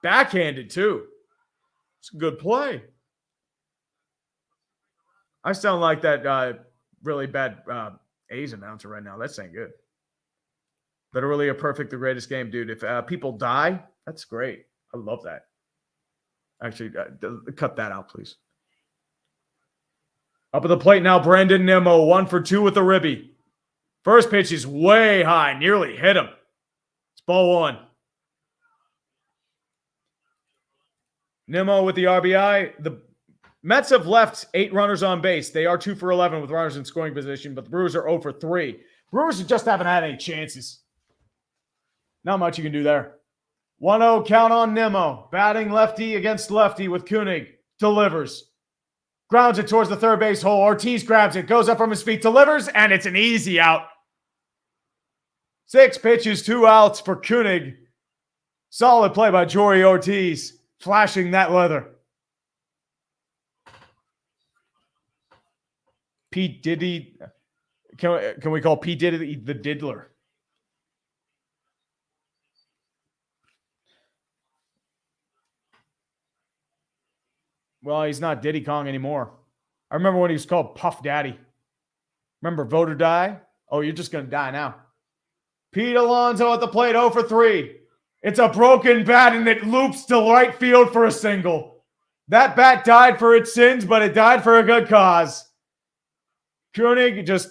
Backhanded, too. It's a good play. I sound like that really bad A's announcer right now. That's ain't good. Literally a perfect, the greatest game, dude. If people die, that's great. I love that. Actually, cut that out, please. Up at the plate now, Brandon Nimmo, 1 for 2 with a ribby. First pitch is way high, nearly hit him. It's ball 1. Nimmo with the RBI. The Mets have left 8 runners on base. They are 2 for 11 with runners in scoring position, but the Brewers are 0 for 3. Brewers just haven't had any chances. Not much you can do there. 1-0 count on Nimmo. Batting lefty against lefty with Koenig. Delivers. Grounds it towards the third base hole. Ortiz grabs it, goes up from his feet, delivers, and it's an easy out. 6 pitches, 2 outs for Koenig. Solid play by Chourio Ortiz, flashing that leather. Pete Diddy. Can we call Pete Diddy the diddler? Well, he's not Diddy Kong anymore. I remember when he was called Puff Daddy. Remember Vote or Die? Oh, you're just going to die now. Pete Alonso at the plate, 0 for 3. It's a broken bat, and it loops to right field for a single. That bat died for its sins, but it died for a good cause. Koenig just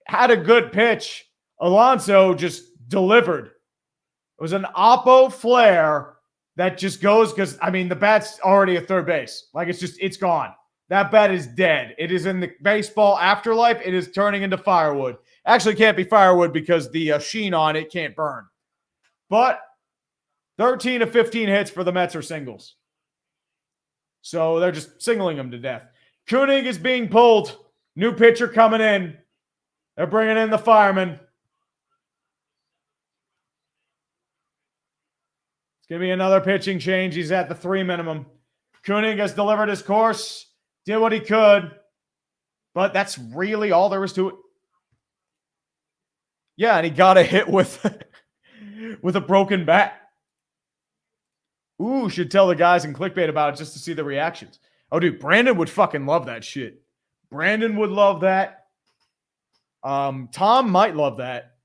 had a good pitch. Alonso just delivered. It was an oppo flare that just goes because, I mean, the bat's already at third base. Like, it's gone. That bat is dead. It is in the baseball afterlife. It is turning into firewood. Actually, can't be firewood because the sheen on it can't burn. But 13 of 15 hits for the Mets are singles. So they're just singling them to death. Koenig is being pulled. New pitcher coming in. They're bringing in the fireman. It's going to be another pitching change. He's at the 3 minimum. Koenig has delivered his course. Did what he could. But that's really all there was to it. Yeah, and he got a hit with a broken bat. Ooh, should tell the guys in clickbait about it just to see the reactions. Oh, dude, Brandon would fucking love that shit. Brandon would love that. Tom might love that.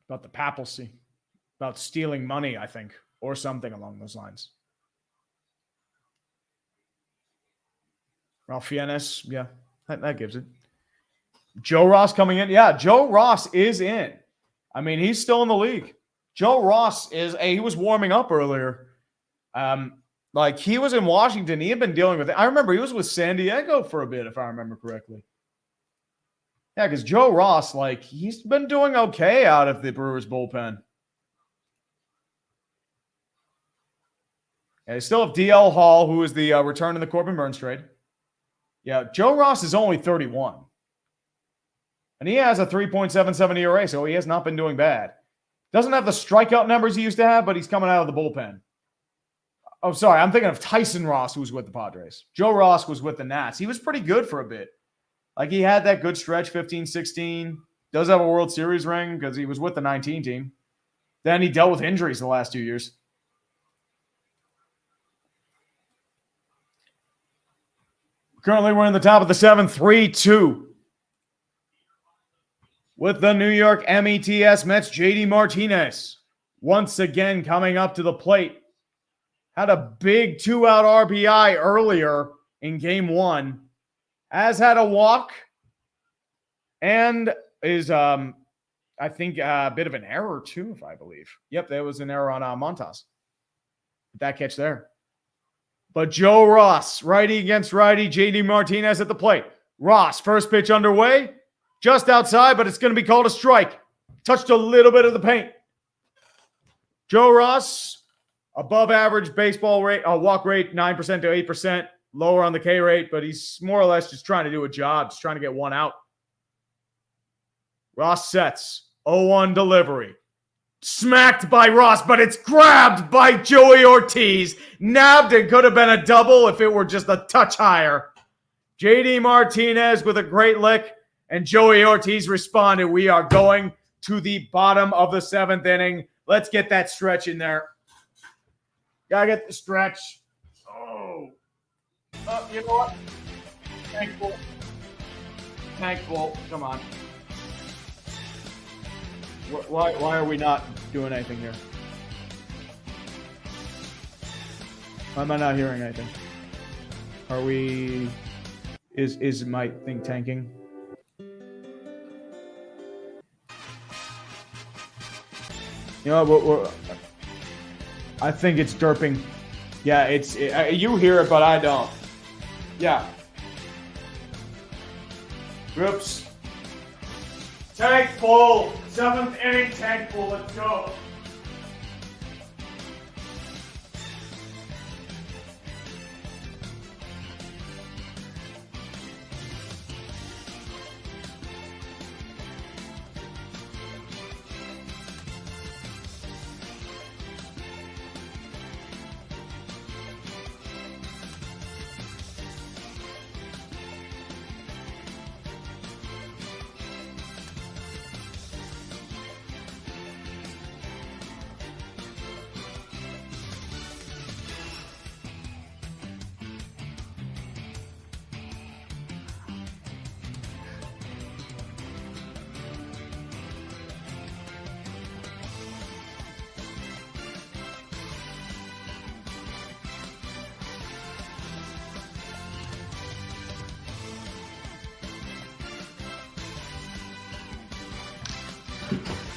About the papacy. About stealing money, I think. Or something along those lines. Ralph Fiennes, yeah, that gives it. Joe Ross coming in. Yeah, Joe Ross is in. I mean, he's still in the league. Joe Ross he was warming up earlier. Like, he was in Washington. He had been dealing with it. I remember he was with San Diego for a bit, if I remember correctly. Yeah, because Joe Ross, like, he's been doing okay out of the Brewers bullpen. And they still have DL Hall, who is the return in the Corbin Burns trade. Yeah, Joe Ross is only 31. And he has a 3.77 ERA, so he has not been doing bad. Doesn't have the strikeout numbers he used to have, but he's coming out of the bullpen. Oh, sorry. I'm thinking of Tyson Ross, who was with the Padres. Joe Ross was with the Nats. He was pretty good for a bit. Like, he had that good stretch, 15-16. Does have a World Series ring because he was with the 19 team. Then he dealt with injuries the last 2 years. Currently, we're in the top of the 7th, 3-2. With the New York Mets, JD Martinez once again coming up to the plate. Had a big 2-out RBI earlier in game 1. Has had a walk and is, I think, a bit of an error too, if I believe. Yep, there was an error on Montas. That catch there. But Joe Ross, righty against righty, JD Martinez at the plate. Ross, first pitch underway. Just outside, but it's going to be called a strike. Touched a little bit of the paint. Joe Ross, above average baseball rate, walk rate, 9% to 8%, lower on the K rate, but he's more or less just trying to do a job, just trying to get one out. Ross sets, 0-1 delivery. Smacked by Ross, but it's grabbed by Joey Ortiz. Nabbed and could have been a double if it were just a touch higher. JD Martinez with a great lick. And Joey Ortiz responded. We are going to the bottom of the 7th inning. Let's get that stretch in there. Gotta get the stretch. Oh, you know what? Thankful. Come on. Why are we not doing anything here? Why am I not hearing anything? Are we... Is my thing tanking? You know, I think it's derping. Yeah, you hear it, but I don't. Yeah. Groups. Tank full. 7th inning tank full. Let's go.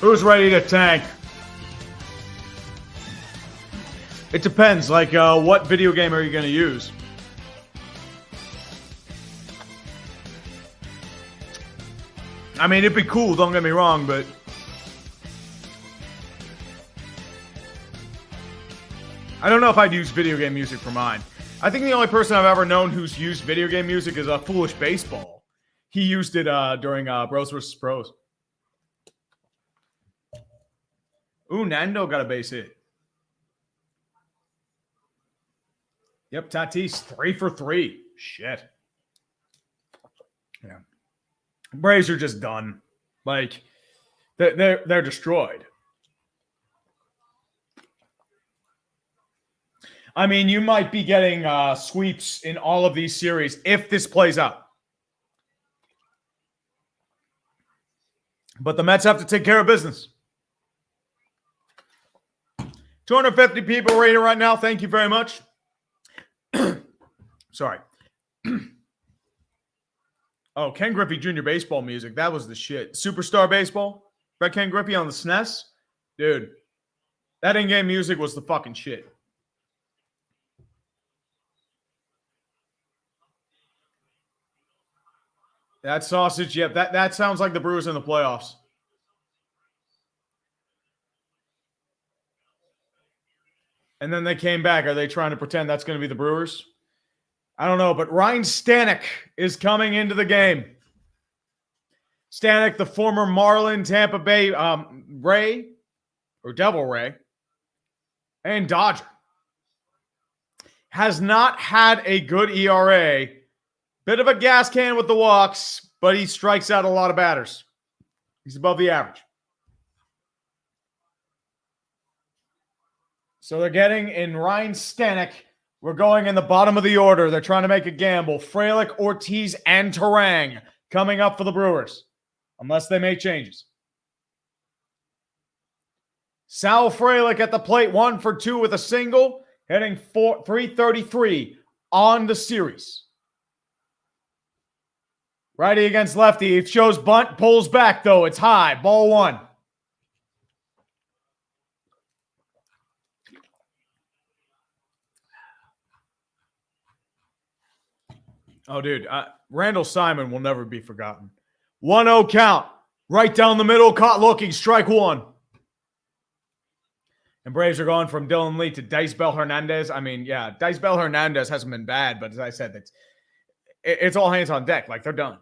Who's ready to tank? It depends. Like, what video game are you going to use? I mean, it'd be cool, don't get me wrong, but... I don't know if I'd use video game music for mine. I think the only person I've ever known who's used video game music is Foolish Baseball. He used it during Bros vs. Pros. Ooh, Nando got a base hit. Yep, Tatis 3 for 3. Shit. Yeah. Braves are just done. Like, they're destroyed. I mean, you might be getting sweeps in all of these series if this plays out. But the Mets have to take care of business. 250 people rated right now. Thank you very much. Sorry. Oh, Ken Griffey Jr. baseball music. That was the shit. Superstar Baseball. Brett Ken Griffey on the SNES. Dude, that in-game music was the fucking shit. That sausage, yep. That sounds like the Brewers in the playoffs. and then they came back. Are they trying to pretend that's going to be the Brewers? I don't know, but Ryan Stanek is coming into the game. Stanek, the former Marlin, Tampa Bay Ray, or Devil Ray, and Dodger, has not had a good ERA. Bit of a gas can with the walks, but he strikes out a lot of batters. He's above the average. So they're getting in Ryan Stanek. We're going in the bottom of the order. They're trying to make a gamble. Frelick, Ortiz, and Turang coming up for the Brewers, unless they make changes. Sal Frelick at the plate, 1 for 2 with a single, hitting 333 on the series. Righty against lefty. It shows bunt, pulls back though. It's high. Ball 1. Oh, dude. Randall Simon will never be forgotten. 1-0 count. Right down the middle. Caught looking. Strike 1. And Braves are going from Dylan Lee to Dice Bell Hernandez. I mean, yeah, Dice Bell Hernandez hasn't been bad, but as I said, it's all hands on deck. Like, they're done.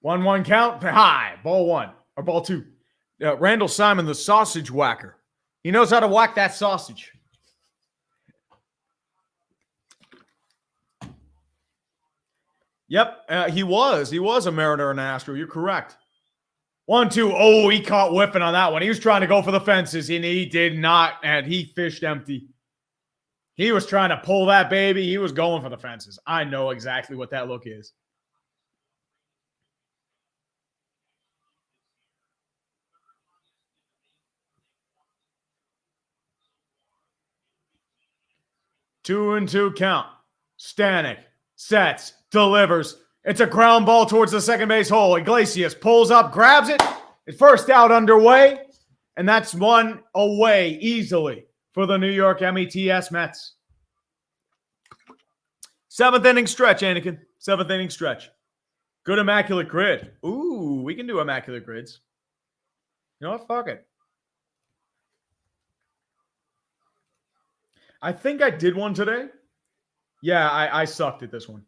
1-1 count. High. Ball 1. Or ball 2. Randall Simon, the sausage whacker. He knows how to whack that sausage. Yep, he was. He was a Mariner and an Astro. You're correct. 1-2. Oh, he caught whipping on that one. He was trying to go for the fences, and he did not, and he fished empty. He was trying to pull that baby. He was going for the fences. I know exactly what that look is. Two and 2 count. Stanek sets, delivers. It's a ground ball towards the second base hole. Iglesias pulls up, grabs it. It's first out underway, and that's 1 away easily for the New York Mets. 7th inning stretch, Anakin. 7th inning stretch. Good immaculate grid. Ooh, we can do immaculate grids. You know what? Fuck it. I think I did one today. Yeah, I sucked at this one.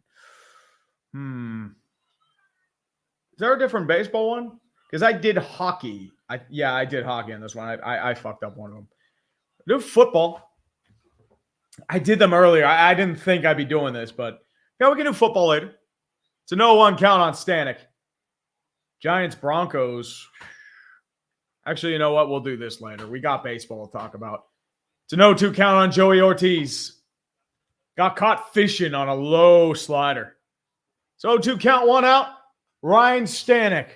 Is there a different baseball one? Because I did hockey. I did hockey on this one. I fucked up one of them. I do football. I did them earlier. I didn't think I'd be doing this, but yeah, we can do football later. It's a 0-1 count on Stanek. Giants, Broncos. Actually, you know what? We'll do this later. We got baseball to talk about. It's a 0-2 count on Joey Ortiz. Got caught fishing on a low slider. So 0-2 count, 1 out. Ryan Stanek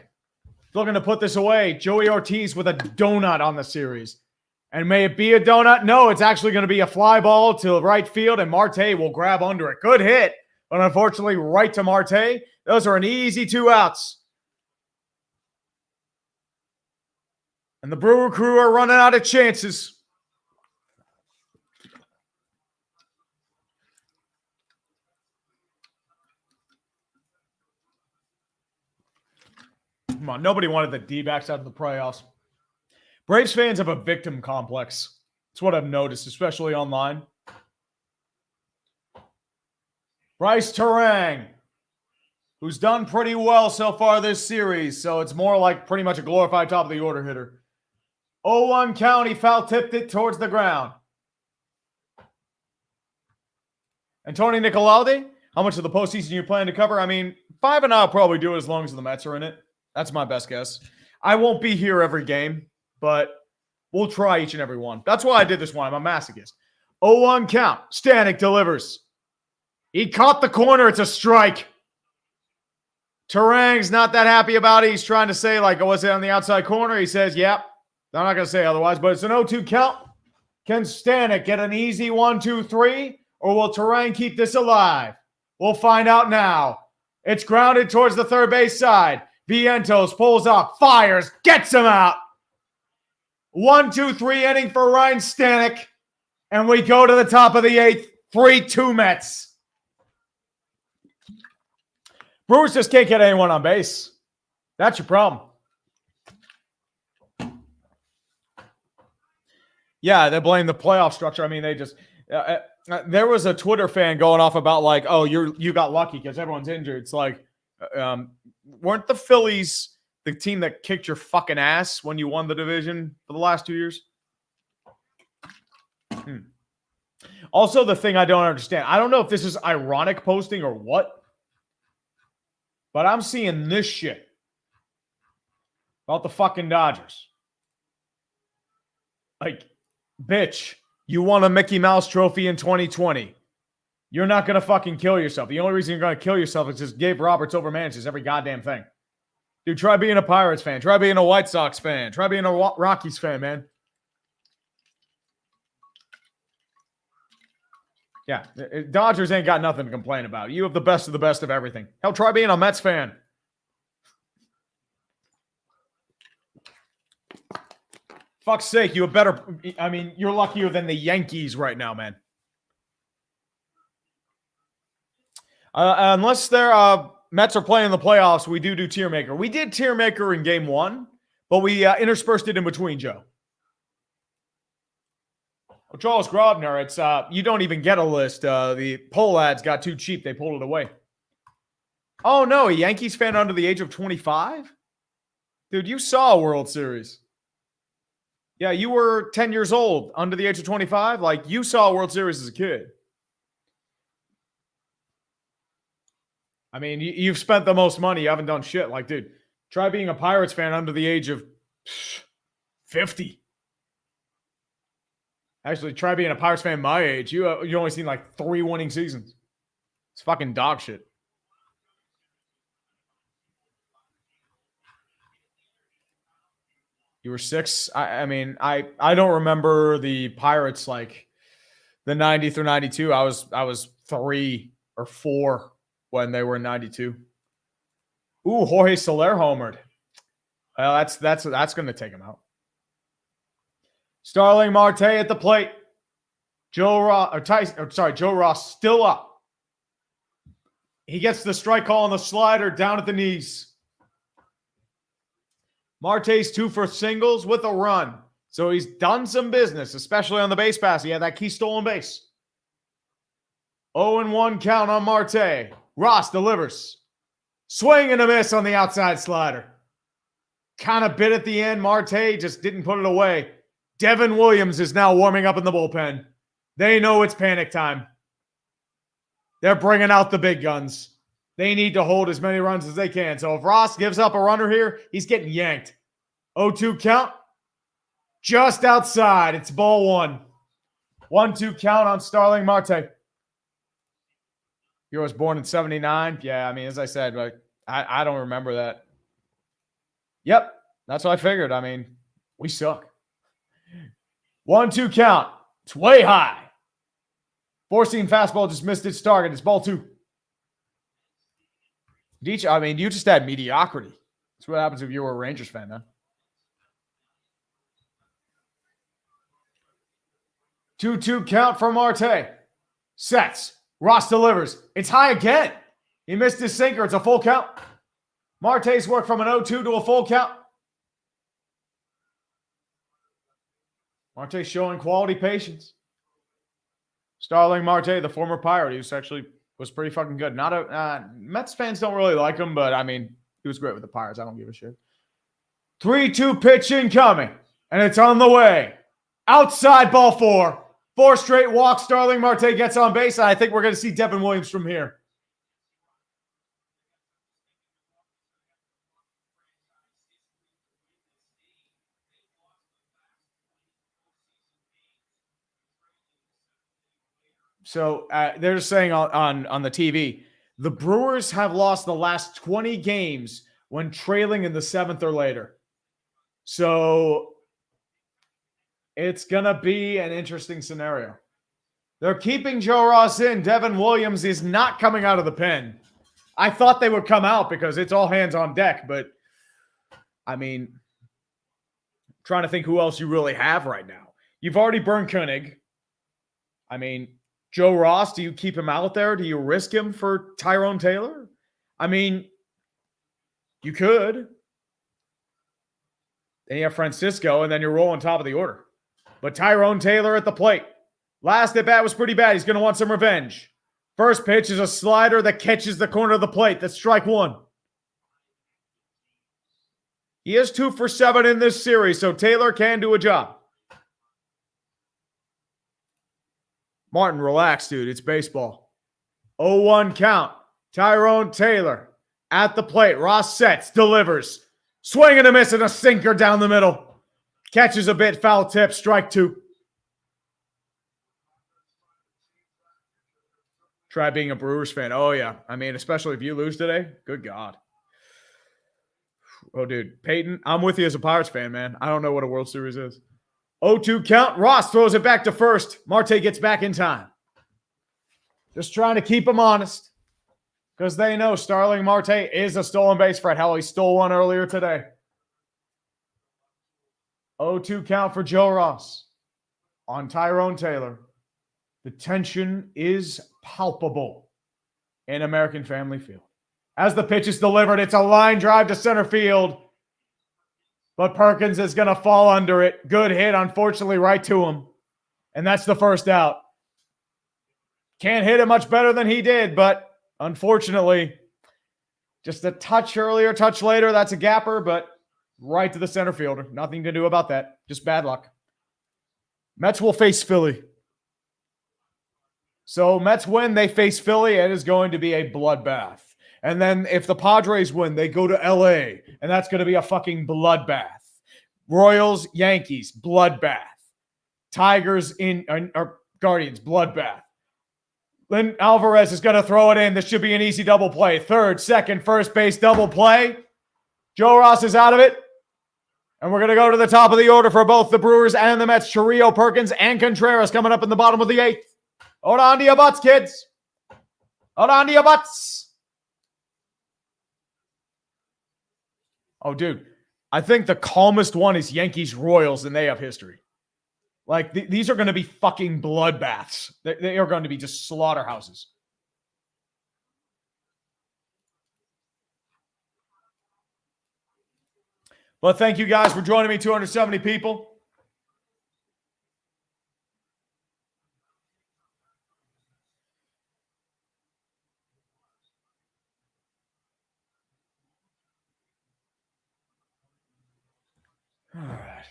looking to put this away. Joey Ortiz with a donut on the series. And may it be a donut? No, it's actually going to be a fly ball to right field, and Marte will grab under it. Good hit, but unfortunately right to Marte. Those are an easy 2 outs. And the Brewer crew are running out of chances. Come on, nobody wanted the D-backs out of the playoffs. Braves fans have a victim complex. That's what I've noticed, especially online. Bryce Turang, who's done pretty well so far this series, so it's more like pretty much a glorified top of the order hitter. 0-1 count, he foul-tipped it towards the ground. And Tony Nicolaldi, how much of the postseason you plan to cover? I mean, 5 and I'll probably do it as long as the Mets are in it. That's my best guess. I won't be here every game, but we'll try each and every one. That's why I did this one. I'm a masochist. 0-1 count. Stanek delivers. He caught the corner. It's a strike. Turang's not that happy about it. He's trying to say, like, was it on the outside corner? He says, yep. I'm not going to say otherwise, but it's an 0-2 count. Can Stanek get an easy 1-2-3, or will Turang keep this alive? We'll find out now. It's grounded towards the third base side. Vientos pulls up, fires, gets him out. 1-2-3 inning for Ryan Stanek. And we go to the top of the 8th. 3-2 Mets. Brewers just can't get anyone on base. That's your problem. Yeah, they blame the playoff structure. I mean, they just there was a Twitter fan going off about like, oh, you got lucky because everyone's injured. It's like, weren't the Phillies the team that kicked your fucking ass when you won the division for the last 2 years? Also, the thing I don't understand, I don't know if this is ironic posting or what, but I'm seeing this shit about the fucking Dodgers. Like, bitch, you won a Mickey Mouse trophy in 2020. You're not going to fucking kill yourself. The only reason you're going to kill yourself is because Gabe Roberts overmanages every goddamn thing. Dude, try being a Pirates fan. Try being a White Sox fan. Try being a Rockies fan, man. Yeah, Dodgers ain't got nothing to complain about. You have the best of everything. Hell, try being a Mets fan. Fuck's sake, you have better. I mean, you're luckier than the Yankees right now, man. Unless their Mets are playing the playoffs, we do tier maker. We did tier maker in game 1, but we interspersed it in between, Joe. Well, Charles Grobner, it's you don't even get a list. The poll ads got too cheap. They pulled it away. Oh, no, a Yankees fan under the age of 25? Dude, you saw a World Series. Yeah, you were 10 years old, under the age of 25. Like, you saw a World Series as a kid. I mean, you've spent the most money. You haven't done shit. Like, dude, try being a Pirates fan under the age of 50. Actually, try being a Pirates fan my age. You only seen like 3 winning seasons. It's fucking dog shit. You were 6. I mean, I don't remember the Pirates like the 90 through 92. I was 3 or 4 when they were in 92. Ooh, Jorge Soler homered. Well, that's going to take him out. Starling Marte at the plate. Joe Ross still up. He gets the strike call on the slider down at the knees. Marte's 2 for singles with a run. So he's done some business, especially on the base pass. He had that key stolen base. 0-1 count on Marte. Ross delivers. Swing and a miss on the outside slider. Kind of bit at the end. Marte just didn't put it away. Devin Williams is now warming up in the bullpen. They know it's panic time. They're bringing out the big guns. They need to hold as many runs as they can. So if Ross gives up a runner here, he's getting yanked. 0-2 count. Just outside. It's ball 1. 1-2 count on Starling Marte. He was born in 79. Yeah, I mean, as I said, like, I don't remember that. Yep, that's what I figured. I mean, we suck. 1-2 count. It's way high. 4-seam fastball just missed its target. It's ball 2. I mean, you just had mediocrity. That's what happens if you were a Rangers fan, man. 2-2 count for Marte. Sets. Ross delivers. It's high again. He missed his sinker. It's a full count. Marte's worked from an 0-2 to a full count. Marte showing quality patience. Starling Marte, the former Pirate, who actually was pretty fucking good. Not a Mets fans don't really like him, but I mean, he was great with the Pirates. I don't give a shit. 3-2 pitch incoming, and it's on the way. Outside ball 4. 4 straight walks. Starling Marte gets on base, and I think we're going to see Devin Williams from here. So they're just saying on the TV, the Brewers have lost the last 20 games when trailing in the 7th or later. So it's going to be an interesting scenario. They're keeping Joe Ross in. Devin Williams is not coming out of the pen. I thought they would come out because it's all hands on deck, but I mean, trying to think who else you really have right now. You've already burned Koenig. I mean, Joe Ross, do you keep him out there? Do you risk him for Tyrone Taylor? I mean, you could. Then you have Francisco, and then you're rolling top of the order. but Tyrone Taylor at the plate. Last at bat was pretty bad. He's going to want some revenge. First pitch is a slider that catches the corner of the plate. That's strike one. He is 2 for 7 in this series, so Taylor can do a job. Martin, relax, dude. It's baseball. 0-1 count. Tyrone Taylor at the plate. Ross sets, delivers. Swing and a miss and a sinker down the middle. Catches a bit, foul tip, strike 2. Try being a Brewers fan. Oh, yeah. I mean, especially if you lose today. Good God. Oh, dude. Peyton, I'm with you as a Pirates fan, man. I don't know what a World Series is. 0-2 count. Ross throws it back to first. Marte gets back in time. Just trying to keep them honest. Because they know Starling Marte is a stolen base threat. Hell, he stole one earlier today. 0-2 count for Joe Ross on Tyrone Taylor. The tension is palpable in American Family Field. As the pitch is delivered, it's a line drive to center field. But Perkins is going to fall under it. Good hit, unfortunately, right to him. And that's the first out. Can't hit it much better than he did, but unfortunately, just a touch earlier, touch later, that's a gapper, but right to the center fielder. Nothing to do about that. Just bad luck. Mets will face Philly. So Mets win, they face Philly. It is going to be a bloodbath. And then if the Padres win, they go to LA, and that's going to be a fucking bloodbath. Royals, Yankees, bloodbath. Tigers or Guardians, bloodbath. Lynn Alvarez is going to throw it in. This should be an easy double play. Third, second, first base double play. Joe Ross is out of it. And we're going to go to the top of the order for both the Brewers and the Mets. Chourio, Perkins, and Contreras coming up in the bottom of the 8th. Hold on to your butts, kids. Hold on to your butts. Oh, dude. I think the calmest one is Yankees-Royals, and they have history. Like, these are going to be fucking bloodbaths. They are going to be just slaughterhouses. Well, thank you guys for joining me, 270 people. All right.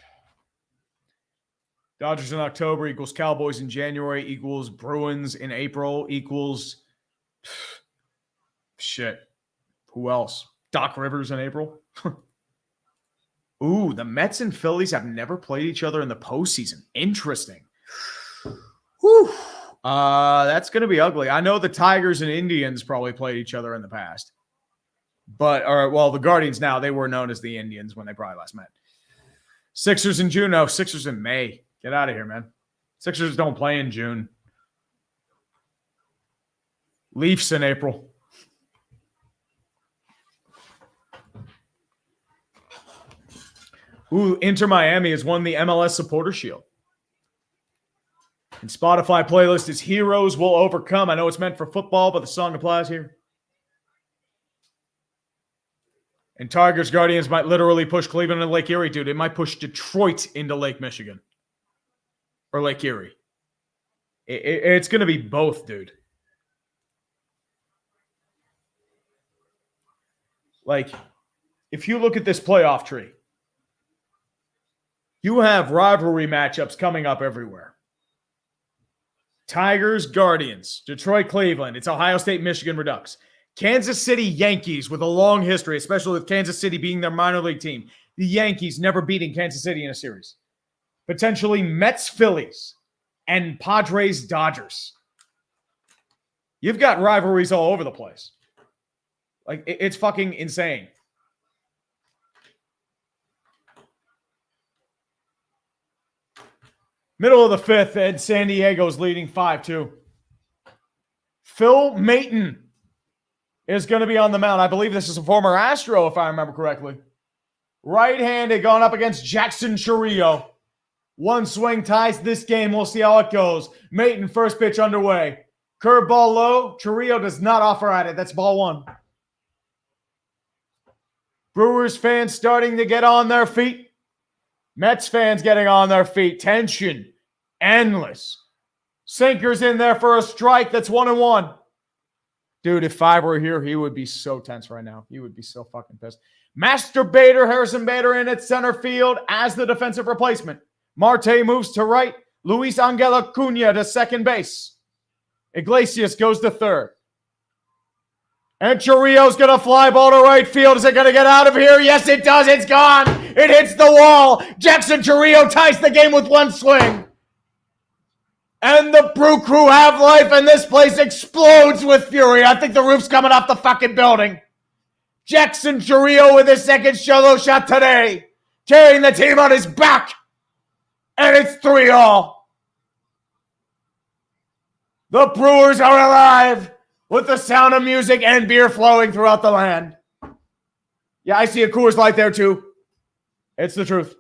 Dodgers in October equals Cowboys in January equals Bruins in April equals shit. Who else? Doc Rivers in April. Ooh, the Mets and Phillies have never played each other in the postseason. Interesting. Whew. That's going to be ugly. I know the Tigers and Indians probably played each other in the past. But, the Guardians now, they were known as the Indians when they probably last met. Sixers in June. No, Sixers in May. Get out of here, man. Sixers don't play in June. Leafs in April. Ooh, Inter Miami has won the MLS Supporter Shield. And Spotify playlist is Heroes Will Overcome. I know it's meant for football, but the song applies here. And Tigers Guardians might literally push Cleveland into Lake Erie, dude. It might push Detroit into Lake Michigan. Or Lake Erie. It's going to be both, dude. Like, if you look at this playoff tree, you have rivalry matchups coming up everywhere. Tigers, Guardians, Detroit, Cleveland. It's Ohio State, Michigan Redux. Kansas City Yankees with a long history, especially with Kansas City being their minor league team. The Yankees never beating Kansas City in a series. Potentially Mets, Phillies, and Padres, Dodgers. You've got rivalries all over the place. Like, it's fucking insane. Middle of the 5th, and San Diego's leading 5-2. Phil Maton is going to be on the mound. I believe this is a former Astro, if I remember correctly. Right-handed going up against Jackson Chourio. One swing ties this game. We'll see how it goes. Maton, first pitch underway. Curveball low. Chourio does not offer at it. That's ball 1. Brewers fans starting to get on their feet. Mets fans getting on their feet. Tension. Endless. Sinkers in there for a strike. That's 1-1. Dude, if Five were here, he would be so tense right now. He would be so fucking pissed. Master Bader, Harrison Bader in at center field as the defensive replacement. Marte moves to right. Luis Angel Acuna to second base. Iglesias goes to third. And Chourio's going to fly ball to right field. Is it going to get out of here? Yes, it does. It's gone. It hits the wall. Jackson Chourio ties the game with one swing. And the Brew Crew have life, and this place explodes with fury. I think the roof's coming off the fucking building. Jackson Chourio with his second solo shot today, carrying the team on his back. And it's 3-all. The Brewers are alive with the sound of music and beer flowing throughout the land. Yeah, I see a Coors Light there too. It's the truth.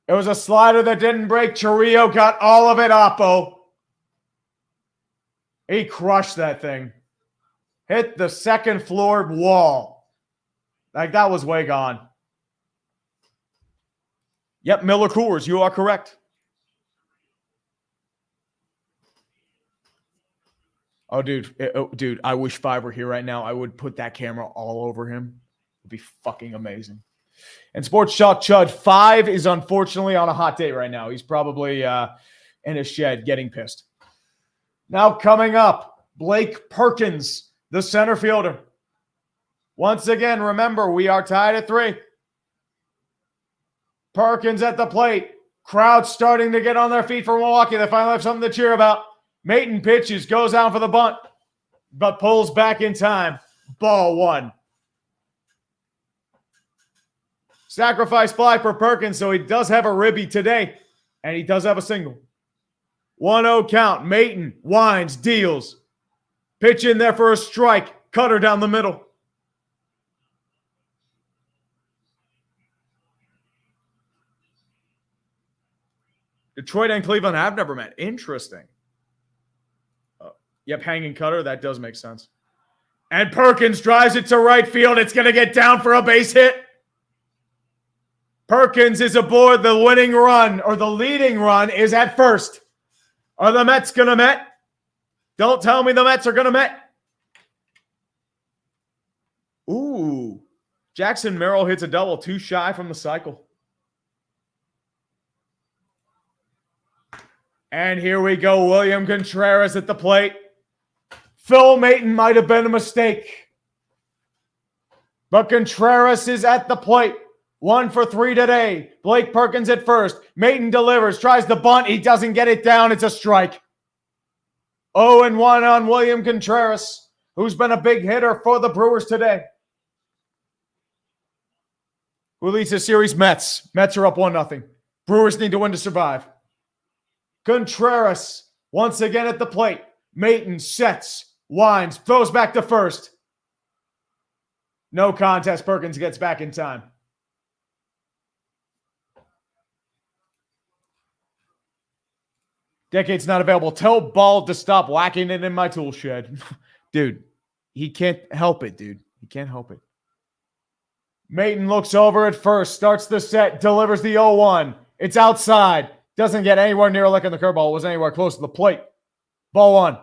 It was a slider that didn't break. Chourio got all of it, Oppo. He crushed that thing. Hit the second floor wall. Like, that was way gone. Yep, Miller Coors, you are correct. Oh, dude, I wish Five were here right now. I would put that camera all over him. It would be fucking amazing. And Sports Shock Chud, Five is unfortunately on a hot date right now. He's probably in his shed getting pissed. Now coming up, Blake Perkins, the center fielder. Once again, remember, we are tied at 3. Perkins at the plate. Crowd starting to get on their feet for Milwaukee. They finally have something to cheer about. Maton pitches, goes out for the bunt, but pulls back in time. Ball 1. Sacrifice fly for Perkins, so he does have a ribby today, and he does have a single. 1-0 count. Maton winds, deals. Pitch in there for a strike. Cutter down the middle. Detroit and Cleveland have never met. Interesting. Yep, hanging cutter. That does make sense. And Perkins drives it to right field. It's going to get down for a base hit. Perkins is aboard. The winning run, or the leading run, is at first. Are the Mets going to Met? Don't tell me the Mets are going to Met. Ooh. Jackson Merrill hits a double, 2 shy from the cycle. And here we go. William Contreras at the plate. Phil Maton might have been a mistake. But Contreras is at the plate. 1 for 3 today. Blake Perkins at first. Maton delivers. Tries the bunt. He doesn't get it down. It's a strike. 0-1 on William Contreras, who's been a big hitter for the Brewers today. Who leads the series? Mets. Mets are up 1-0. Brewers need to win to survive. Contreras once again at the plate. Maton sets, winds, throws back to first. No contest. Perkins gets back in time. Decade's not available. Tell Ball to stop whacking it in my tool shed. Dude, he can't help it, dude. He can't help it. Maton looks over at first, starts the set, delivers the 0-1. It's outside. Doesn't get anywhere near licking the curveball. It was anywhere close to the plate. Ball 1.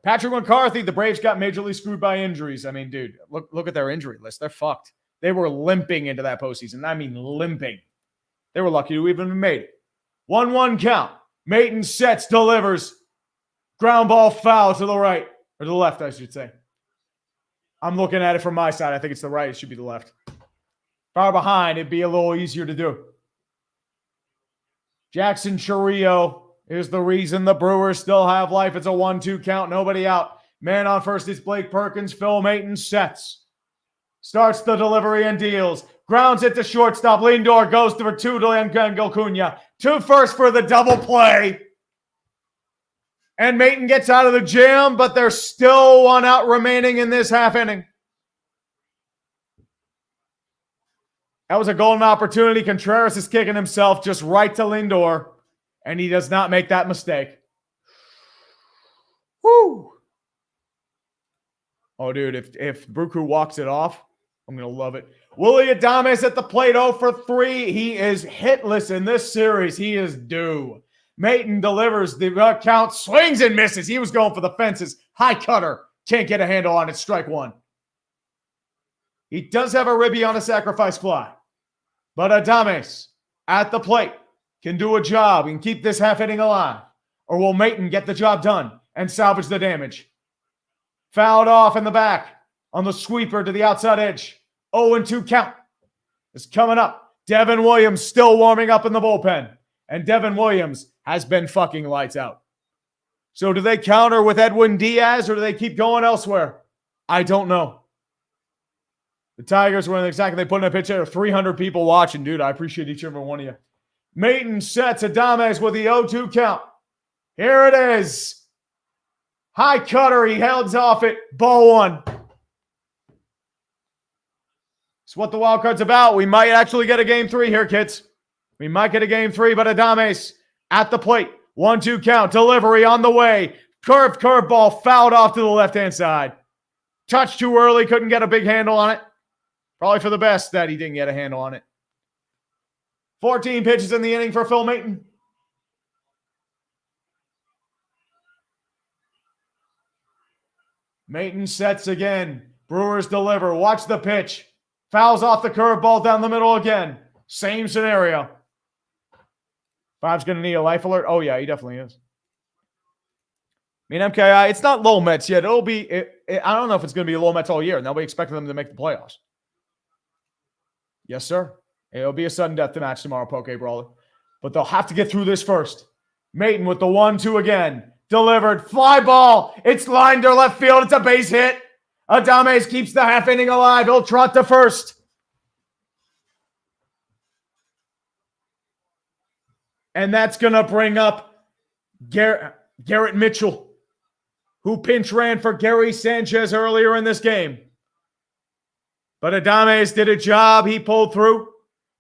Patrick McCarthy, the Braves got majorly screwed by injuries. I mean, dude, look at their injury list. They're fucked. They were limping into that postseason. I mean, limping. They were lucky to even have made it. 1-1 count. Maton sets, delivers. Ground ball foul to the right. Or the left, I should say. I'm looking at it from my side. I think it's the right. It should be the left. Far behind, it'd be a little easier to do. Jackson Chourio is the reason the Brewers still have life. It's a 1-2 count. Nobody out. Man on first is Blake Perkins. Phil Maton sets. Starts the delivery and deals. Grounds it to shortstop. Lindor goes for 2 to Angel Acuna. 2 first for the double play. And Maton gets out of the jam, but there's still 1 out remaining in this half inning. That was a golden opportunity. Contreras is kicking himself just right to Lindor, and he does not make that mistake. Woo! Oh, dude, if Brew Crew walks it off, I'm going to love it. Willy Adames at the plate, 0 for 3. He is hitless in this series. He is due. Maton delivers the count, swings and misses. He was going for the fences. High cutter. Can't get a handle on it. Strike one. He does have a ribby on a sacrifice fly. But Adames at the plate can do a job and keep this half inning alive. Or will Maton get the job done and salvage the damage? Fouled off in the back on the sweeper to the outside edge. 0-2 count is coming up. Devin Williams still warming up in the bullpen. And Devin Williams has been fucking lights out. So do they counter with Edwin Diaz or do they keep going elsewhere? I don't know. The Tigers were in exactly, they put in a pitch there. 300 people watching. Dude, I appreciate each and every one of you. Maton sets Adames with the 0-2 count. Here it is. High cutter. He holds off it. Ball one. It's what the wild card's about. We might actually get a game 3 here, kids. We might get a game 3, but Adames at the plate. 1-2 count. Delivery on the way. Curveball fouled off to the left-hand side. Touched too early. Couldn't get a big handle on it. Probably for the best that he didn't get a handle on it. 14 pitches in the inning for Phil Maton. Maton sets again. Brewers deliver. Watch the pitch. Fouls off the curveball down the middle again. Same scenario. Five's going to need a life alert. Oh, yeah, he definitely is. I mean, MKI, it's not low Mets yet. It'll be, I don't know if it's going to be low Mets all year. Nobody expecting them to make the playoffs. Yes, sir. It'll be a sudden death match tomorrow, Poke Brawler. But they'll have to get through this first. Maton with the 1-2 again. Delivered. Fly ball. It's lined to left field. It's a base hit. Adames keeps the half inning alive. He'll trot to first. And that's going to bring up Garrett Mitchell, who pinch ran for Gary Sanchez earlier in this game. But Adames did a job. He pulled through,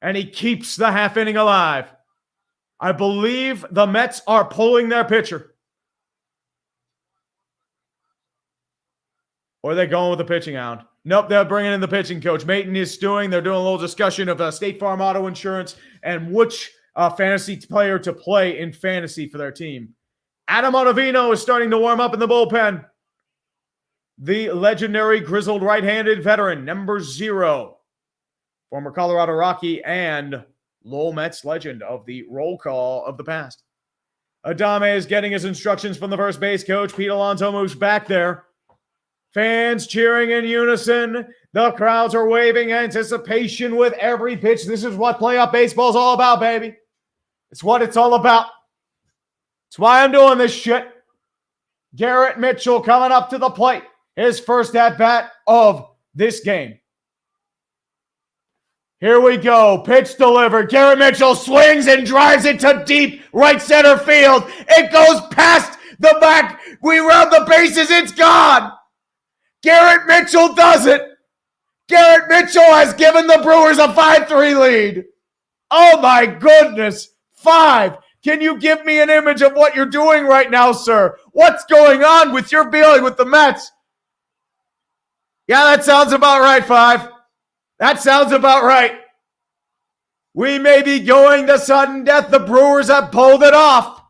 and he keeps the half inning alive. I believe the Mets are pulling their pitcher. Or are they going with the pitching hound? Nope, they're bringing in the pitching coach. Maton is stewing. They're doing a little discussion of State Farm Auto Insurance and which fantasy player to play in fantasy for their team. Adam Ottavino is starting to warm up in the bullpen. The legendary grizzled right-handed veteran, number 0, former Colorado Rocky and Lowell Mets legend of the roll call of the past. Adames is getting his instructions from the first base coach. Pete Alonso moves back there. Fans cheering in unison. The crowds are waving anticipation with every pitch. This is what playoff baseball is all about, baby. It's what it's all about. It's why I'm doing this shit. Garrett Mitchell coming up to the plate. His first at-bat of this game. Here we go. Pitch delivered. Garrett Mitchell swings and drives it to deep right center field. It goes past the back. We round the bases. It's gone. Garrett Mitchell does it. Garrett Mitchell has given the Brewers a 5-3 lead. Oh, my goodness. 5. Can you give me an image of what you're doing right now, sir? What's going on with your feeling with the Mets? Yeah, that sounds about right, 5. That sounds about right. We may be going to sudden death. The Brewers have pulled it off.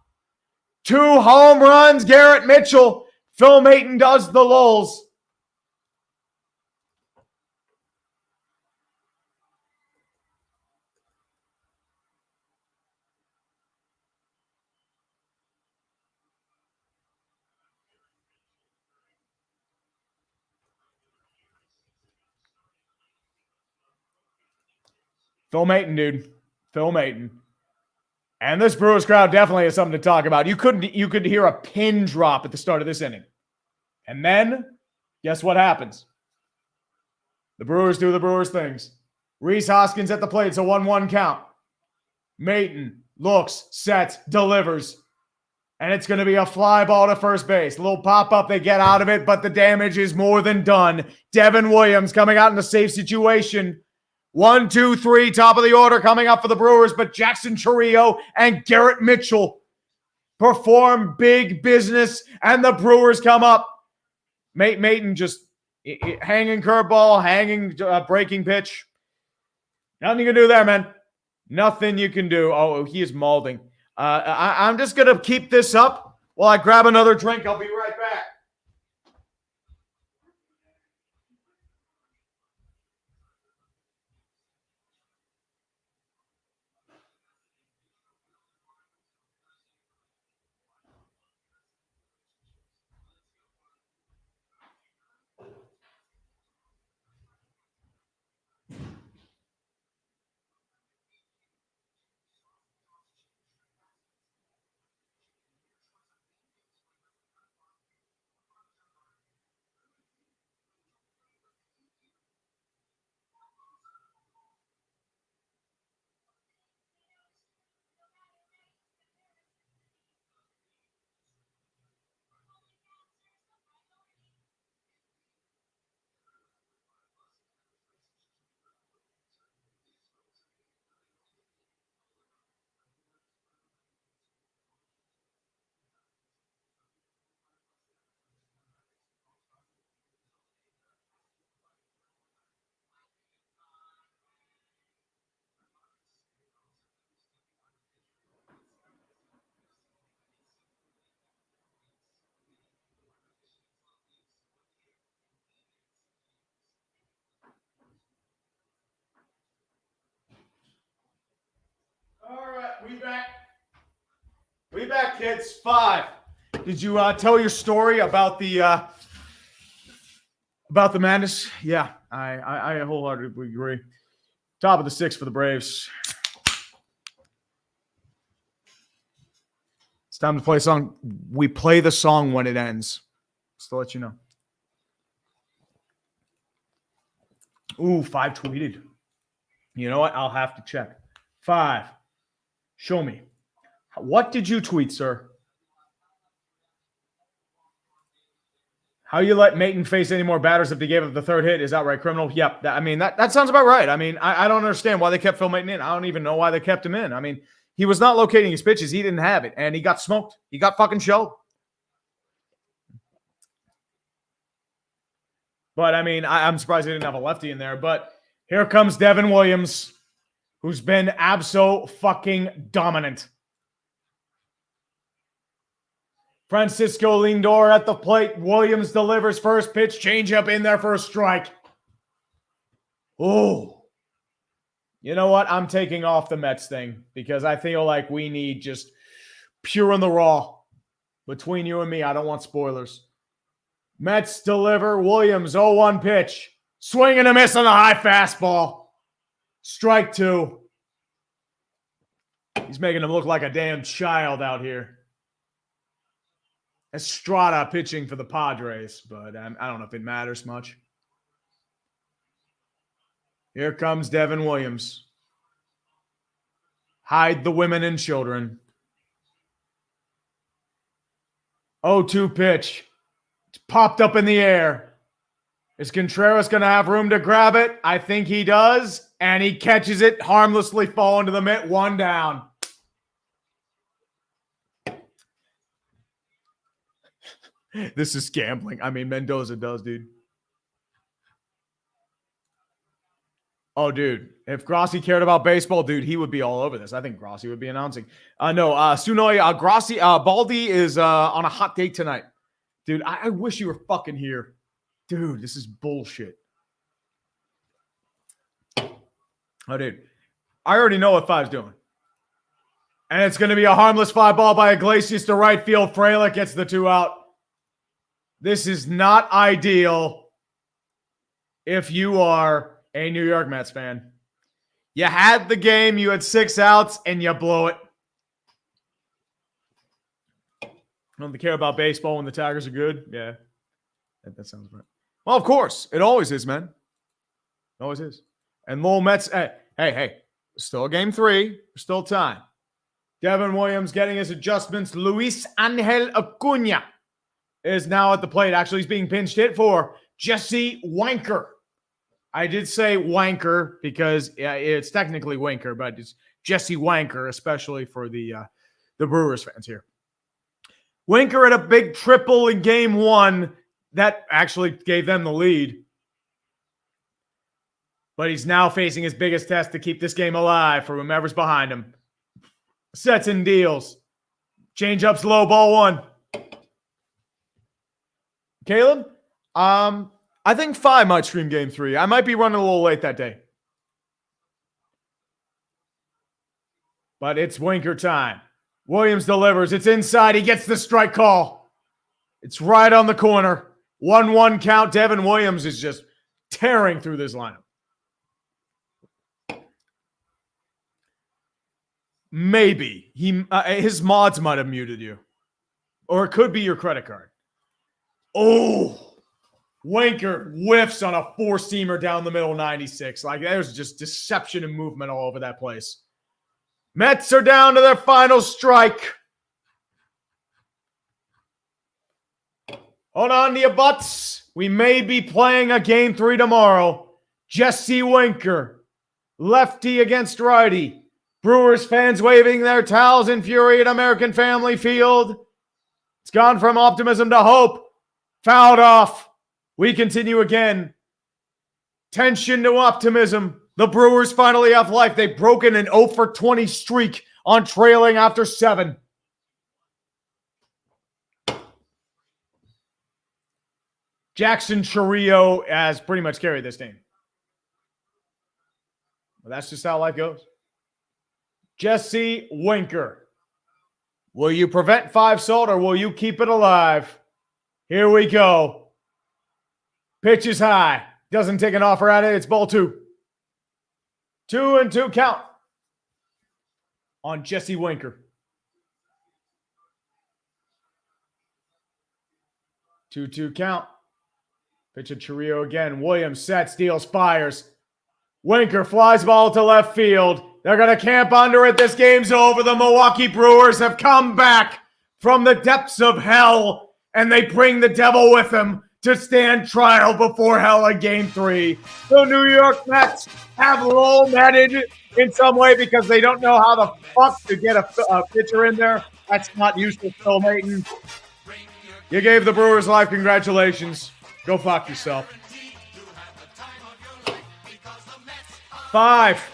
2 home runs, Garrett Mitchell. Phil Maton does the lulls. Phil Maton, dude. Phil Maton. And this Brewers crowd definitely has something to talk about. You could hear a pin drop at the start of this inning. And then, guess what happens? The Brewers do the Brewers things. Rhys Hoskins at the plate. It's a 1-1 count. Maton looks, sets, delivers. And it's going to be a fly ball to first base. A little pop-up, they get out of it, but the damage is more than done. Devin Williams coming out in a safe situation. 1, 2, 3, top of the order coming up for the Brewers, but Jackson Chourio and Garrett Mitchell perform big business, and the Brewers come up. Maton just, Hanging curveball, hanging breaking pitch. Nothing you can do there, man. Nothing you can do. Oh, he is mauling. I'm just going to keep this up while I grab another drink. I'll be right back. All right, we back, kids. 5. Did you tell your story about the madness? Yeah, I wholeheartedly agree. Top of the 6 for the Braves. It's time to play a song. We play the song when it ends. Just to let you know. Ooh, 5 tweeted. You know what? I'll have to check. 5. Show me. What did you tweet, sir? How you let Maton face any more batters if they gave up the third hit is outright criminal. Yep. That sounds about right. I don't understand why they kept Phil Maton in. I don't even know why they kept him in. He was not locating his pitches. He didn't have it, and he got smoked. He got fucking shelled. But, I'm surprised they didn't have a lefty in there. But here comes Devin Williams, who's been abso-fucking-dominant. Francisco Lindor at the plate. Williams delivers first pitch. Changeup in there for a strike. Oh. You know what? I'm taking off the Mets thing because I feel like we need just pure in the raw. Between you and me, I don't want spoilers. Mets deliver. Williams, 0-1 pitch. Swing and a miss on the high fastball. Strike 2. He's making him look like a damn child out here. Estrada pitching for the Padres, but I don't know if it matters much. Here comes Devin Williams. Hide the women and children. 0-2 pitch. It's popped up in the air. Is Contreras going to have room to grab it? I think he does. And he catches it, harmlessly falling to the mitt. 1 down. This is gambling. Mendoza does, dude. Oh, dude. If Grossi cared about baseball, dude, he would be all over this. I think Grossi would be announcing. Sunoy, Grossi, Baldy is on a hot date tonight. Dude, I wish you were fucking here. Dude, this is bullshit. Oh, dude. I already know what 5's doing. And it's going to be a harmless fly ball by Iglesias to right field. Frelick gets the 2 out. This is not ideal if you are a New York Mets fan. You had the game, you had 6 outs, and you blow it. Don't they care about baseball when the Tigers are good? Yeah, that sounds right. Well, of course. It always is, man. It always is. And Lowell Mets, hey, still game 3. There's still time. Devin Williams getting his adjustments. Luis Angel Acuna is now at the plate. Actually, he's being pinch hit for Jesse Winker. I did say Wanker because it's technically Winker, but it's Jesse Winker, especially for the Brewers fans here. Winker at a big triple in game 1 that actually gave them the lead. But he's now facing his biggest test to keep this game alive for whomever's behind him. Sets and deals. Change-ups low, ball one. Caleb, I think 5 might stream game 3. I might be running a little late that day. But it's Winker time. Williams delivers. It's inside. He gets the strike call. It's right on the corner. 1-1 count. Devin Williams is just tearing through this lineup. Maybe. His mods might have muted you. Or it could be your credit card. Oh, Winker whiffs on a 4-seamer down the middle, 96. Like, there's just deception and movement all over that place. Mets are down to their final strike. Hold on to your butts. We may be playing a game 3 tomorrow. Jesse Winker, lefty against righty. Brewers fans waving their towels in fury at American Family Field. It's gone from optimism to hope. Fouled off. We continue again. Tension to optimism. The Brewers finally have life. They've broken an 0-for-20 streak on trailing after 7. Jackson Chourio has pretty much carried this team. Well, that's just how life goes. Jesse Winker. Will you prevent 5 salt or will you keep it alive? Here we go. Pitch is high. Doesn't take an offer at it. It's ball 2. 2-2 count on Jesse Winker. 2-2 count. Pitch of Chourio again. Williams sets, deals, fires. Winker flies ball to left field. They're going to camp under it. This game's over. The Milwaukee Brewers have come back from the depths of hell, and they bring the devil with them to stand trial before hell in Game 3. The New York Mets have low-netted in some way because they don't know how the fuck to get a pitcher in there. That's not useful, Phil Mayton. You gave the Brewers life. Congratulations. Go fuck yourself. 5.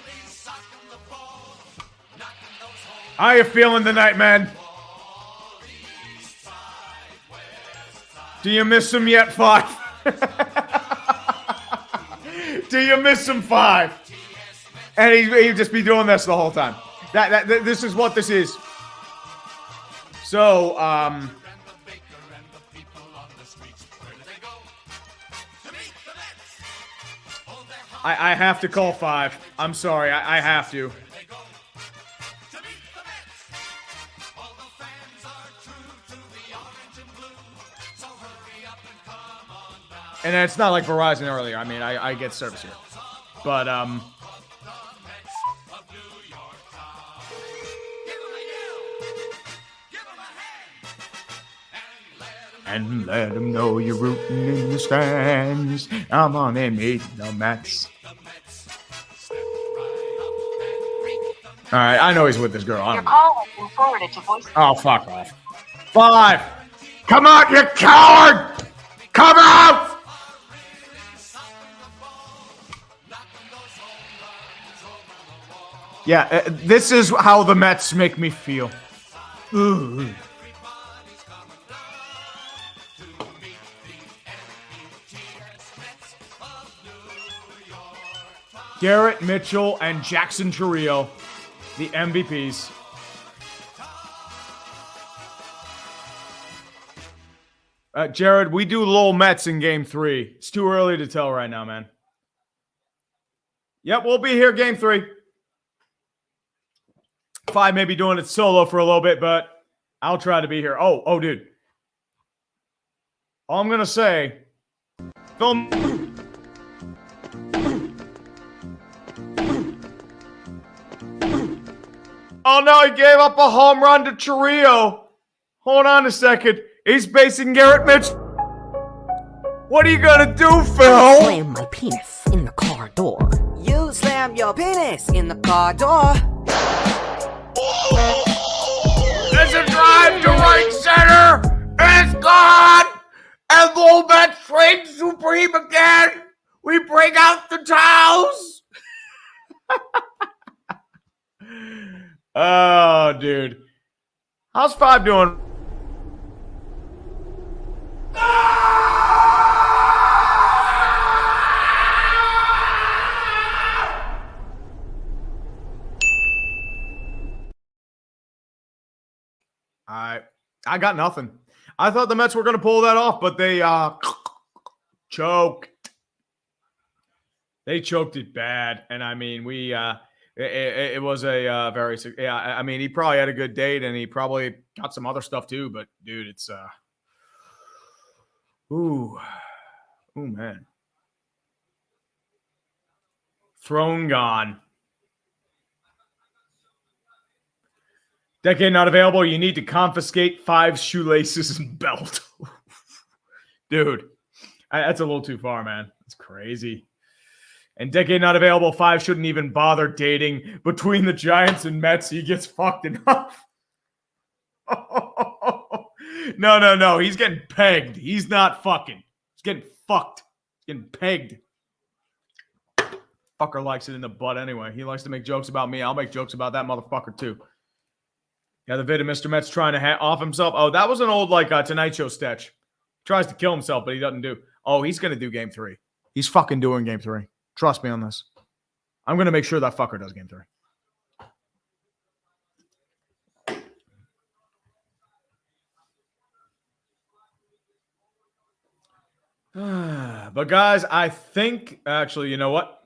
How you feeling tonight, man? Do you miss him yet, 5? Do you miss him, 5? And he'd just be doing this the whole time. This is what this is. So, I have to call 5. I'm sorry, I have to. And it's not like Verizon earlier. I mean, I get service here. But, and let them know you're rooting in the stands. I'm on them eating the Mets. All right, I know he's with this girl. Your call has been forwarded to voice. Oh, fuck off. 5. Come out, you coward! Come out! Yeah, this is how the Mets make me feel. Ooh. Garrett Mitchell and Jackson Chourio, the MVPs. Jared, we do Lowell Mets in Game 3. It's too early to tell right now, man. Yep, we'll be here Game 3. 5 may be doing it solo for a little bit, but I'll try to be here. Oh, dude. All I'm going to say, Phil... Oh, no, he gave up a home run to Chourio. Hold on a second. He's basing Garrett Mitchell. What are you going to do, Phil? Slam my penis in the car door. You slam your penis in the car door. There's a drive to right center. It's gone. Assemble Mets Trade Supreme again. We bring out the towels. Oh, dude. How's 5 doing? I got nothing. I thought the Mets were going to pull that off, but they choked. They choked it bad, and I mean, it was a very I mean, he probably had a good date, and he probably got some other stuff too. But dude, it's ooh man, throne gone. Decade not available. You need to confiscate 5 shoelaces and belt. Dude, that's a little too far, man. It's crazy. And decade not available. 5 shouldn't even bother dating. Between the Giants and Mets, he gets fucked enough. No. He's getting pegged. He's not fucking. He's getting fucked. He's getting pegged. Fucker likes it in the butt anyway. He likes to make jokes about me. I'll make jokes about that motherfucker too. Yeah, the vid of Mr. Met's trying to off himself. Oh, that was an old Tonight Show sketch. Tries to kill himself, but he doesn't do. Oh, he's going to do game 3. He's fucking doing game 3. Trust me on this. I'm going to make sure that fucker does game 3. But guys, I think actually, you know what?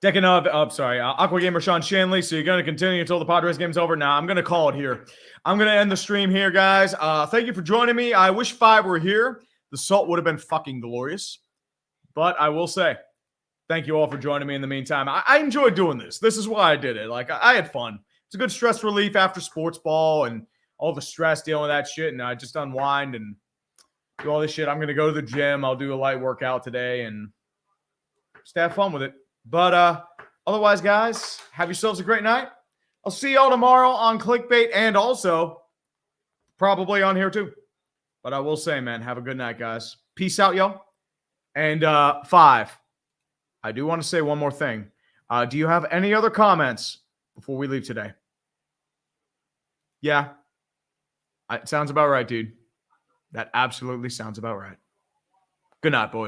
Aqua Gamer Sean Shanley. So you're going to continue until the Padres game's over? Now I'm going to call it here. I'm going to end the stream here, guys. Thank you for joining me. I wish 5 were here. The salt would have been fucking glorious. But I will say, thank you all for joining me in the meantime. I enjoyed doing this. This is why I did it. I had fun. It's a good stress relief after sports ball and all the stress dealing with that shit. And I just unwind and do all this shit. I'm going to go to the gym. I'll do a light workout today and just have fun with it. But otherwise, guys, have yourselves a great night. I'll see y'all tomorrow on Clickbait and also probably on here too. But I will say, man, have a good night, guys. Peace out, y'all. And 5, I do want to say one more thing. Do you have any other comments before we leave today? Yeah. It sounds about right, dude. That absolutely sounds about right. Good night, boys.